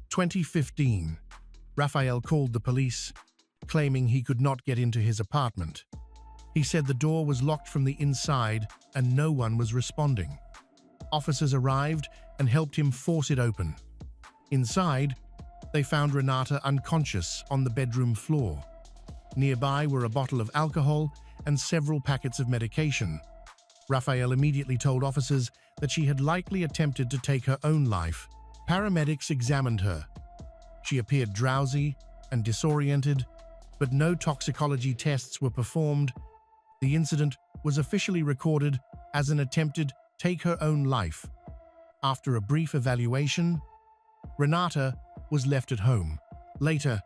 2015, Raphael called the police, claiming he could not get into his apartment. He said the door was locked from the inside and no one was responding. Officers arrived and helped him force it open. Inside, they found Renata unconscious on the bedroom floor. Nearby were a bottle of alcohol and several packets of medication. Raphael immediately told officers that she had likely attempted to take her own life. Paramedics examined her. She appeared drowsy and disoriented, but no toxicology tests were performed. The incident was officially recorded as an attempted take-her-own life. After a brief evaluation, Renata was left at home. Later,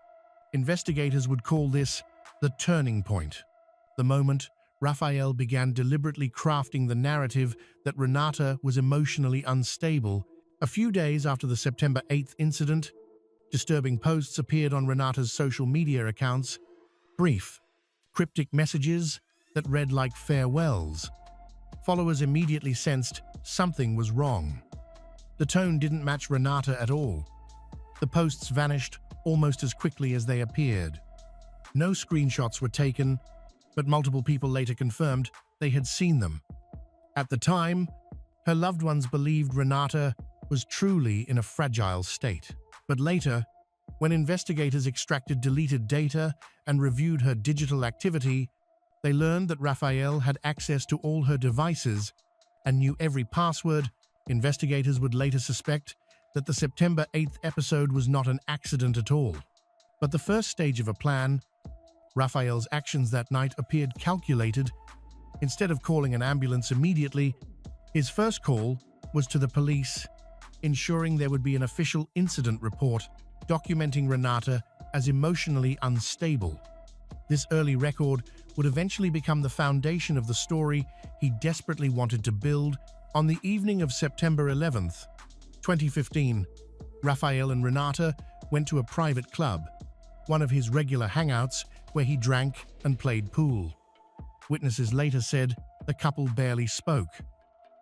investigators would call this the turning point, the moment Raphael began deliberately crafting the narrative that Renata was emotionally unstable A few days after the September 8th incident, disturbing posts appeared on Renata's social media accounts, brief, cryptic messages that read like farewells. Followers immediately sensed something was wrong. The tone didn't match Renata at all. The posts vanished almost as quickly as they appeared. No screenshots were taken, but multiple people later confirmed they had seen them. At the time, her loved ones believed Renata was truly in a fragile state. But later, when investigators extracted deleted data and reviewed her digital activity, they learned that Raphael had access to all her devices and knew every password. Investigators would later suspect that the September 8th episode was not an accident at all, but the first stage of a plan. Raphael's actions that night appeared calculated. Instead of calling an ambulance immediately, his first call was to the police, ensuring there would be an official incident report documenting Renata as emotionally unstable. This early record would eventually become the foundation of the story he desperately wanted to build. On the evening of September 11th, 2015, Raphael and Renata went to a private club, one of his regular hangouts where he drank and played pool. Witnesses later said the couple barely spoke.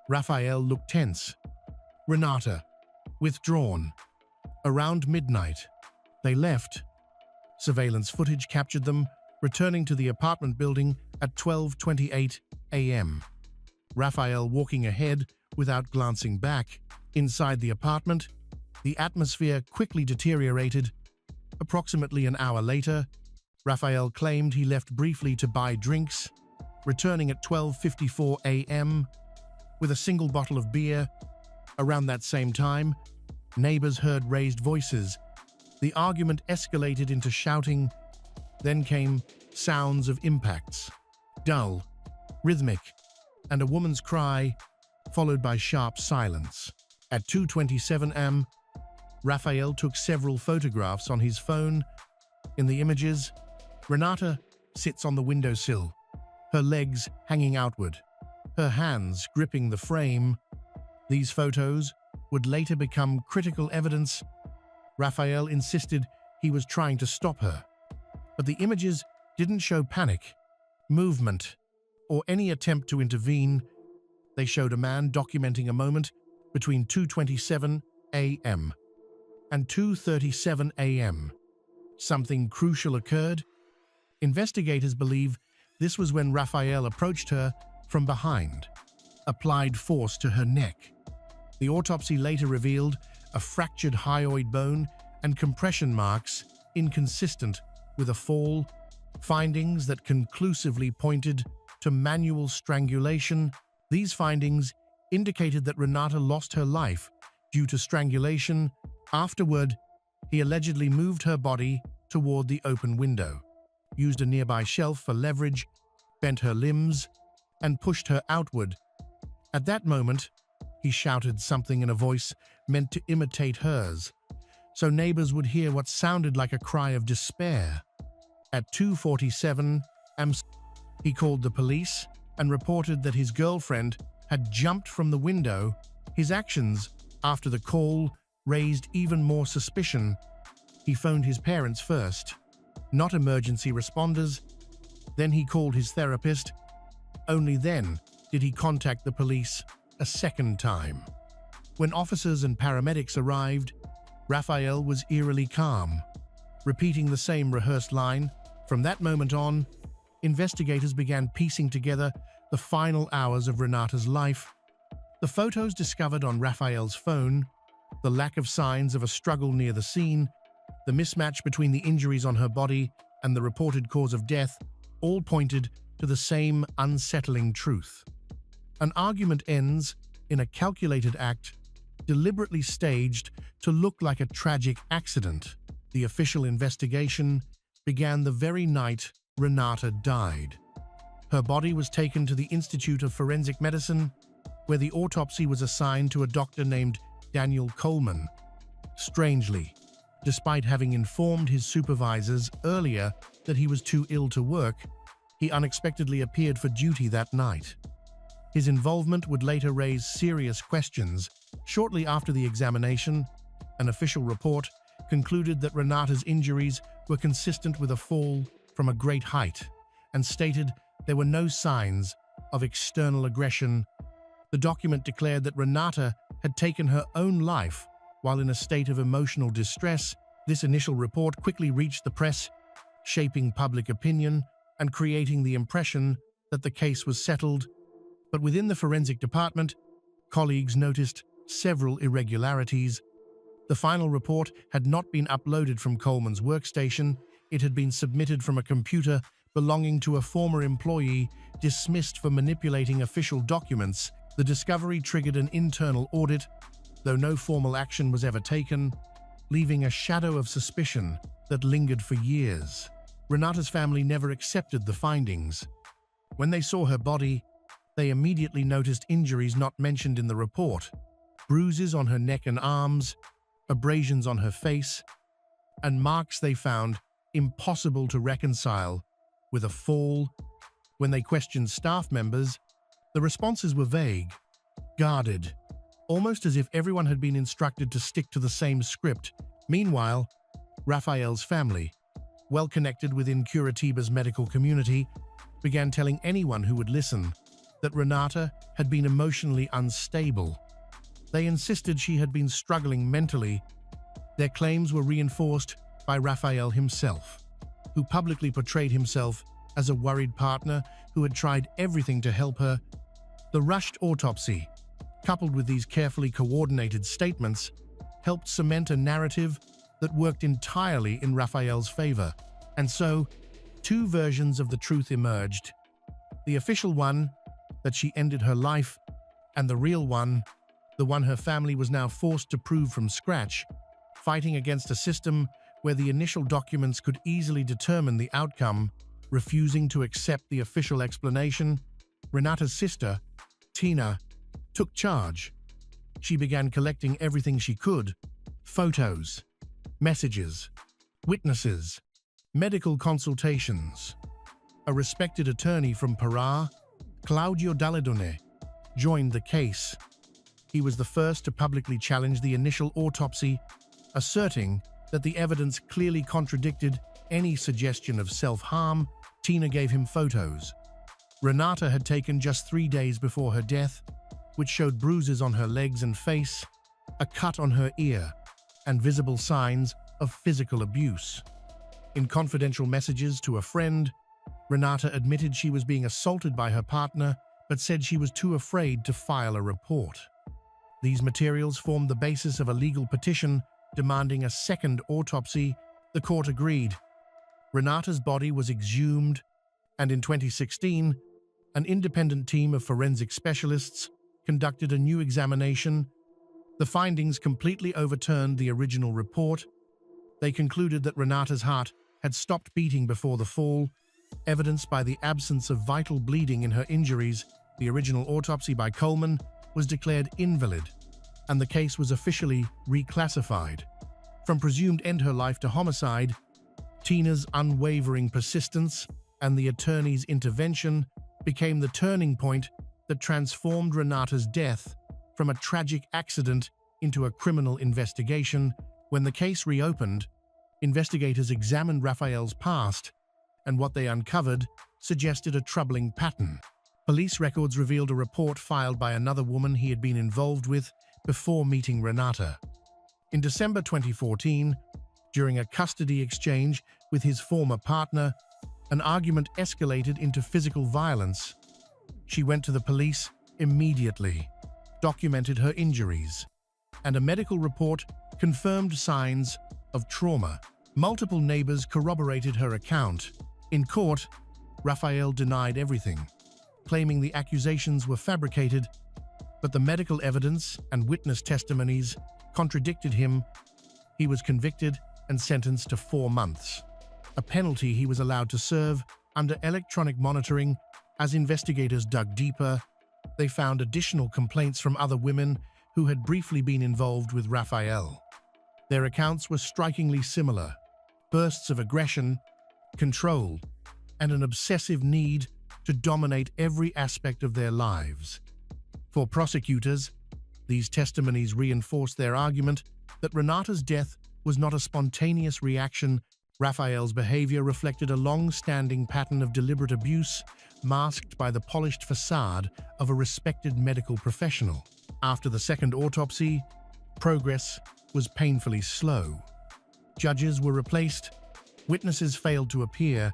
Raphael looked tense. Renata, withdrawn. Around midnight, they left. Surveillance footage captured them returning to the apartment building at 12:28 a.m. Raphael walking ahead without glancing back. Inside the apartment, the atmosphere quickly deteriorated. Approximately an hour later, Raphael claimed he left briefly to buy drinks, returning at 12:54 a.m. with a single bottle of beer. Around that same time, neighbors heard raised voices. The argument escalated into shouting. Then came sounds of impacts, dull, rhythmic, and a woman's cry, followed by sharp silence. At 2:27 a.m., Raphael took several photographs on his phone. In the images, Renata sits on the windowsill, her legs hanging outward, her hands gripping the frame. These photos would later become critical evidence. Raphael insisted he was trying to stop her, but the images didn't show panic, movement, or any attempt to intervene. They showed a man documenting a moment between 2:27 a.m. and 2:37 a.m. Something crucial occurred. Investigators believe this was when Raphael approached her from behind, applied force to her neck. The autopsy later revealed a fractured hyoid bone and compression marks inconsistent with a fall, findings that conclusively pointed to manual strangulation. These findings indicated that Renata lost her life due to strangulation. Afterward, he allegedly moved her body toward the open window, used a nearby shelf for leverage, bent her limbs, and pushed her outward. At that moment, he shouted something in a voice meant to imitate hers, so neighbors would hear what sounded like a cry of despair. At 2:47 a.m., he called the police and reported that his girlfriend had jumped from the window. His actions after the call raised even more suspicion. He phoned his parents first, not emergency responders. Then he called his therapist. Only then did he contact the police a second time. When officers and paramedics arrived, Raphael was eerily calm, repeating the same rehearsed line. From that moment on, investigators began piecing together the final hours of Renata's life. The photos discovered on Raphael's phone, the lack of signs of a struggle near the scene, the mismatch between the injuries on her body and the reported cause of death all pointed to the same unsettling truth. An argument ends in a calculated act, deliberately staged to look like a tragic accident. The official investigation began the very night Renata died. Her body was taken to the Institute of Forensic Medicine, where the autopsy was assigned to a doctor named Daniel Coleman. Strangely, despite having informed his supervisors earlier that he was too ill to work, he unexpectedly appeared for duty that night. His involvement would later raise serious questions Shortly after the examination, an official report concluded that Renata's injuries were consistent with a fall from a great height and stated there were no signs of external aggression. The document declared that Renata had taken her own life while in a state of emotional distress. This initial report quickly reached the press, shaping public opinion and creating the impression that the case was settled. But within the forensic department, colleagues noticed several irregularities. The final report had not been uploaded from Coleman's workstation. It had been submitted from a computer belonging to a former employee dismissed for manipulating official documents. The discovery triggered an internal audit, though no formal action was ever taken, leaving a shadow of suspicion that lingered for years. Renata's family never accepted the findings. When they saw her body, they immediately noticed injuries not mentioned in the report: bruises on her neck and arms, abrasions on her face, and marks they found impossible to reconcile with a fall. When they questioned staff members, the responses were vague, guarded, almost as if everyone had been instructed to stick to the same script. Meanwhile, Raphael's family, well connected within Curitiba's medical community, began telling anyone who would listen that Renata had been emotionally unstable. They insisted she had been struggling mentally. Their claims were reinforced by Raphael himself, who publicly portrayed himself as a worried partner who had tried everything to help her. The rushed autopsy, coupled with these carefully coordinated statements, helped cement a narrative that worked entirely in Raphael's favor. And so, two versions of the truth emerged: the official one, that she ended her life, and the real one, the one her family was now forced to prove from scratch, fighting against a system where the initial documents could easily determine the outcome. Refusing to accept the official explanation, Renata's sister, Tina, took charge. She began collecting everything she could: photos, messages, witnesses, medical consultations. A respected attorney from Pará, Claudio Dalladone, joined the case. He was the first to publicly challenge the initial autopsy, asserting that the evidence clearly contradicted any suggestion of self-harm. Tina gave him photos Renata had taken just 3 days before her death, which showed bruises on her legs and face, a cut on her ear, and visible signs of physical abuse. In confidential messages to a friend, Renata admitted she was being assaulted by her partner, but said she was too afraid to file a report. These materials formed the basis of a legal petition demanding a second autopsy. The court agreed. Renata's body was exhumed, and in 2016, an independent team of forensic specialists conducted a new examination. The findings completely overturned the original report. They concluded that Renata's heart had stopped beating before the fall, evidenced by the absence of vital bleeding in her injuries. The original autopsy by Coleman was declared invalid, and the case was officially reclassified from presumed end-her-life to homicide. Tina's unwavering persistence and the attorney's intervention became the turning point that transformed Renata's death from a tragic accident into a criminal investigation. When the case reopened, investigators examined Raphael's past, and what they uncovered suggested a troubling pattern. Police records revealed a report filed by another woman he had been involved with before meeting Renata. In December 2014, during a custody exchange with his former partner, an argument escalated into physical violence. She went to the police immediately, documented her injuries, and a medical report confirmed signs of trauma. Multiple neighbors corroborated her account. In court, Raphael denied everything, claiming the accusations were fabricated, but the medical evidence and witness testimonies contradicted him. He was convicted and sentenced to 4 months, a penalty he was allowed to serve under electronic monitoring. As investigators dug deeper, they found additional complaints from other women who had briefly been involved with Raphael. Their accounts were strikingly similar: bursts of aggression, control, and an obsessive need to dominate every aspect of their lives. For prosecutors, These testimonies reinforced their argument that Renata's death was not a spontaneous reaction. Raphael's behavior reflected a long-standing pattern of deliberate abuse, masked by the polished facade of a respected medical professional. After the second autopsy, progress was painfully slow. Judges were replaced, witnesses failed to appear,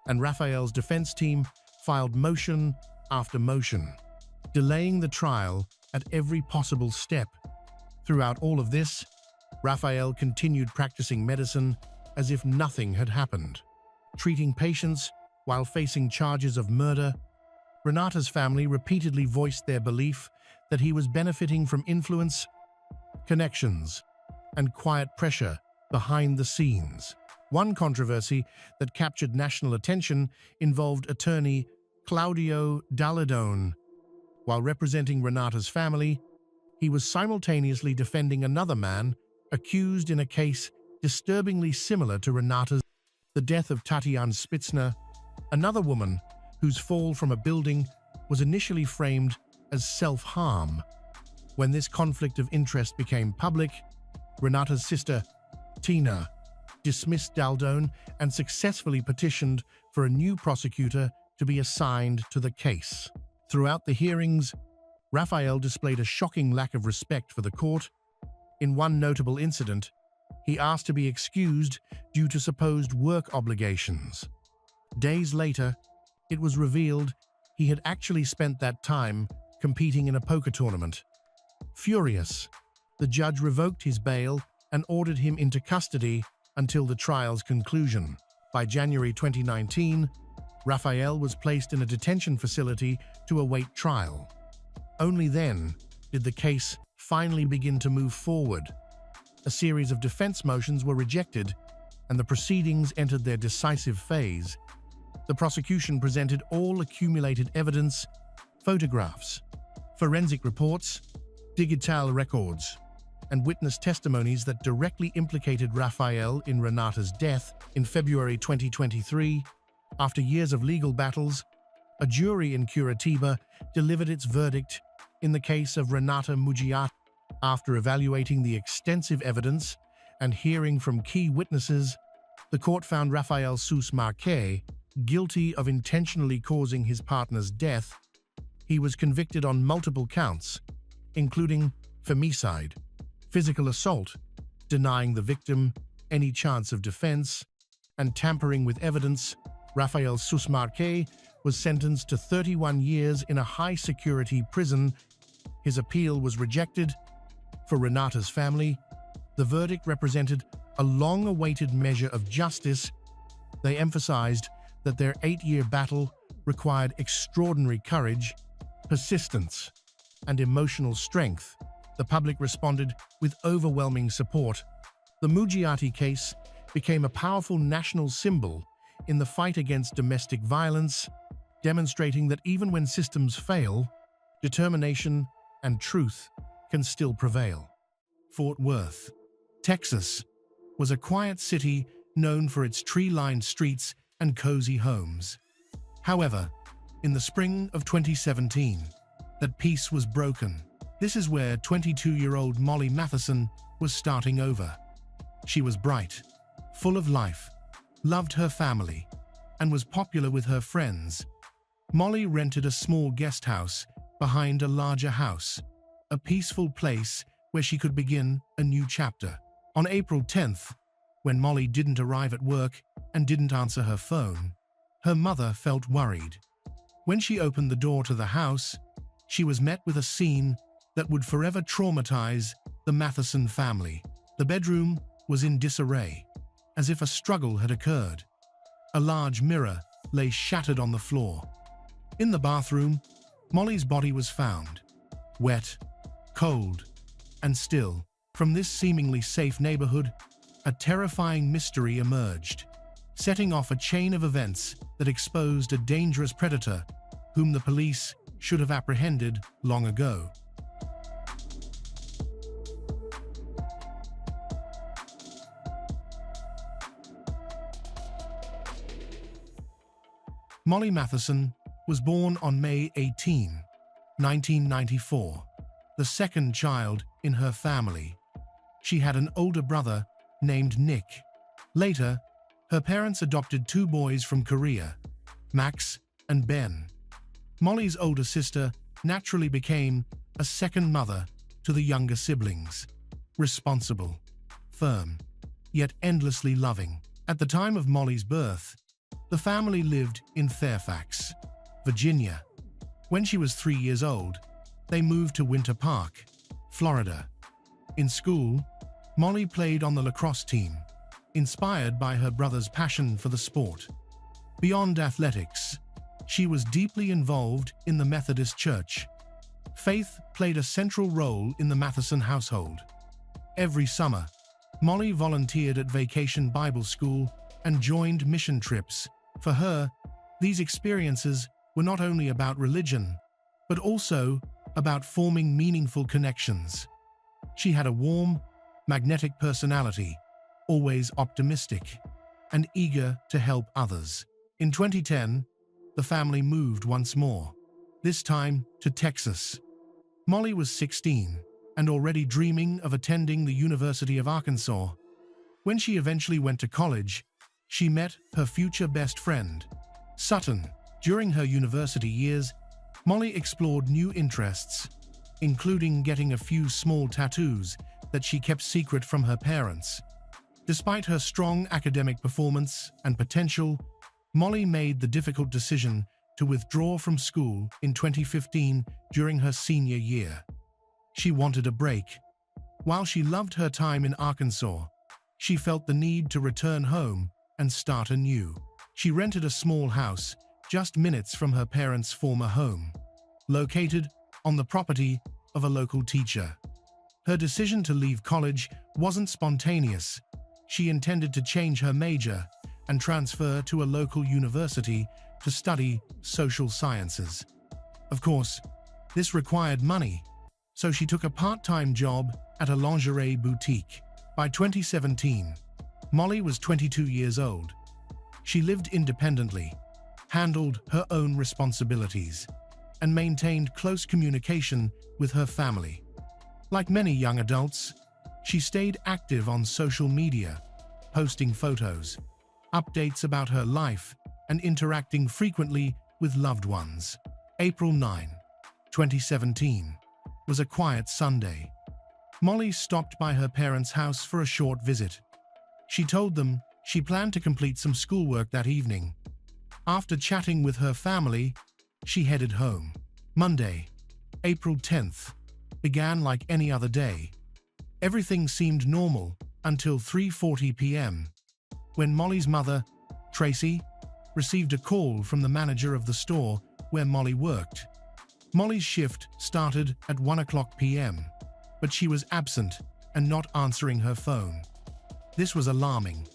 and Raphael's defense team filed motion after motion, delaying the trial at every possible step. Throughout all of this, Raphael continued practicing medicine as if nothing had happened, treating patients while facing charges of murder. Renata's family repeatedly voiced their belief that he was benefiting from influence, connections, and quiet pressure behind the scenes. One controversy that captured national attention involved attorney Claudio Dalladone. While representing Renata's family, he was simultaneously defending another man accused in a case disturbingly similar to Renata's. The death of Tatiana Spitzner, another woman whose fall from a building was initially framed as self-harm. When this conflict of interest became public, Renata's sister, Tina, dismissed Dalladone and successfully petitioned for a new prosecutor to be assigned to the case. Throughout the hearings, Raphael displayed a shocking lack of respect for the court. In one notable incident, he asked to be excused due to supposed work obligations. Days later, it was revealed he had actually spent that time competing in a poker tournament. Furious, the judge revoked his bail and ordered him into custody until the trial's conclusion. By January 2019, Raphael was placed in a detention facility to await trial. Only then did the case finally begin to move forward. A series of defense motions were rejected, and the proceedings entered their decisive phase. The prosecution presented all accumulated evidence, photographs, forensic reports, digital records, and witness testimonies that directly implicated Raphael in Renata's death. In February 2023, after years of legal battles, a jury in Curitiba delivered its verdict in the case of Renata Mugiati. After evaluating the extensive evidence and hearing from key witnesses, the court found Raphael Sus Marque guilty of intentionally causing his partner's death. He was convicted on multiple counts, including femicide, physical assault, denying the victim any chance of defense, and tampering with evidence. Raphael Sus Marque was sentenced to 31 years in a high-security prison. His appeal was rejected. For Renata's family, the verdict represented a long-awaited measure of justice. They emphasized that their 8-year battle required extraordinary courage, persistence, and emotional strength. The public responded with overwhelming support. The Mugiati case became a powerful national symbol in the fight against domestic violence, demonstrating that even when systems fail, determination and truth can still prevail. Fort Worth, Texas, was a quiet city known for its tree-lined streets and cozy homes. However, in the spring of 2017, that peace was broken. This is where 22-year-old Molly Matheson was starting over. She was bright, full of life, loved her family, and was popular with her friends. Molly rented a small guest house behind a larger house, a peaceful place where she could begin a new chapter. On April 10th, when Molly didn't arrive at work and didn't answer her phone, her mother felt worried. When she opened the door to the house, she was met with a scene that would forever traumatize the Matheson family. The bedroom was in disarray, as if a struggle had occurred. A large mirror lay shattered on the floor. In the bathroom, Molly's body was found, wet, cold, and still. From this seemingly safe neighborhood, a terrifying mystery emerged, setting off a chain of events that exposed a dangerous predator whom the police should have apprehended long ago. Molly Matheson was born on May 18, 1994, the second child in her family. She had an older brother named Nick. Later, her parents adopted two boys from Korea, Max and Ben. Molly's older sister naturally became a second mother to the younger siblings. Responsible, firm, yet endlessly loving. At the time of Molly's birth, the family lived in Fairfax, Virginia. When she was 3 years old, they moved to Winter Park, Florida. In school, Molly played on the lacrosse team, inspired by her brother's passion for the sport. Beyond athletics, she was deeply involved in the Methodist Church. Faith played a central role in the Matheson household. Every summer, Molly volunteered at Vacation Bible School and joined mission trips. For her, these experiences were not only about religion, but also about forming meaningful connections. She had a warm, magnetic personality, always optimistic, and eager to help others. In 2010, the family moved once more, this time to Texas. Molly was 16 and already dreaming of attending the University of Arkansas. When she eventually went to college, she met her future best friend, Sutton. During her university years, Molly explored new interests, including getting a few small tattoos that she kept secret from her parents. Despite her strong academic performance and potential, Molly made the difficult decision to withdraw from school in 2015 during her senior year. She wanted a break. While she loved her time in Arkansas, she felt the need to return home and start anew. She rented a small house just minutes from her parents' former home, located on the property of a local teacher. Her decision to leave college wasn't spontaneous. She intended to change her major and transfer to a local university to study social sciences. Of course, this required money, so she took a part-time job at a lingerie boutique. By 2017, Molly was 22 years old. She lived independently, handled her own responsibilities, and maintained close communication with her family. Like many young adults, she stayed active on social media, posting photos, updates about her life, and interacting frequently with loved ones. April 9, 2017, was a quiet Sunday. Molly stopped by her parents' house for a short visit. She told them she planned to complete some schoolwork that evening. After chatting with her family, she headed home. Monday, April 10th, began like any other day. Everything seemed normal until 3:40 p.m., when Molly's mother, Tracy, received a call from the manager of the store where Molly worked. Molly's shift started at 1:00 p.m., but she was absent and not answering her phone. This was alarming.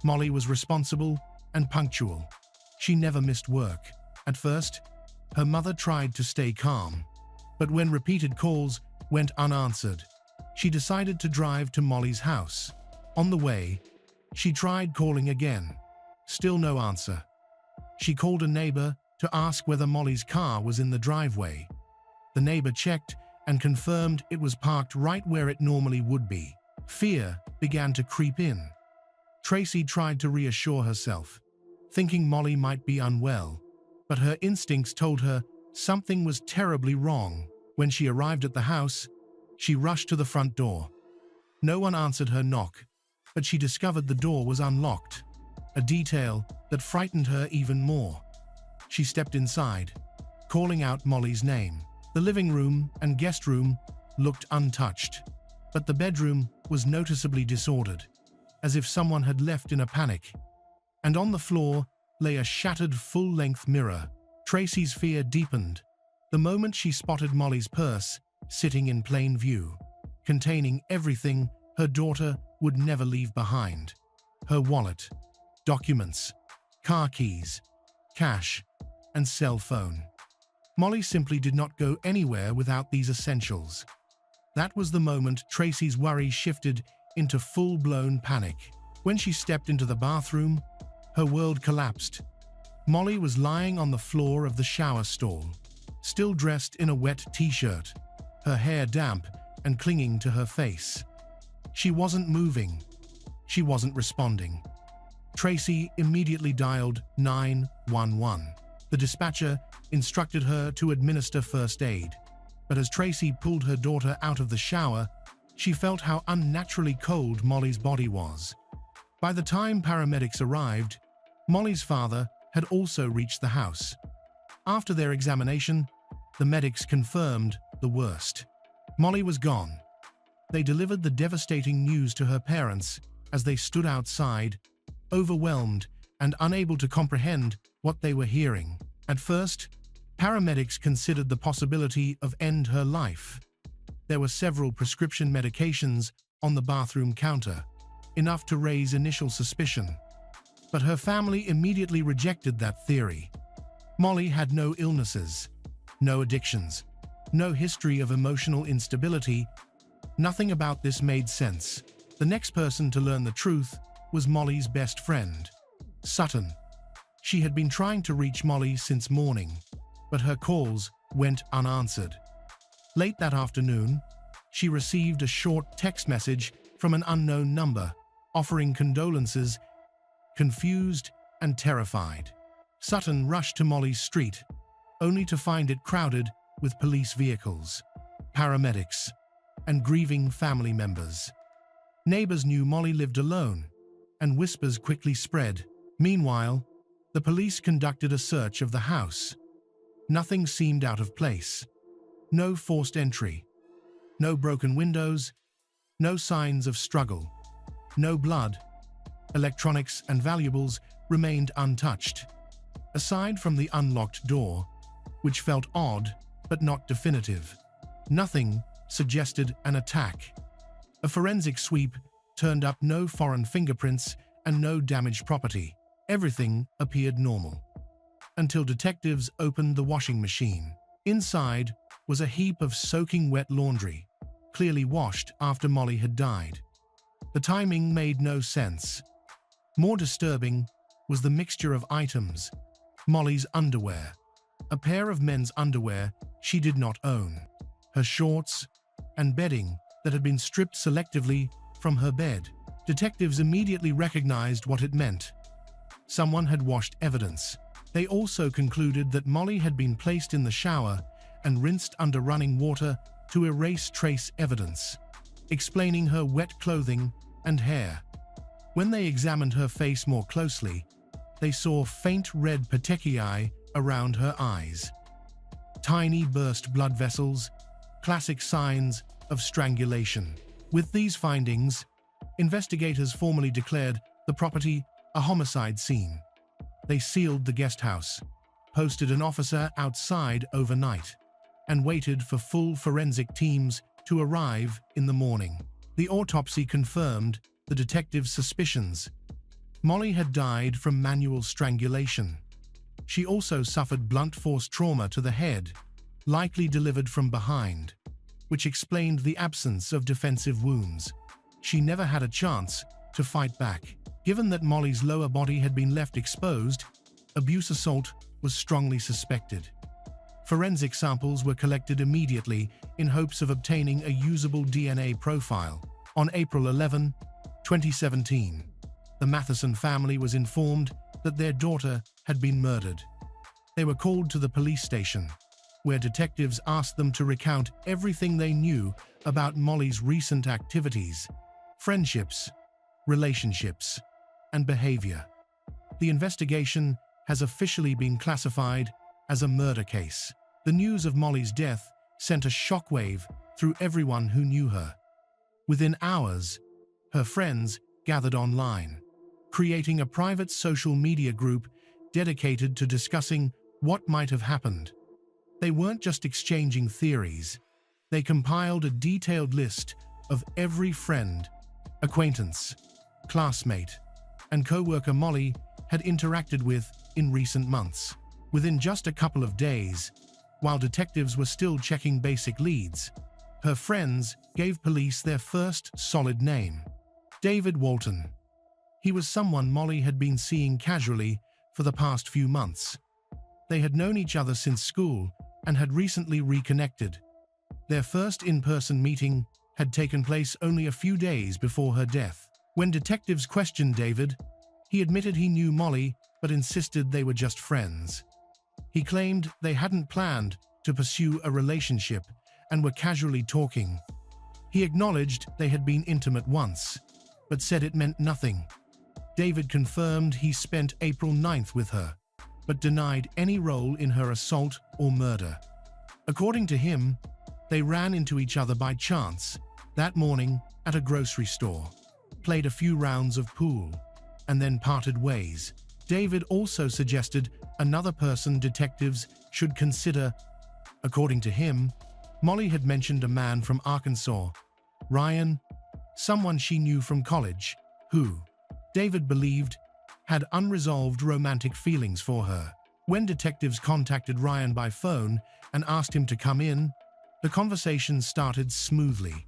Molly was responsible and punctual. She never missed work. At first, her mother tried to stay calm, but when repeated calls went unanswered, she decided to drive to Molly's house. On the way, she tried calling again. Still no answer. She called a neighbor to ask whether Molly's car was in the driveway. The neighbor checked and confirmed it was parked right where it normally would be. Fear began to creep in. Tracy tried to reassure herself, thinking Molly might be unwell, but her instincts told her something was terribly wrong. When she arrived at the house, she rushed to the front door. No one answered her knock, but she discovered the door was unlocked, a detail that frightened her even more. She stepped inside, calling out Molly's name. The living room and guest room looked untouched, but the bedroom was noticeably disordered, as if someone had left in a panic. And on the floor lay a shattered full-length mirror. Tracy's fear deepened the moment she spotted Molly's purse sitting in plain view, containing everything her daughter would never leave behind. Her wallet, documents, car keys, cash, and cell phone. Molly simply did not go anywhere without these essentials. That was the moment Tracy's worry shifted into full-blown panic. When she stepped into the bathroom, her world collapsed. Molly was lying on the floor of the shower stall, still dressed in a wet t-shirt. her hair damp and clinging to her face. She wasn't moving. She wasn't responding. Tracy immediately dialed 911. The dispatcher instructed her to administer first aid. But as Tracy pulled her daughter out of the shower, she felt how unnaturally cold Molly's body was. By the time paramedics arrived, Molly's father had also reached the house. After their examination, the medics confirmed the worst. Molly was gone. They delivered the devastating news to her parents as they stood outside, overwhelmed and unable to comprehend what they were hearing. At first, paramedics considered the possibility of end her life. There were several prescription medications on the bathroom counter, enough to raise initial suspicion. But her family immediately rejected that theory. Molly had no illnesses, no addictions, no history of emotional instability. Nothing about this made sense. The next person to learn the truth was Molly's best friend, Sutton. She had been trying to reach Molly since morning, but her calls went unanswered. Late that afternoon, she received a short text message from an unknown number, offering condolences. Confused and terrified, Sutton rushed to Molly's street, only to find it crowded with police vehicles, paramedics, and grieving family members. Neighbors knew Molly lived alone, and whispers quickly spread. Meanwhile, the police conducted a search of the house. Nothing seemed out of place. No forced entry. No broken windows. No signs of struggle. No blood. Electronics and valuables remained untouched. Aside from the unlocked door, which felt odd but not definitive, nothing suggested an attack. A forensic sweep turned up no foreign fingerprints and no damaged property. Everything appeared normal. Until detectives opened the washing machine. Inside was a heap of soaking wet laundry, clearly washed after Molly had died. The timing made no sense. More disturbing was the mixture of items. Molly's underwear, a pair of men's underwear she did not own, her shorts, and bedding that had been stripped selectively from her bed. Detectives immediately recognized what it meant. Someone had washed evidence. They also concluded that Molly had been placed in the shower and rinsed under running water to erase trace evidence, explaining her wet clothing and hair. When they examined her face more closely, they saw faint red petechiae around her eyes. Tiny burst blood vessels, classic signs of strangulation. With these findings, investigators formally declared the property a homicide scene. They sealed the guest house, posted an officer outside overnight, and waited for full forensic teams to arrive in the morning. The autopsy confirmed the detectives' suspicions. Molly had died from manual strangulation. She also suffered blunt force trauma to the head, likely delivered from behind, which explained the absence of defensive wounds. She never had a chance to fight back. Given that Molly's lower body had been left exposed, abuse assault was strongly suspected. Forensic samples were collected immediately in hopes of obtaining a usable DNA profile. On April 11, 2017, the Matheson family was informed that their daughter had been murdered. They were called to the police station, where detectives asked them to recount everything they knew about Molly's recent activities, friendships, relationships, and behavior. The investigation has officially been classified as a murder case. The news of Molly's death sent a shockwave through everyone who knew her. Within hours, her friends gathered online, creating a private social media group dedicated to discussing what might have happened. They weren't just exchanging theories. They compiled a detailed list of every friend, acquaintance, classmate, and co-worker Molly had interacted with in recent months. Within just a couple of days, while detectives were still checking basic leads, her friends gave police their first solid name: David Walton. He was someone Molly had been seeing casually for the past few months. They had known each other since school and had recently reconnected. Their first in-person meeting had taken place only a few days before her death. When detectives questioned David, he admitted he knew Molly but insisted they were just friends. He claimed they hadn't planned to pursue a relationship and were casually talking. He acknowledged they had been intimate once, but said it meant nothing. David confirmed he spent April 9th with her, but denied any role in her assault or murder. According to him, they ran into each other by chance that morning at a grocery store, played a few rounds of pool, and then parted ways. David also suggested another person detectives should consider. According to him, Molly had mentioned a man from Arkansas, Ryan, someone she knew from college, who, David believed, had unresolved romantic feelings for her. When detectives contacted Ryan by phone and asked him to come in, the conversation started smoothly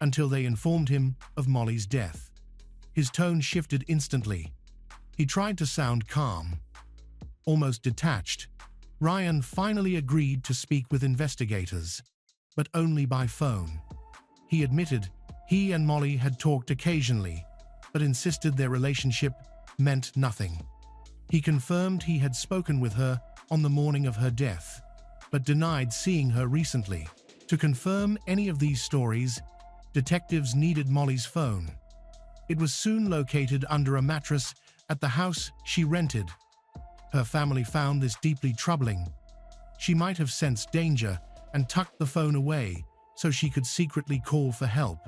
until they informed him of Molly's death. His tone shifted instantly. He tried to sound calm, almost detached. Ryan finally agreed to speak with investigators, but only by phone. He admitted he and Molly had talked occasionally, but insisted their relationship meant nothing. He confirmed he had spoken with her on the morning of her death, but denied seeing her recently. To confirm any of these stories, detectives needed Molly's phone. It was soon located under a mattress at the house she rented. Her family found this deeply troubling. She might have sensed danger and tucked the phone away so she could secretly call for help.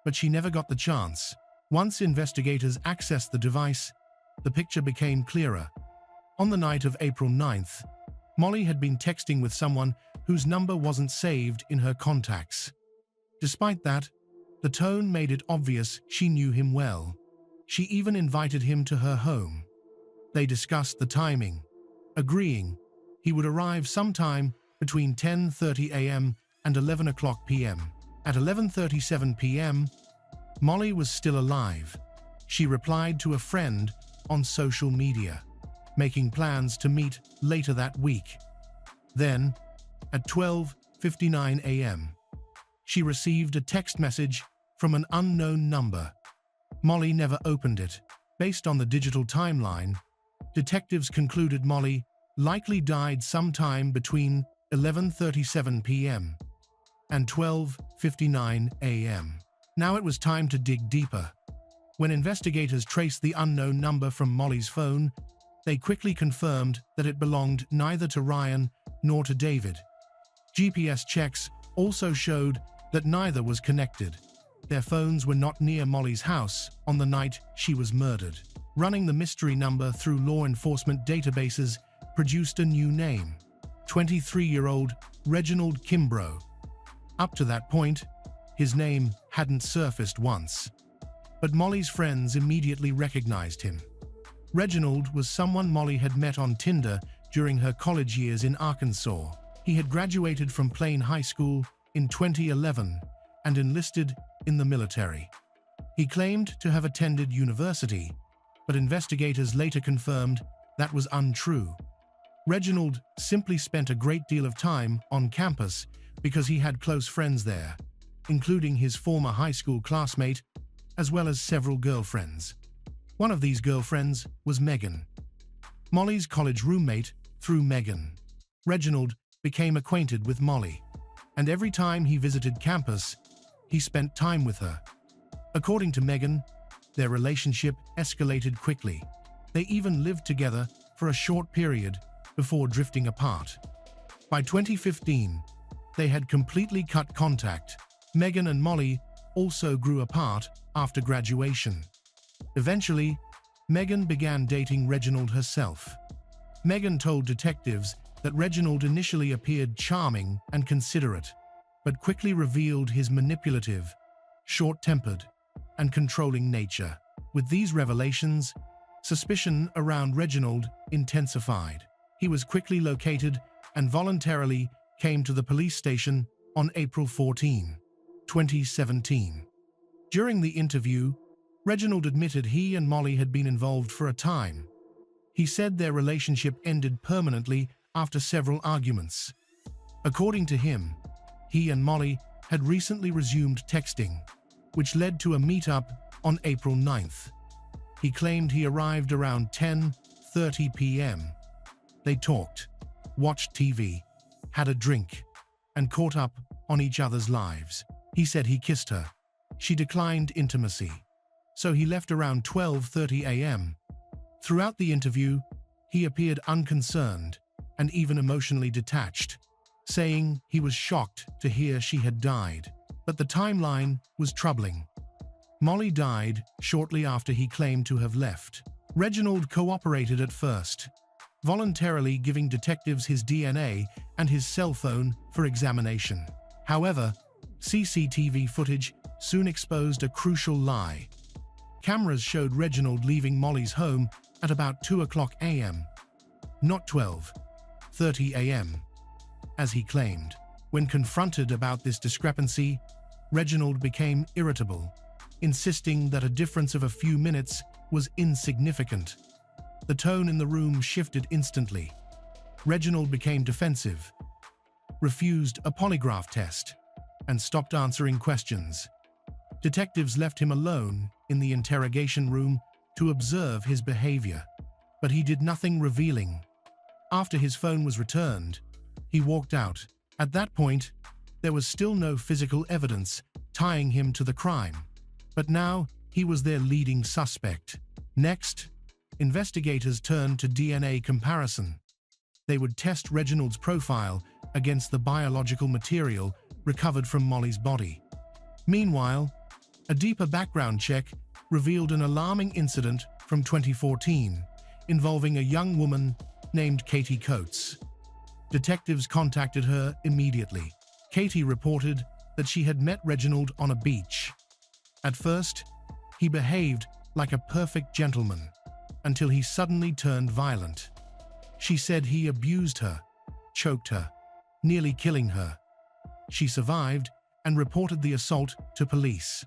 But she never got the chance. Once investigators accessed the device, the picture became clearer. On the night of April 9th, Molly had been texting with someone whose number wasn't saved in her contacts. Despite that, the tone made it obvious she knew him well. She even invited him to her home. They discussed the timing, agreeing he would arrive sometime between 10:30 a.m. and 11 o'clock p.m. At 11:37 p.m., Molly was still alive. She replied to a friend on social media, making plans to meet later that week. Then, at 12:59 a.m., she received a text message from an unknown number. Molly never opened it. Based on the digital timeline, detectives concluded Molly likely died sometime between 11:37 p.m. and 12:59 a.m. Now it was time to dig deeper. When investigators traced the unknown number from Molly's phone, they quickly confirmed that it belonged neither to Ryan nor to David. GPS checks also showed that neither was connected. Their phones were not near Molly's house on the night she was murdered. Running the mystery number through law enforcement databases produced a new name: 23-year-old Reginald Kimbrough. Up to that point, his name hadn't surfaced once. But Molly's friends immediately recognized him. Reginald was someone Molly had met on Tinder during her college years in Arkansas. He had graduated from Plain High School in 2011 and enlisted in the military. He claimed to have attended university, but investigators later confirmed that was untrue. Reginald simply spent a great deal of time on campus because he had close friends there, including his former high school classmate, as well as several girlfriends. One of these girlfriends was Megan, Molly's college roommate. Through Megan, Reginald became acquainted with Molly, and every time he visited campus, he spent time with her. According to Megan, their relationship escalated quickly. They even lived together for a short period before drifting apart. By 2015, they had completely cut contact. Megan and Molly also grew apart after graduation. Eventually, Megan began dating Reginald herself. Megan told detectives that Reginald initially appeared charming and considerate, but quickly revealed his manipulative, short-tempered, and controlling nature. With these revelations, suspicion around Reginald intensified. He was quickly located and voluntarily came to the police station on April 14, 2017. During the interview, Reginald admitted he and Molly had been involved for a time. He said their relationship ended permanently after several arguments. According to him, He and Molly had recently resumed texting, which led to a meetup on April 9th. He claimed he arrived around 10:30 p.m. They talked, watched TV, had a drink, and caught up on each other's lives. He said he kissed her. She declined intimacy, so he left around 12:30 a.m. Throughout the interview, he appeared unconcerned and even emotionally detached, saying he was shocked to hear she had died. But the timeline was troubling. Molly died shortly after he claimed to have left. Reginald cooperated at first, voluntarily giving detectives his DNA and his cell phone for examination. However, CCTV footage soon exposed a crucial lie. Cameras showed Reginald leaving Molly's home at about 2 a.m., not 12:30 a.m., as he claimed. When confronted about this discrepancy, Reginald became irritable, insisting that a difference of a few minutes was insignificant. The tone in the room shifted instantly. Reginald became defensive, refused a polygraph test, and stopped answering questions. Detectives left him alone in the interrogation room to observe his behavior, but he did nothing revealing. After his phone was returned, he walked out. At that point, there was still no physical evidence tying him to the crime, but now he was their leading suspect. Next, investigators turned to DNA comparison. They would test Reginald's profile against the biological material recovered from Molly's body. Meanwhile, a deeper background check revealed an alarming incident from 2014 involving a young woman named Katie Coates. Detectives contacted her immediately. Katie reported that she had met Reginald on a beach. At first, he behaved like a perfect gentleman, until he suddenly turned violent. She said he abused her, choked her, nearly killing her. She survived and reported the assault to police.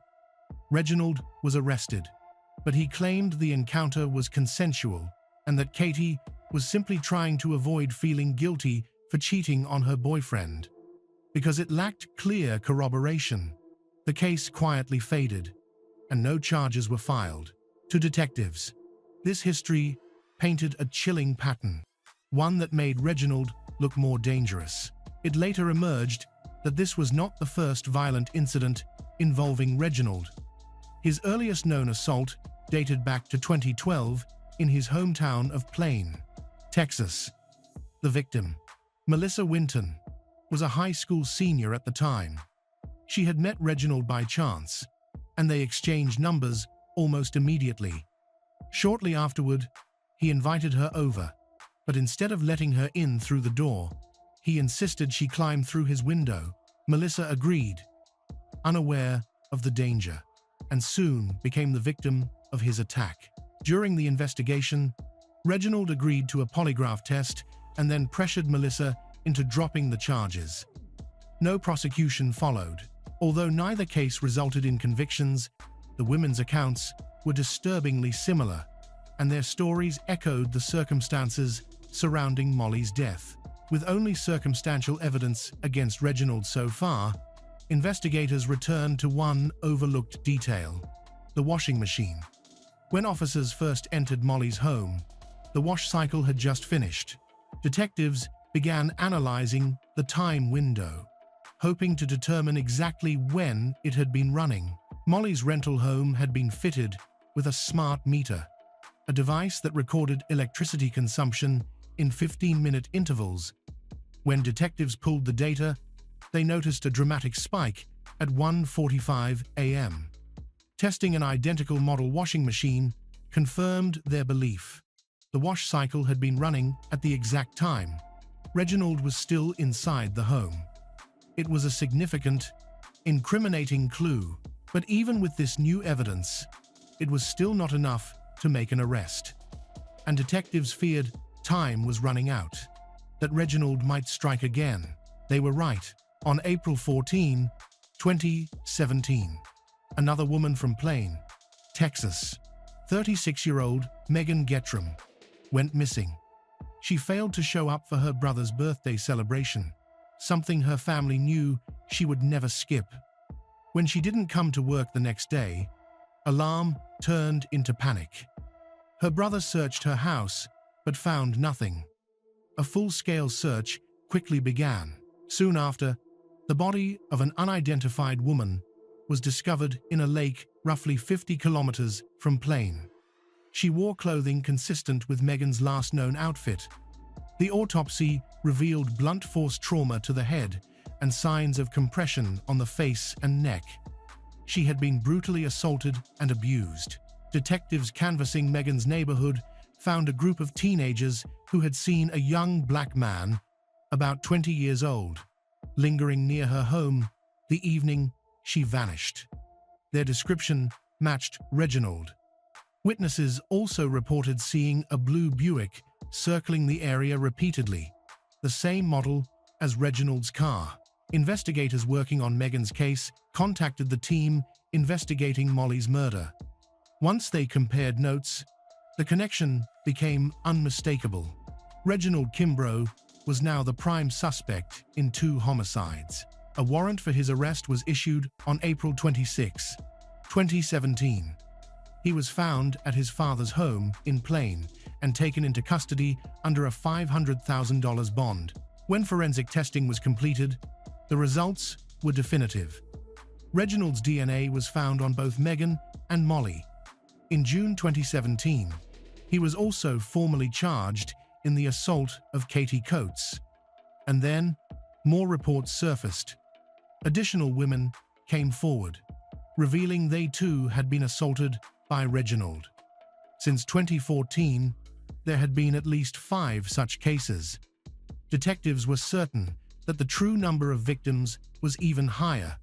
Reginald was arrested, but he claimed the encounter was consensual and that Katie was simply trying to avoid feeling guilty for cheating on her boyfriend. Because it lacked clear corroboration, the case quietly faded, and no charges were filed. To detectives, this history painted a chilling pattern, one that made Reginald look more dangerous. It later emerged that this was not the first violent incident involving Reginald. His earliest known assault dated back to 2012 in his hometown of Plain, Texas. The victim, Melissa Winton, was a high school senior at the time. She had met Reginald by chance, and they exchanged numbers almost immediately. Shortly afterward, he invited her over, but instead of letting her in through the door, he insisted she climb through his window. Melissa agreed, unaware of the danger, and soon became the victim of his attack. During the investigation, Reginald agreed to a polygraph test and then pressured Melissa into dropping the charges. No prosecution followed. Although neither case resulted in convictions, the women's accounts were disturbingly similar, and their stories echoed the circumstances surrounding Molly's death. With only circumstantial evidence against Reginald so far, investigators returned to one overlooked detail: the washing machine. When officers first entered Molly's home, the wash cycle had just finished. Detectives began analyzing the time window, hoping to determine exactly when it had been running. Molly's rental home had been fitted with a smart meter, a device that recorded electricity consumption in 15-minute intervals. When detectives pulled the data, they noticed a dramatic spike at 1:45 a.m. Testing an identical model washing machine confirmed their belief. The wash cycle had been running at the exact time. Reginald was still inside the home. It was a significant, incriminating clue. But even with this new evidence, it was still not enough to make an arrest. And detectives feared time was running out, that Reginald might strike again. They were right. On April 14, 2017, another woman from Plain, Texas, 36-year-old Megan Gettram, went missing. She failed to show up for her brother's birthday celebration, something her family knew she would never skip. When she didn't come to work the next day, alarm turned into panic. Her brother searched her house, but found nothing. A full-scale search quickly began. Soon after, the body of an unidentified woman was discovered in a lake roughly 50 kilometers from Plain. She wore clothing consistent with Megan's last known outfit. The autopsy revealed blunt force trauma to the head and signs of compression on the face and neck. She had been brutally assaulted and abused. Detectives canvassing Megan's neighborhood found a group of teenagers who had seen a young black man, about 20 years old, lingering near her home the evening she vanished. Their description matched Reginald. Witnesses also reported seeing a blue Buick circling the area repeatedly, the same model as Reginald's car. Investigators working on Megan's case contacted the team investigating Molly's murder. Once they compared notes, the connection became unmistakable. Reginald Kimbrough was now the prime suspect in 2 homicides. A warrant for his arrest was issued on April 26, 2017. He was found at his father's home in Plain and taken into custody under a $500,000 bond. When forensic testing was completed, the results were definitive. Reginald's DNA was found on both Megan and Molly. In June 2017, he was also formally charged in the assault of Katie Coates. And then, more reports surfaced. Additional women came forward, revealing they too had been assaulted by Reginald. Since 2014, there had been at least 5 such cases. Detectives were certain that the true number of victims was even higher.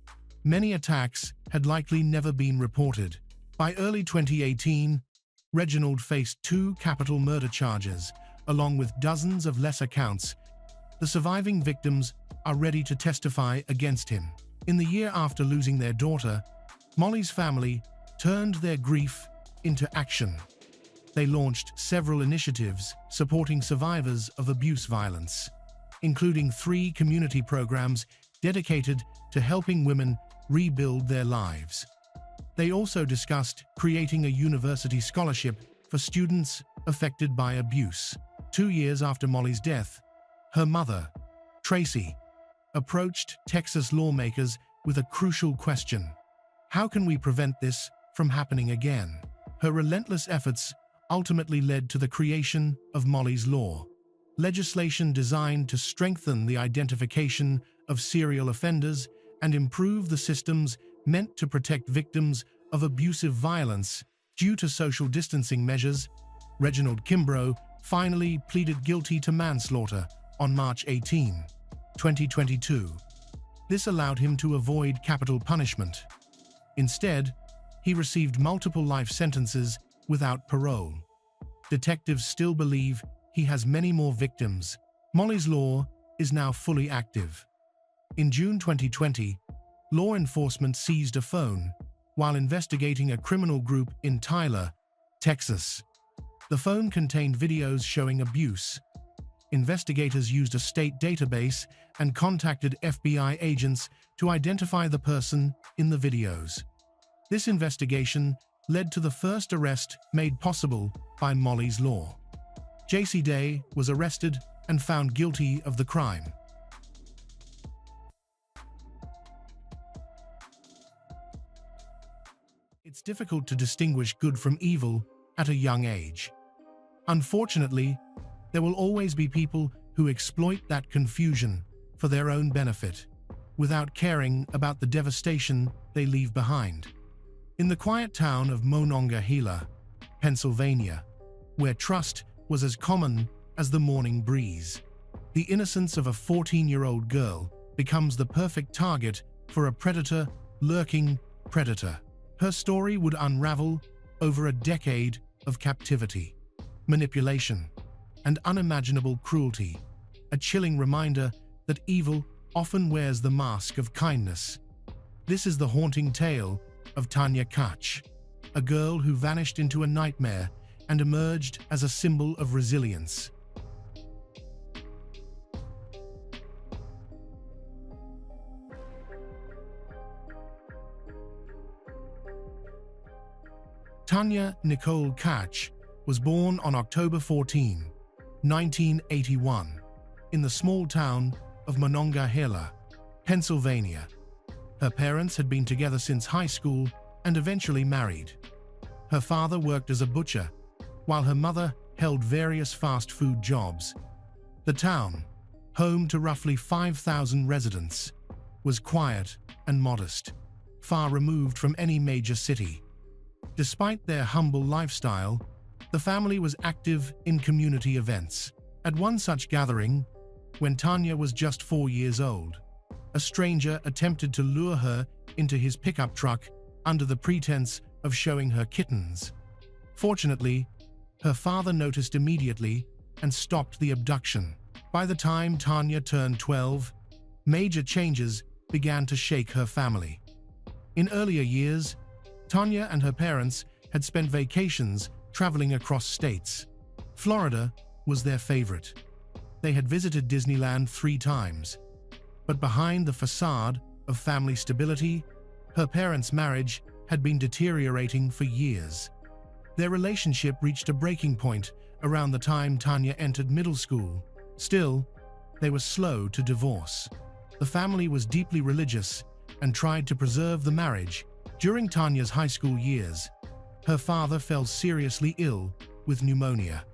Many attacks had likely never been reported. By early 2018, Reginald faced 2 capital murder charges, along with dozens of lesser counts. The surviving victims are ready to testify against him. In the year after losing their daughter, Molly's family turned their grief into action. They launched several initiatives supporting survivors of abuse violence, including 3 community programs dedicated to helping women rebuild their lives. They also discussed creating a university scholarship for students affected by abuse. 2 years after Molly's death, her mother, Tracy, approached Texas lawmakers with a crucial question: how can we prevent this from happening again? Her relentless efforts ultimately led to the creation of Molly's Law, legislation designed to strengthen the identification of serial offenders and improve the systems meant to protect victims of abusive violence. Due to social distancing measures, Reginald Kimbrough finally pleaded guilty to manslaughter on March 18, 2022. This allowed him to avoid capital punishment. Instead, he received multiple life sentences without parole. Detectives still believe he has many more victims. Molly's Law is now fully active. In June 2020, law enforcement seized a phone while investigating a criminal group in Tyler, Texas. The phone contained videos showing abuse. Investigators used a state database and contacted FBI agents to identify the person in the videos. This investigation led to the first arrest made possible by Molly's Law. JC Day was arrested and found guilty of the crime. It's difficult to distinguish good from evil at a young age. Unfortunately, there will always be people who exploit that confusion for their own benefit, without caring about the devastation they leave behind. In the quiet town of Monongahela, Pennsylvania, where trust was as common as the morning breeze, the innocence of a 14-year-old girl becomes the perfect target for a predator-lurking predator. Her story would unravel over a decade of captivity, manipulation, and unimaginable cruelty, a chilling reminder that evil often wears the mask of kindness. This is the haunting tale of Tanya Kach, a girl who vanished into a nightmare and emerged as a symbol of resilience. Tanya Nicole Kach was born on October 14, 1981, in the small town of Monongahela, Pennsylvania. Her parents had been together since high school and eventually married. Her father worked as a butcher, while her mother held various fast food jobs. The town, home to roughly 5,000 residents, was quiet and modest, far removed from any major city. Despite their humble lifestyle, the family was active in community events. At one such gathering, when Tanya was just 4 years old, a stranger attempted to lure her into his pickup truck under the pretense of showing her kittens. Fortunately, her father noticed immediately and stopped the abduction. By the time Tanya turned 12, major changes began to shake her family. In earlier years, Tanya and her parents had spent vacations traveling across states. Florida was their favorite. They had visited Disneyland 3 times. But behind the facade of family stability, her parents' marriage had been deteriorating for years. Their relationship reached a breaking point around the time Tanya entered middle school. Still, they were slow to divorce. The family was deeply religious and tried to preserve the marriage. During Tanya's high school years, her father fell seriously ill with pneumonia.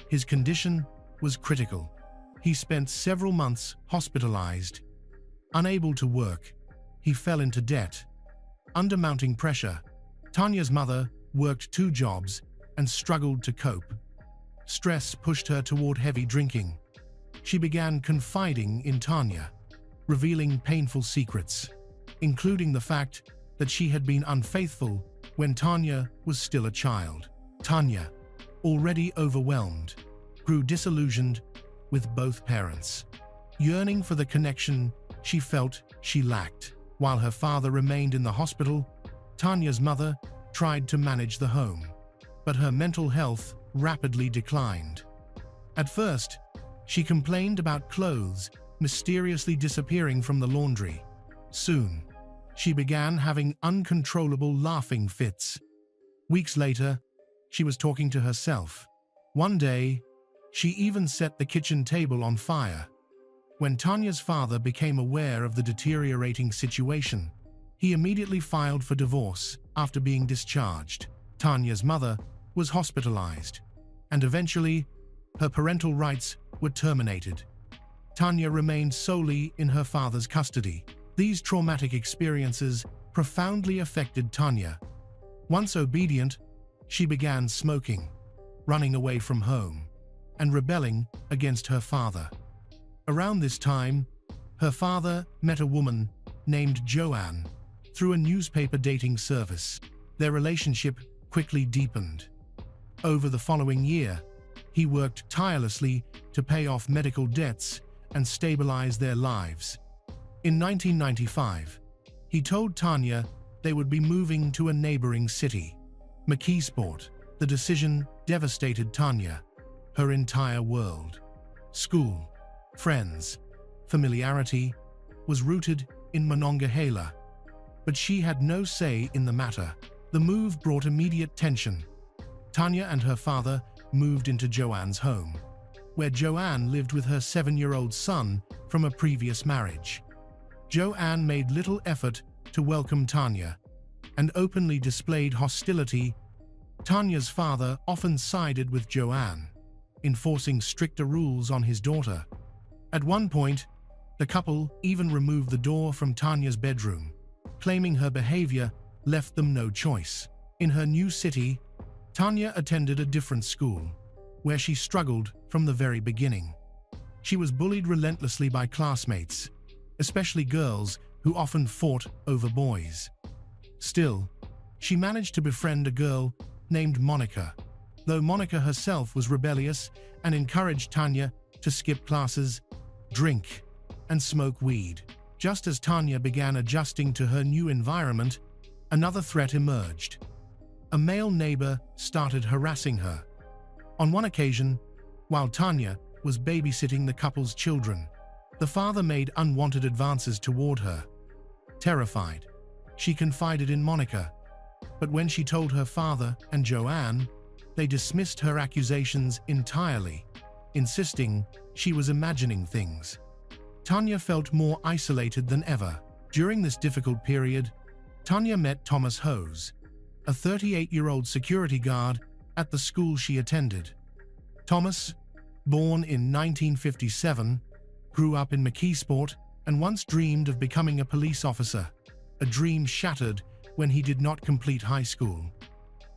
His condition was critical. He spent several months hospitalized. Unable to work, he fell into debt. Under mounting pressure, Tanya's mother worked 2 jobs and struggled to cope. Stress pushed her toward heavy drinking. She began confiding in Tanya, revealing painful secrets, including the fact that she had been unfaithful when Tanya was still a child. Tanya, already overwhelmed, grew disillusioned with both parents, yearning for the connection she felt she lacked. While her father remained in the hospital, Tanya's mother tried to manage the home, but her mental health rapidly declined. At first, she complained about clothes mysteriously disappearing from the laundry. Soon, she began having uncontrollable laughing fits. Weeks later, she was talking to herself. One day, she even set the kitchen table on fire. When Tanya's father became aware of the deteriorating situation, he immediately filed for divorce after being discharged. Tanya's mother was hospitalized, and eventually, her parental rights were terminated. Tanya remained solely in her father's custody. These traumatic experiences profoundly affected Tanya. Once obedient, she began smoking, running away from home, and rebelling against her father. Around this time, her father met a woman named Joanne through a newspaper dating service. Their relationship quickly deepened. Over the following year, he worked tirelessly to pay off medical debts and stabilize their lives. In 1995, he told Tanya they would be moving to a neighboring city, McKeesport. The decision devastated Tanya. Her entire world, school, friends, familiarity, was rooted in Monongahela. But she had no say in the matter. The move brought immediate tension. Tanya and her father moved into Joanne's home, where Joanne lived with her 7-year-old son from a previous marriage. Joanne made little effort to welcome Tanya and openly displayed hostility. Tanya's father often sided with Joanne, enforcing stricter rules on his daughter. At one point, the couple even removed the door from Tanya's bedroom, claiming her behavior left them no choice. In her new city, Tanya attended a different school, where she struggled from the very beginning. She was bullied relentlessly by classmates, especially girls who often fought over boys. Still, she managed to befriend a girl named Monica, though Monica herself was rebellious and encouraged Tanya to skip classes, drink, and smoke weed. Just as Tanya began adjusting to her new environment, another threat emerged. A male neighbor started harassing her. On one occasion, while Tanya was babysitting the couple's children, the father made unwanted advances toward her. Terrified, she confided in Monica, But when she told her father and Joanne, they dismissed her accusations entirely, insisting she was imagining things. Tanya felt more isolated than ever. During this difficult period, Tanya met Thomas Hose, a 38-year-old security guard at the school she attended. Thomas, born in 1957, grew up in McKeesport and once dreamed of becoming a police officer, a dream shattered when he did not complete high school.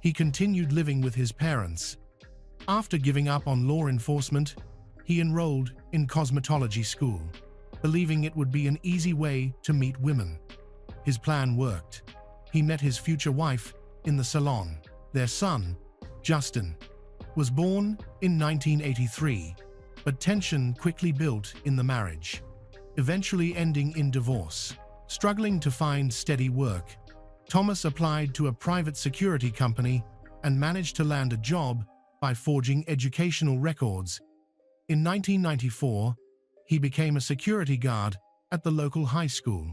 He continued living with his parents. After giving up on law enforcement, he enrolled in cosmetology school, believing it would be an easy way to meet women. His plan worked. He met his future wife in the salon. Their son, Justin, was born in 1983, but tension quickly built in the marriage, eventually ending in divorce. Struggling to find steady work, Thomas applied to a private security company and managed to land a job by forging educational records. In 1994, he became a security guard at the local high school,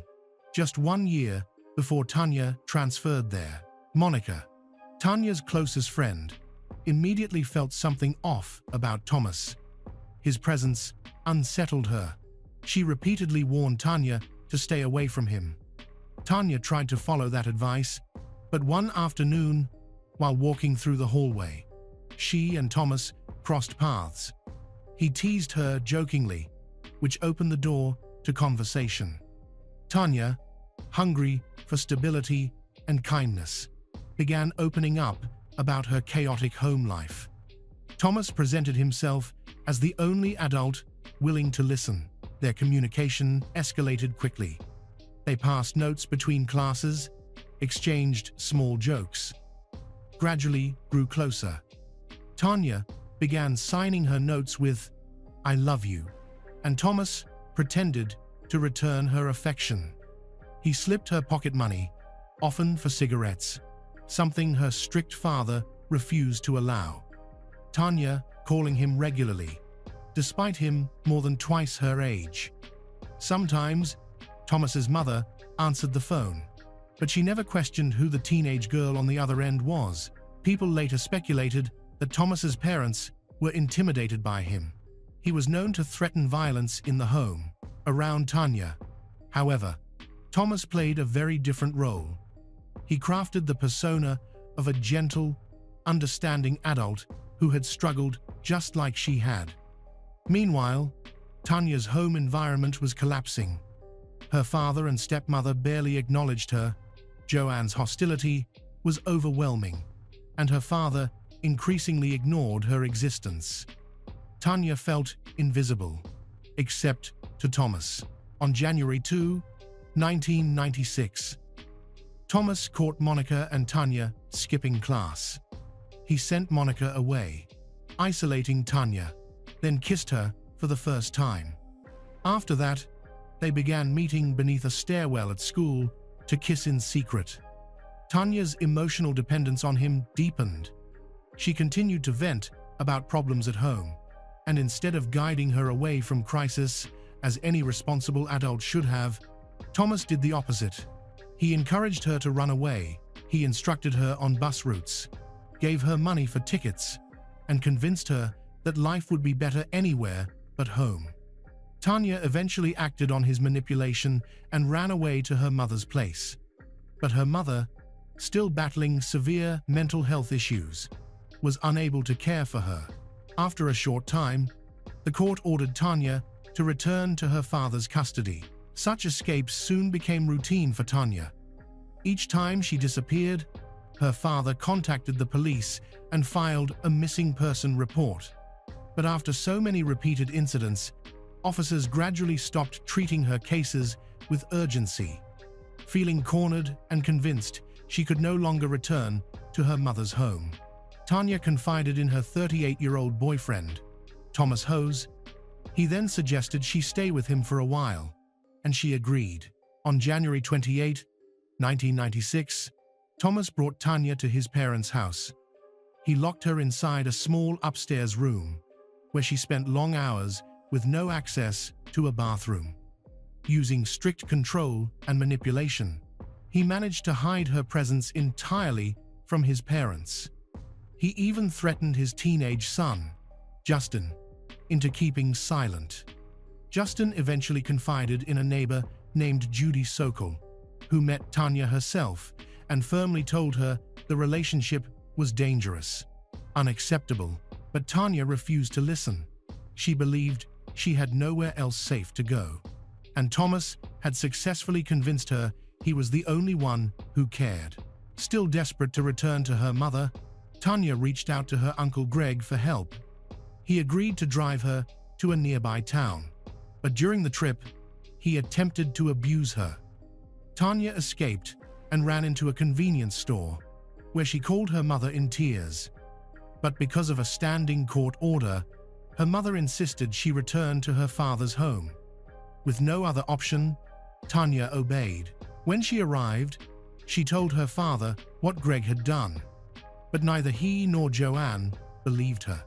just 1 year before Tanya transferred there. Monica, Tanya's closest friend, immediately felt something off about Thomas. His presence unsettled her. She repeatedly warned Tanya to stay away from him. Tanya tried to follow that advice, but one afternoon, while walking through the hallway, she and Thomas crossed paths. He teased her jokingly, which opened the door to conversation. Tanya, hungry for stability and kindness, began opening up about her chaotic home life. Thomas presented himself as the only adult willing to listen. Their communication escalated quickly. They passed notes between classes, exchanged small jokes, gradually grew closer. Tanya began signing her notes with, "I love you," and Thomas pretended to return her affection. He slipped her pocket money, often for cigarettes, something her strict father refused to allow. Tanya calling him regularly, despite him more than twice her age. Sometimes, Thomas's mother answered the phone, but she never questioned who the teenage girl on the other end was. People later speculated that Thomas's parents were intimidated by him. He was known to threaten violence in the home around Tanya. However, Thomas played a very different role. He crafted the persona of a gentle, understanding adult who had struggled just like she had. Meanwhile, Tanya's home environment was collapsing. Her father and stepmother barely acknowledged her. Joanne's hostility was overwhelming, and her father increasingly ignored her existence. Tanya felt invisible, except to Thomas. On January 2, 1996, Thomas caught Monica and Tanya skipping class. He sent Monica away, isolating Tanya, then kissed her for the first time. After that, they began meeting beneath a stairwell at school to kiss in secret. Tanya's emotional dependence on him deepened. She continued to vent about problems at home, and instead of guiding her away from crisis, as any responsible adult should have, Thomas did the opposite. He encouraged her to run away. He instructed her on bus routes, gave her money for tickets, and convinced her that life would be better anywhere but home. Tanya eventually acted on his manipulation and ran away to her mother's place. But her mother, still battling severe mental health issues, was unable to care for her. After a short time, the court ordered Tanya to return to her father's custody. Such escapes soon became routine for Tanya. Each time she disappeared, her father contacted the police and filed a missing person report. But after so many repeated incidents, officers gradually stopped treating her cases with urgency. Feeling cornered and convinced she could no longer return to her mother's home, Tanya confided in her 38-year-old boyfriend, Thomas Hose. He then suggested she stay with him for a while, and she agreed. On January 28, 1996, Thomas brought Tanya to his parents' house. He locked her inside a small upstairs room, where she spent long hours with no access to a bathroom. Using strict control and manipulation, He managed to hide her presence entirely from his parents. He even threatened his teenage son, Justin, into keeping silent. Justin eventually confided in a neighbor named Judy Sokol, who met Tanya herself and firmly told her the relationship was dangerous, unacceptable, but Tanya refused to listen. She believed she had nowhere else safe to go, and Thomas had successfully convinced her he was the only one who cared. Still desperate to return to her mother, Tanya reached out to her uncle Greg for help. He agreed to drive her to a nearby town, but during the trip, he attempted to abuse her. Tanya escaped and ran into a convenience store, where she called her mother in tears. But because of a standing court order, her mother insisted she return to her father's home. With no other option, Tanya obeyed. When she arrived, she told her father what Greg had done, but neither he nor Joanne believed her.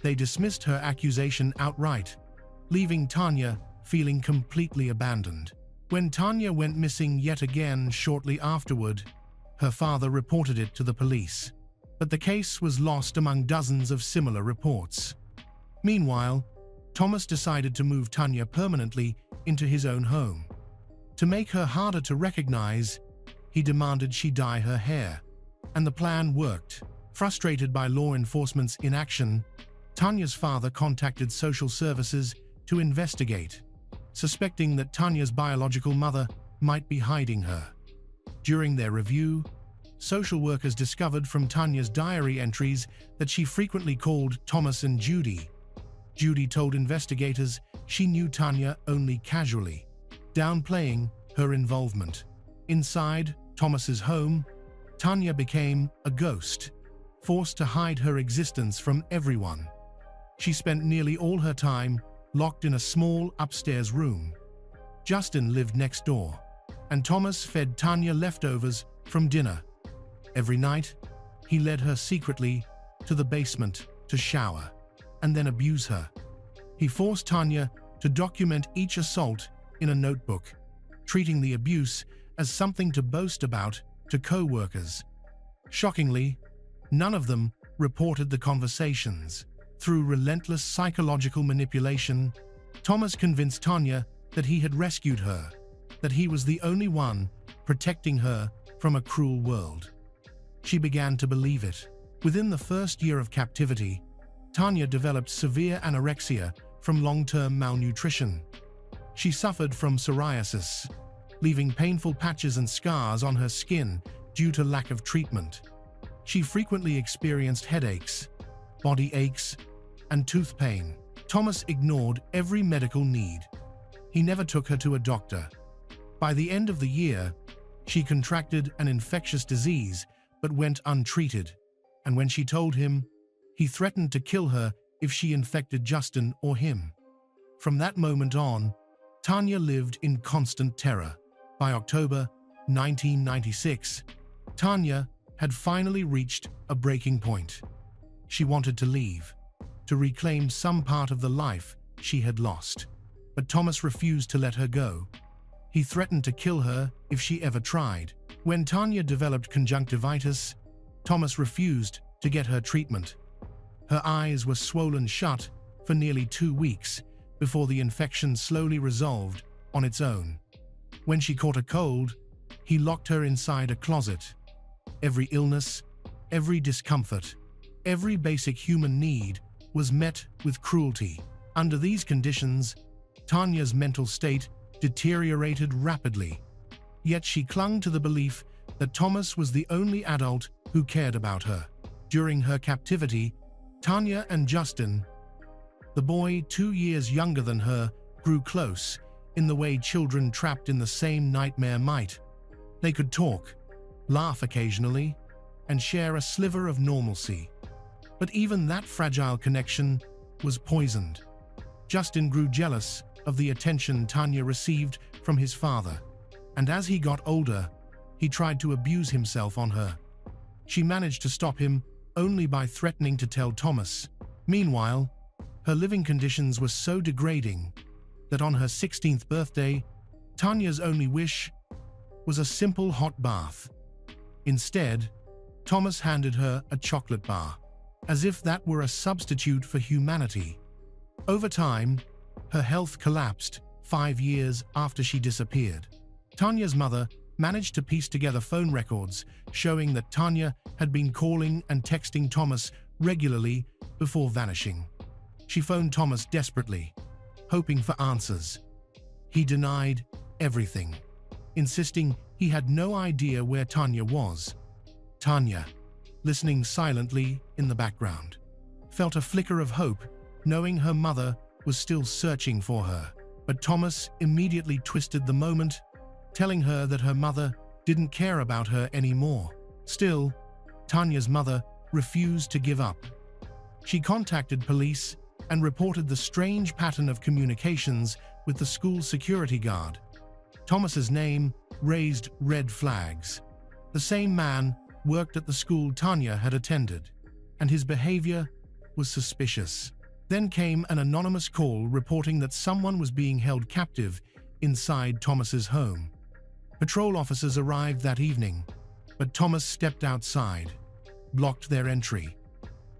They dismissed her accusation outright, leaving Tanya feeling completely abandoned. When Tanya went missing yet again shortly afterward, her father reported it to the police, but the case was lost among dozens of similar reports. Meanwhile, Thomas decided to move Tanya permanently into his own home. To make her harder to recognize, he demanded she dye her hair, and the plan worked. Frustrated by law enforcement's inaction, Tanya's father contacted social services to investigate, suspecting that Tanya's biological mother might be hiding her. During their review, social workers discovered from Tanya's diary entries that she frequently called Thomas and Judy. Judy told investigators she knew Tanya only casually, downplaying her involvement. Inside Thomas's home, Tanya became a ghost, forced to hide her existence from everyone. She spent nearly all her time locked in a small upstairs room. Justin lived next door, and Thomas fed Tanya leftovers from dinner. Every night, he led her secretly to the basement to shower, and then abuse her. He forced Tanya to document each assault in a notebook, treating the abuse as something to boast about to co-workers. Shockingly, none of them reported the conversations. Through relentless psychological manipulation, Thomas convinced Tanya that he had rescued her, that he was the only one protecting her from a cruel world. She began to believe it. Within the first year of captivity, Tanya developed severe anorexia from long-term malnutrition. She suffered from psoriasis, leaving painful patches and scars on her skin due to lack of treatment. She frequently experienced headaches, body aches, and tooth pain. Thomas ignored every medical need. He never took her to a doctor. By the end of the year, she contracted an infectious disease but went untreated, and when she told him, he threatened to kill her if she infected Justin or him. From that moment on, Tanya lived in constant terror. By October 1996, Tanya had finally reached a breaking point. She wanted to leave, to reclaim some part of the life she had lost. But Thomas refused to let her go. He threatened to kill her if she ever tried. When Tanya developed conjunctivitis, Thomas refused to get her treatment. Her eyes were swollen shut for nearly 2 weeks before the infection slowly resolved on its own. When she caught a cold, he locked her inside a closet. Every illness, every discomfort, every basic human need was met with cruelty. Under these conditions, Tanya's mental state deteriorated rapidly. Yet she clung to the belief that Thomas was the only adult who cared about her. During her captivity, Tanya and Justin, the boy 2 years younger than her, grew close in the way children trapped in the same nightmare might. They could talk, laugh occasionally, and share a sliver of normalcy. But even that fragile connection was poisoned. Justin grew jealous of the attention Tanya received from his father, and as he got older, he tried to abuse himself on her. She managed to stop him only by threatening to tell Thomas. Meanwhile, her living conditions were so degrading that on her 16th birthday, Tanya's only wish was a simple hot bath. Instead, Thomas handed her a chocolate bar, as if that were a substitute for humanity. Over time, her health collapsed 5 years after she disappeared. Tanya's mother managed to piece together phone records showing that Tanya had been calling and texting Thomas regularly before vanishing. She phoned Thomas desperately, hoping for answers. He denied everything, insisting he had no idea where Tanya was. Tanya, listening silently in the background, felt a flicker of hope, knowing her mother was still searching for her. But Thomas immediately twisted the moment, telling her that her mother didn't care about her anymore. Still, Tanya's mother refused to give up. She contacted police and reported the strange pattern of communications with the school security guard. Thomas's name raised red flags. The same man worked at the school Tanya had attended, and his behavior was suspicious. Then came an anonymous call reporting that someone was being held captive inside Thomas's home. Patrol officers arrived that evening, but Thomas stepped outside, blocked their entry.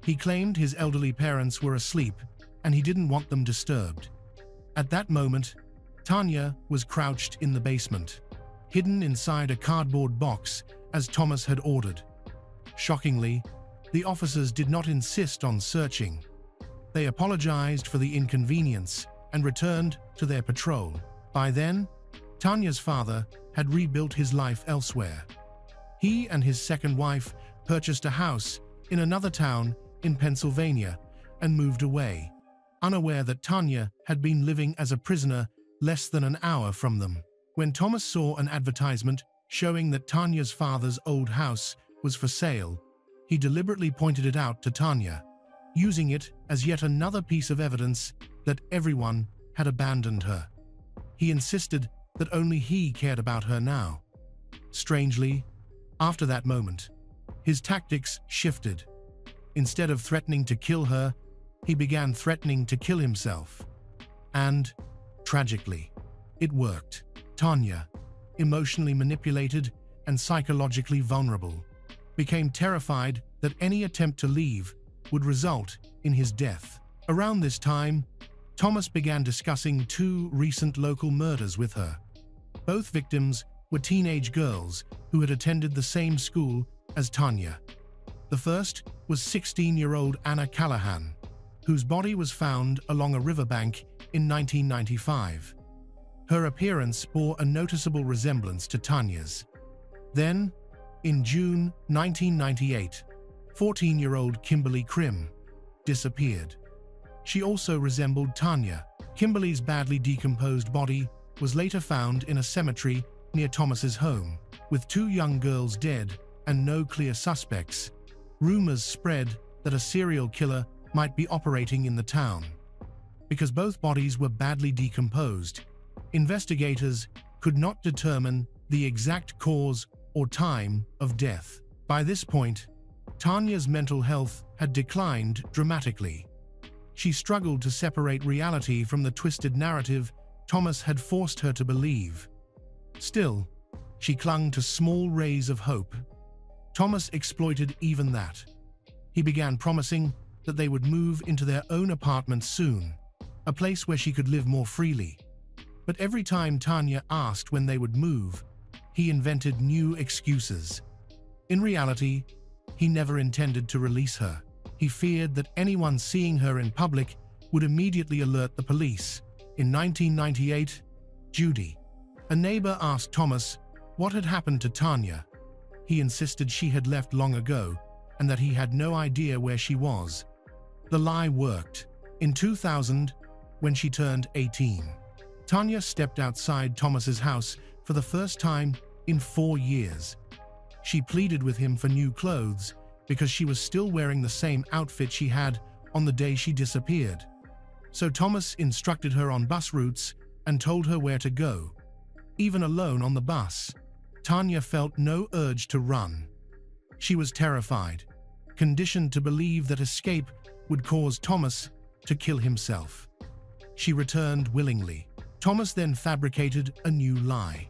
He claimed his elderly parents were asleep and he didn't want them disturbed. At that moment, Tanya was crouched in the basement, hidden inside a cardboard box as Thomas had ordered. Shockingly, the officers did not insist on searching. They apologized for the inconvenience and returned to their patrol. By then, Tanya's father had rebuilt his life elsewhere. He and his second wife purchased a house in another town in Pennsylvania and moved away, unaware that Tanya had been living as a prisoner less than an hour from them. When Thomas saw an advertisement showing that Tanya's father's old house was for sale, he deliberately pointed it out to Tanya, using it as yet another piece of evidence that everyone had abandoned her. He insisted that only he cared about her now. Strangely, after that moment, his tactics shifted. Instead of threatening to kill her, he began threatening to kill himself. And, tragically, it worked. Tanya, emotionally manipulated and psychologically vulnerable, became terrified that any attempt to leave would result in his death. Around this time, Thomas began discussing 2 recent local murders with her. Both victims were teenage girls who had attended the same school as Tanya. The first was 16-year-old Anna Callahan, whose body was found along a riverbank in 1995. Her appearance bore a noticeable resemblance to Tanya's. Then, in June 1998, 14-year-old Kimberly Krim disappeared. She also resembled Tanya. Kimberly's badly decomposed body was later found in a cemetery near Thomas's home, with 2 young girls dead and no clear suspects. Rumors spread that a serial killer might be operating in the town. Because both bodies were badly decomposed, investigators could not determine the exact cause or time of death. By this point, Tanya's mental health had declined dramatically. She struggled to separate reality from the twisted narrative Thomas had forced her to believe. Still, she clung to small rays of hope. Thomas exploited even that. He began promising that they would move into their own apartment soon, a place where she could live more freely. But every time Tanya asked when they would move, he invented new excuses. In reality, he never intended to release her. He feared that anyone seeing her in public would immediately alert the police. In 1998, Judy, a neighbor, asked Thomas what had happened to Tanya. He insisted she had left long ago and that he had no idea where she was. The lie worked. In 2000, when she turned 18, Tanya stepped outside Thomas's house for the first time in 4 years. She pleaded with him for new clothes because she was still wearing the same outfit she had on the day she disappeared. So Thomas instructed her on bus routes and told her where to go. Even alone on the bus, Tanya felt no urge to run. She was terrified, conditioned to believe that escape would cause Thomas to kill himself. She returned willingly. Thomas then fabricated a new lie.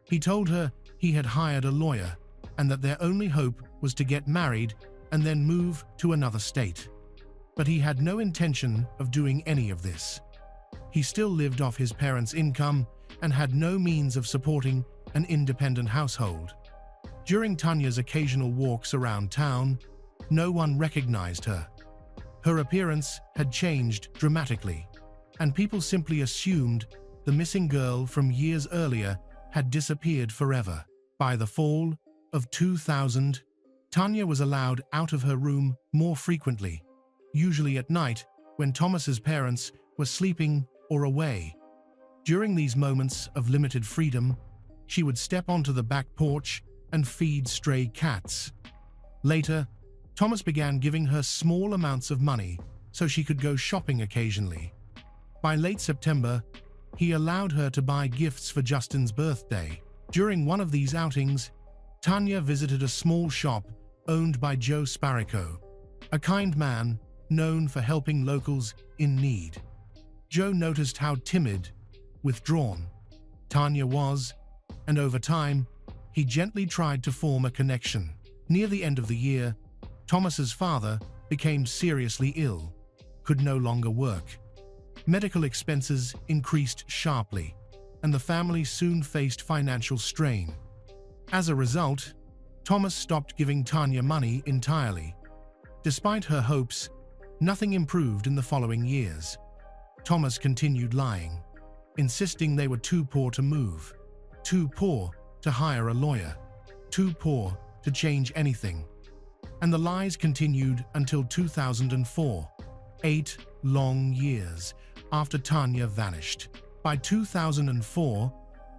He told her he had hired a lawyer and that their only hope was to get married and then move to another state. But he had no intention of doing any of this. He still lived off his parents' income and had no means of supporting an independent household. During Tanya's occasional walks around town, no one recognized her. Her appearance had changed dramatically, and people simply assumed the missing girl from years earlier had disappeared forever. By the fall of 2000, Tanya was allowed out of her room more frequently, usually at night when Thomas's parents were sleeping or away. During these moments of limited freedom, she would step onto the back porch and feed stray cats. Later, Thomas began giving her small amounts of money so she could go shopping occasionally. By late September, he allowed her to buy gifts for Justin's birthday. During one of these outings, Tanya visited a small shop owned by Joe Sparico, a kind man known for helping locals in need. Joe noticed how timid, withdrawn Tanya was, and over time, he gently tried to form a connection. Near the end of the year, Thomas's father became seriously ill, could no longer work. Medical expenses increased sharply, and the family soon faced financial strain. As a result, Thomas stopped giving Tanya money entirely. Despite her hopes, nothing improved in the following years. Thomas continued lying, insisting they were too poor to move, too poor to hire a lawyer, too poor to change anything. And the lies continued until 2004, 8 long years after Tanya vanished. By 2004,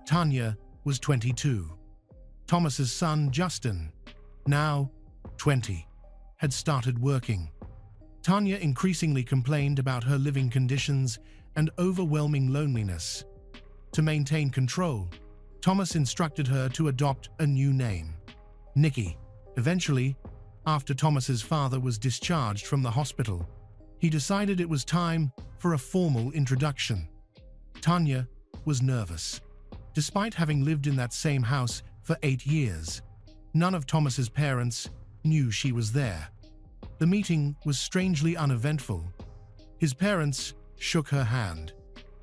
Tanya was 22. Thomas's son, Justin, now 20, had started working. Tanya increasingly complained about her living conditions and overwhelming loneliness. To maintain control, Thomas instructed her to adopt a new name, Nikki. Eventually, after Thomas's father was discharged from the hospital, he decided it was time for a formal introduction. Tanya was nervous. Despite having lived in that same house for 8 years, none of Thomas's parents knew she was there. The meeting was strangely uneventful. His parents shook her hand,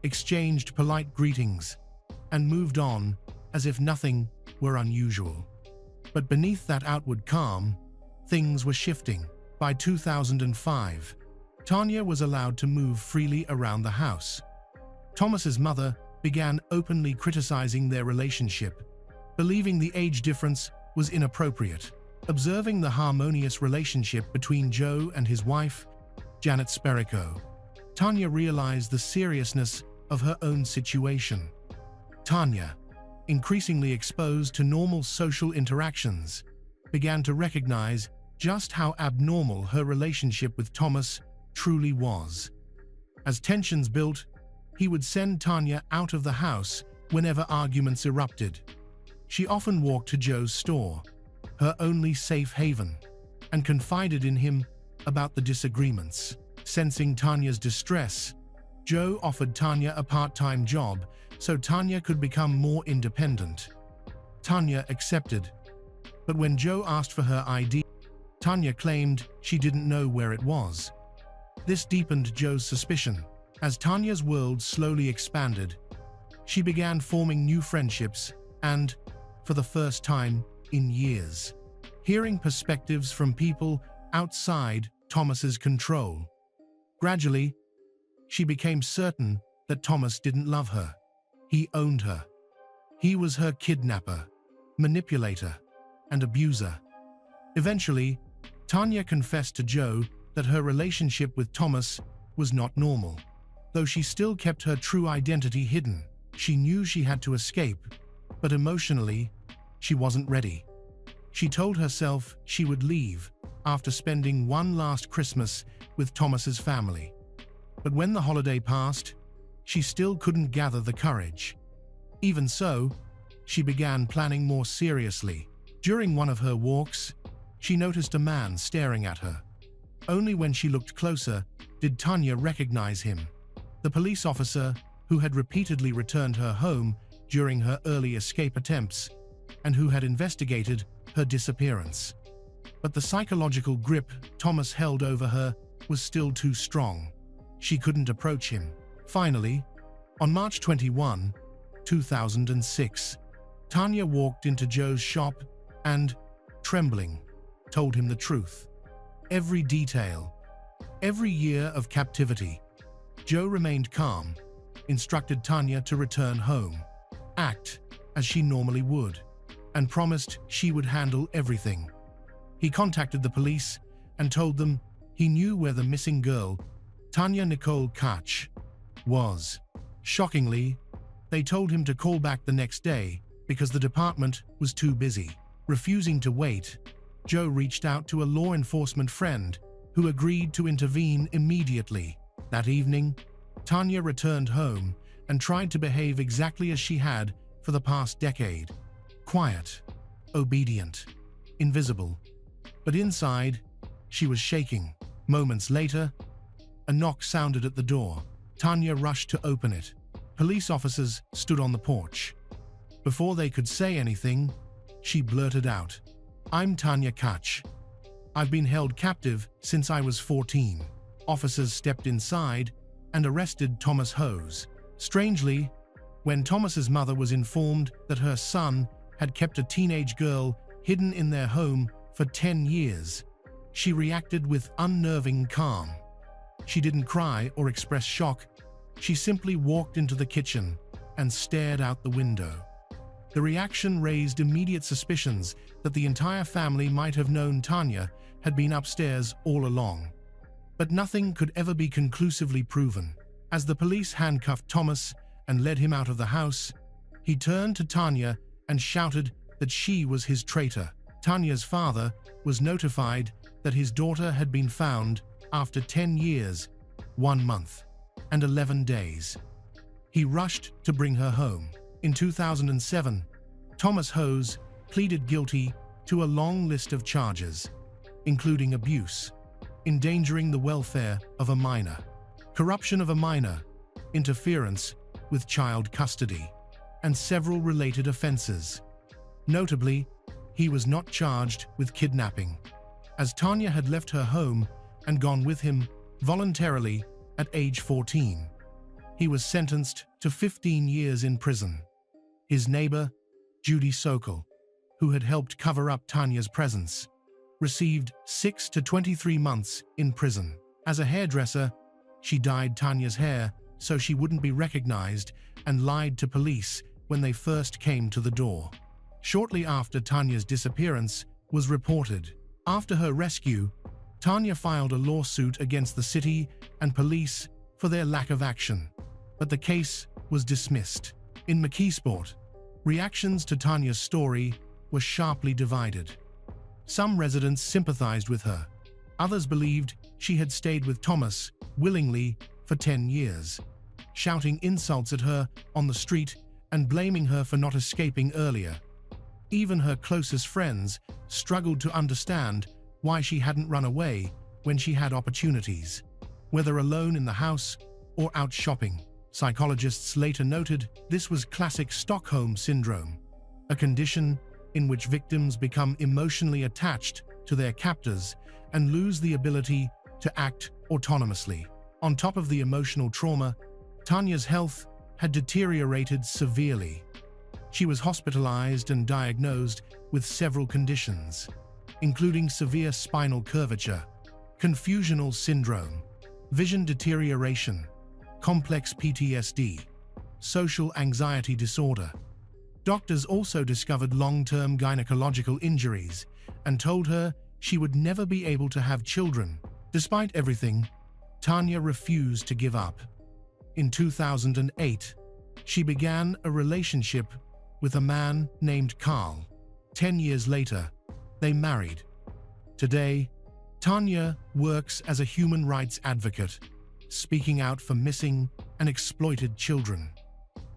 exchanged polite greetings, and moved on as if nothing were unusual. But beneath that outward calm, things were shifting. By 2005, Tanya was allowed to move freely around the house. Thomas's mother began openly criticizing their relationship, believing the age difference was inappropriate. Observing the harmonious relationship between Joe and his wife, Janet Sparico, Tanya realized the seriousness of her own situation. Tanya, increasingly exposed to normal social interactions, began to recognize just how abnormal her relationship with Thomas truly was. As tensions built, he would send Tanya out of the house whenever arguments erupted. She often walked to Joe's store, her only safe haven, and confided in him about the disagreements. Sensing Tanya's distress, Joe offered Tanya a part-time job so Tanya could become more independent. Tanya accepted, but when Joe asked for her ID, Tanya claimed she didn't know where it was. This deepened Joe's suspicion. As Tanya's world slowly expanded, she began forming new friendships and, for the first time in years, hearing perspectives from people outside Thomas's control. Gradually, she became certain that Thomas didn't love her. He owned her. He was her kidnapper, manipulator, and abuser. Eventually, Tanya confessed to Joe that her relationship with Thomas was not normal. Though she still kept her true identity hidden, she knew she had to escape, but emotionally, she wasn't ready. She told herself she would leave after spending one last Christmas with Thomas's family. But when the holiday passed, she still couldn't gather the courage. Even so, she began planning more seriously. During one of her walks, she noticed a man staring at her. Only when she looked closer did Tanya recognize him. The police officer, who had repeatedly returned her home during her early escape attempts and who had investigated her disappearance. But the psychological grip Thomas held over her was still too strong. She couldn't approach him. Finally, on March 21, 2006, Tanya walked into Joe's shop and, trembling, told him the truth. Every detail, every year of captivity. Joe remained calm, instructed Tanya to return home, act as she normally would, and promised she would handle everything. He contacted the police and told them he knew where the missing girl, Tanya Nicole Koch, was. Shockingly, they told him to call back the next day because the department was too busy. Refusing to wait, Joe reached out to a law enforcement friend who agreed to intervene immediately. That evening, Tanya returned home and tried to behave exactly as she had for the past decade. Quiet, obedient, invisible. But inside, she was shaking. Moments later, a knock sounded at the door. Tanya rushed to open it. Police officers stood on the porch. Before they could say anything, she blurted out, "I'm Tanya Koch. I've been held captive since I was 14. Officers stepped inside and arrested Thomas Hose. Strangely, when Thomas's mother was informed that her son had kept a teenage girl hidden in their home for 10 years, she reacted with unnerving calm. She didn't cry or express shock. She simply walked into the kitchen and stared out the window. The reaction raised immediate suspicions that the entire family might have known Tanya had been upstairs all along. But nothing could ever be conclusively proven. As the police handcuffed Thomas and led him out of the house, he turned to Tanya and shouted that she was his traitor. Tanya's father was notified that his daughter had been found after 10 years, 1 month, and 11 days. He rushed to bring her home. In 2007, Thomas Hose pleaded guilty to a long list of charges, including abuse, endangering the welfare of a minor, corruption of a minor, interference with child custody, and several related offenses. Notably, he was not charged with kidnapping, as Tanya had left her home and gone with him voluntarily at age 14. He was sentenced to 15 years in prison. His neighbor, Judy Sokol, who had helped cover up Tanya's presence, received 6 to 23 months in prison. As a hairdresser, she dyed Tanya's hair so she wouldn't be recognized and lied to police when they first came to the door. Shortly after Tanya's disappearance was reported. After her rescue, Tanya filed a lawsuit against the city and police for their lack of action, but the case was dismissed. In McKeesport, reactions to Tanya's story were sharply divided. Some residents sympathized with her. Others believed she had stayed with Thomas willingly for 10 years, shouting insults at her on the street and blaming her for not escaping earlier. Even her closest friends struggled to understand why she hadn't run away when she had opportunities, whether alone in the house or out shopping. Psychologists later noted this was classic Stockholm Syndrome, a condition in which victims become emotionally attached to their captors and lose the ability to act autonomously. On top of the emotional trauma, Tanya's health had deteriorated severely. She was hospitalized and diagnosed with several conditions, including severe spinal curvature, confusional syndrome, vision deterioration, complex PTSD, social anxiety disorder. Doctors also discovered long-term gynecological injuries and told her she would never be able to have children. Despite everything, Tanya refused to give up. In 2008, she began a relationship with a man named Carl. 10 years later, they married. Today, Tanya works as a human rights advocate, speaking out for missing and exploited children.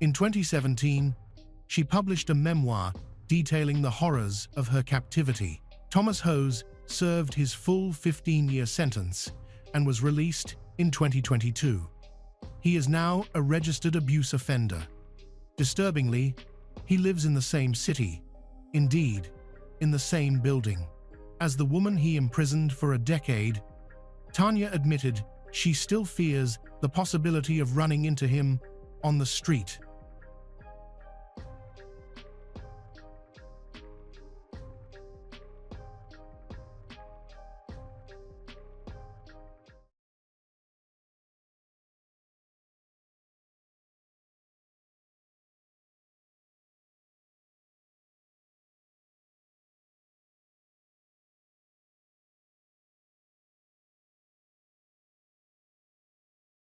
In 2017, she published a memoir detailing the horrors of her captivity. Thomas Hose served his full 15-year sentence and was released in 2022. He is now a registered abuse offender. Disturbingly, he lives in the same city, indeed, in the same building, as the woman he imprisoned for a decade. Tanya admitted she still fears the possibility of running into him on the street.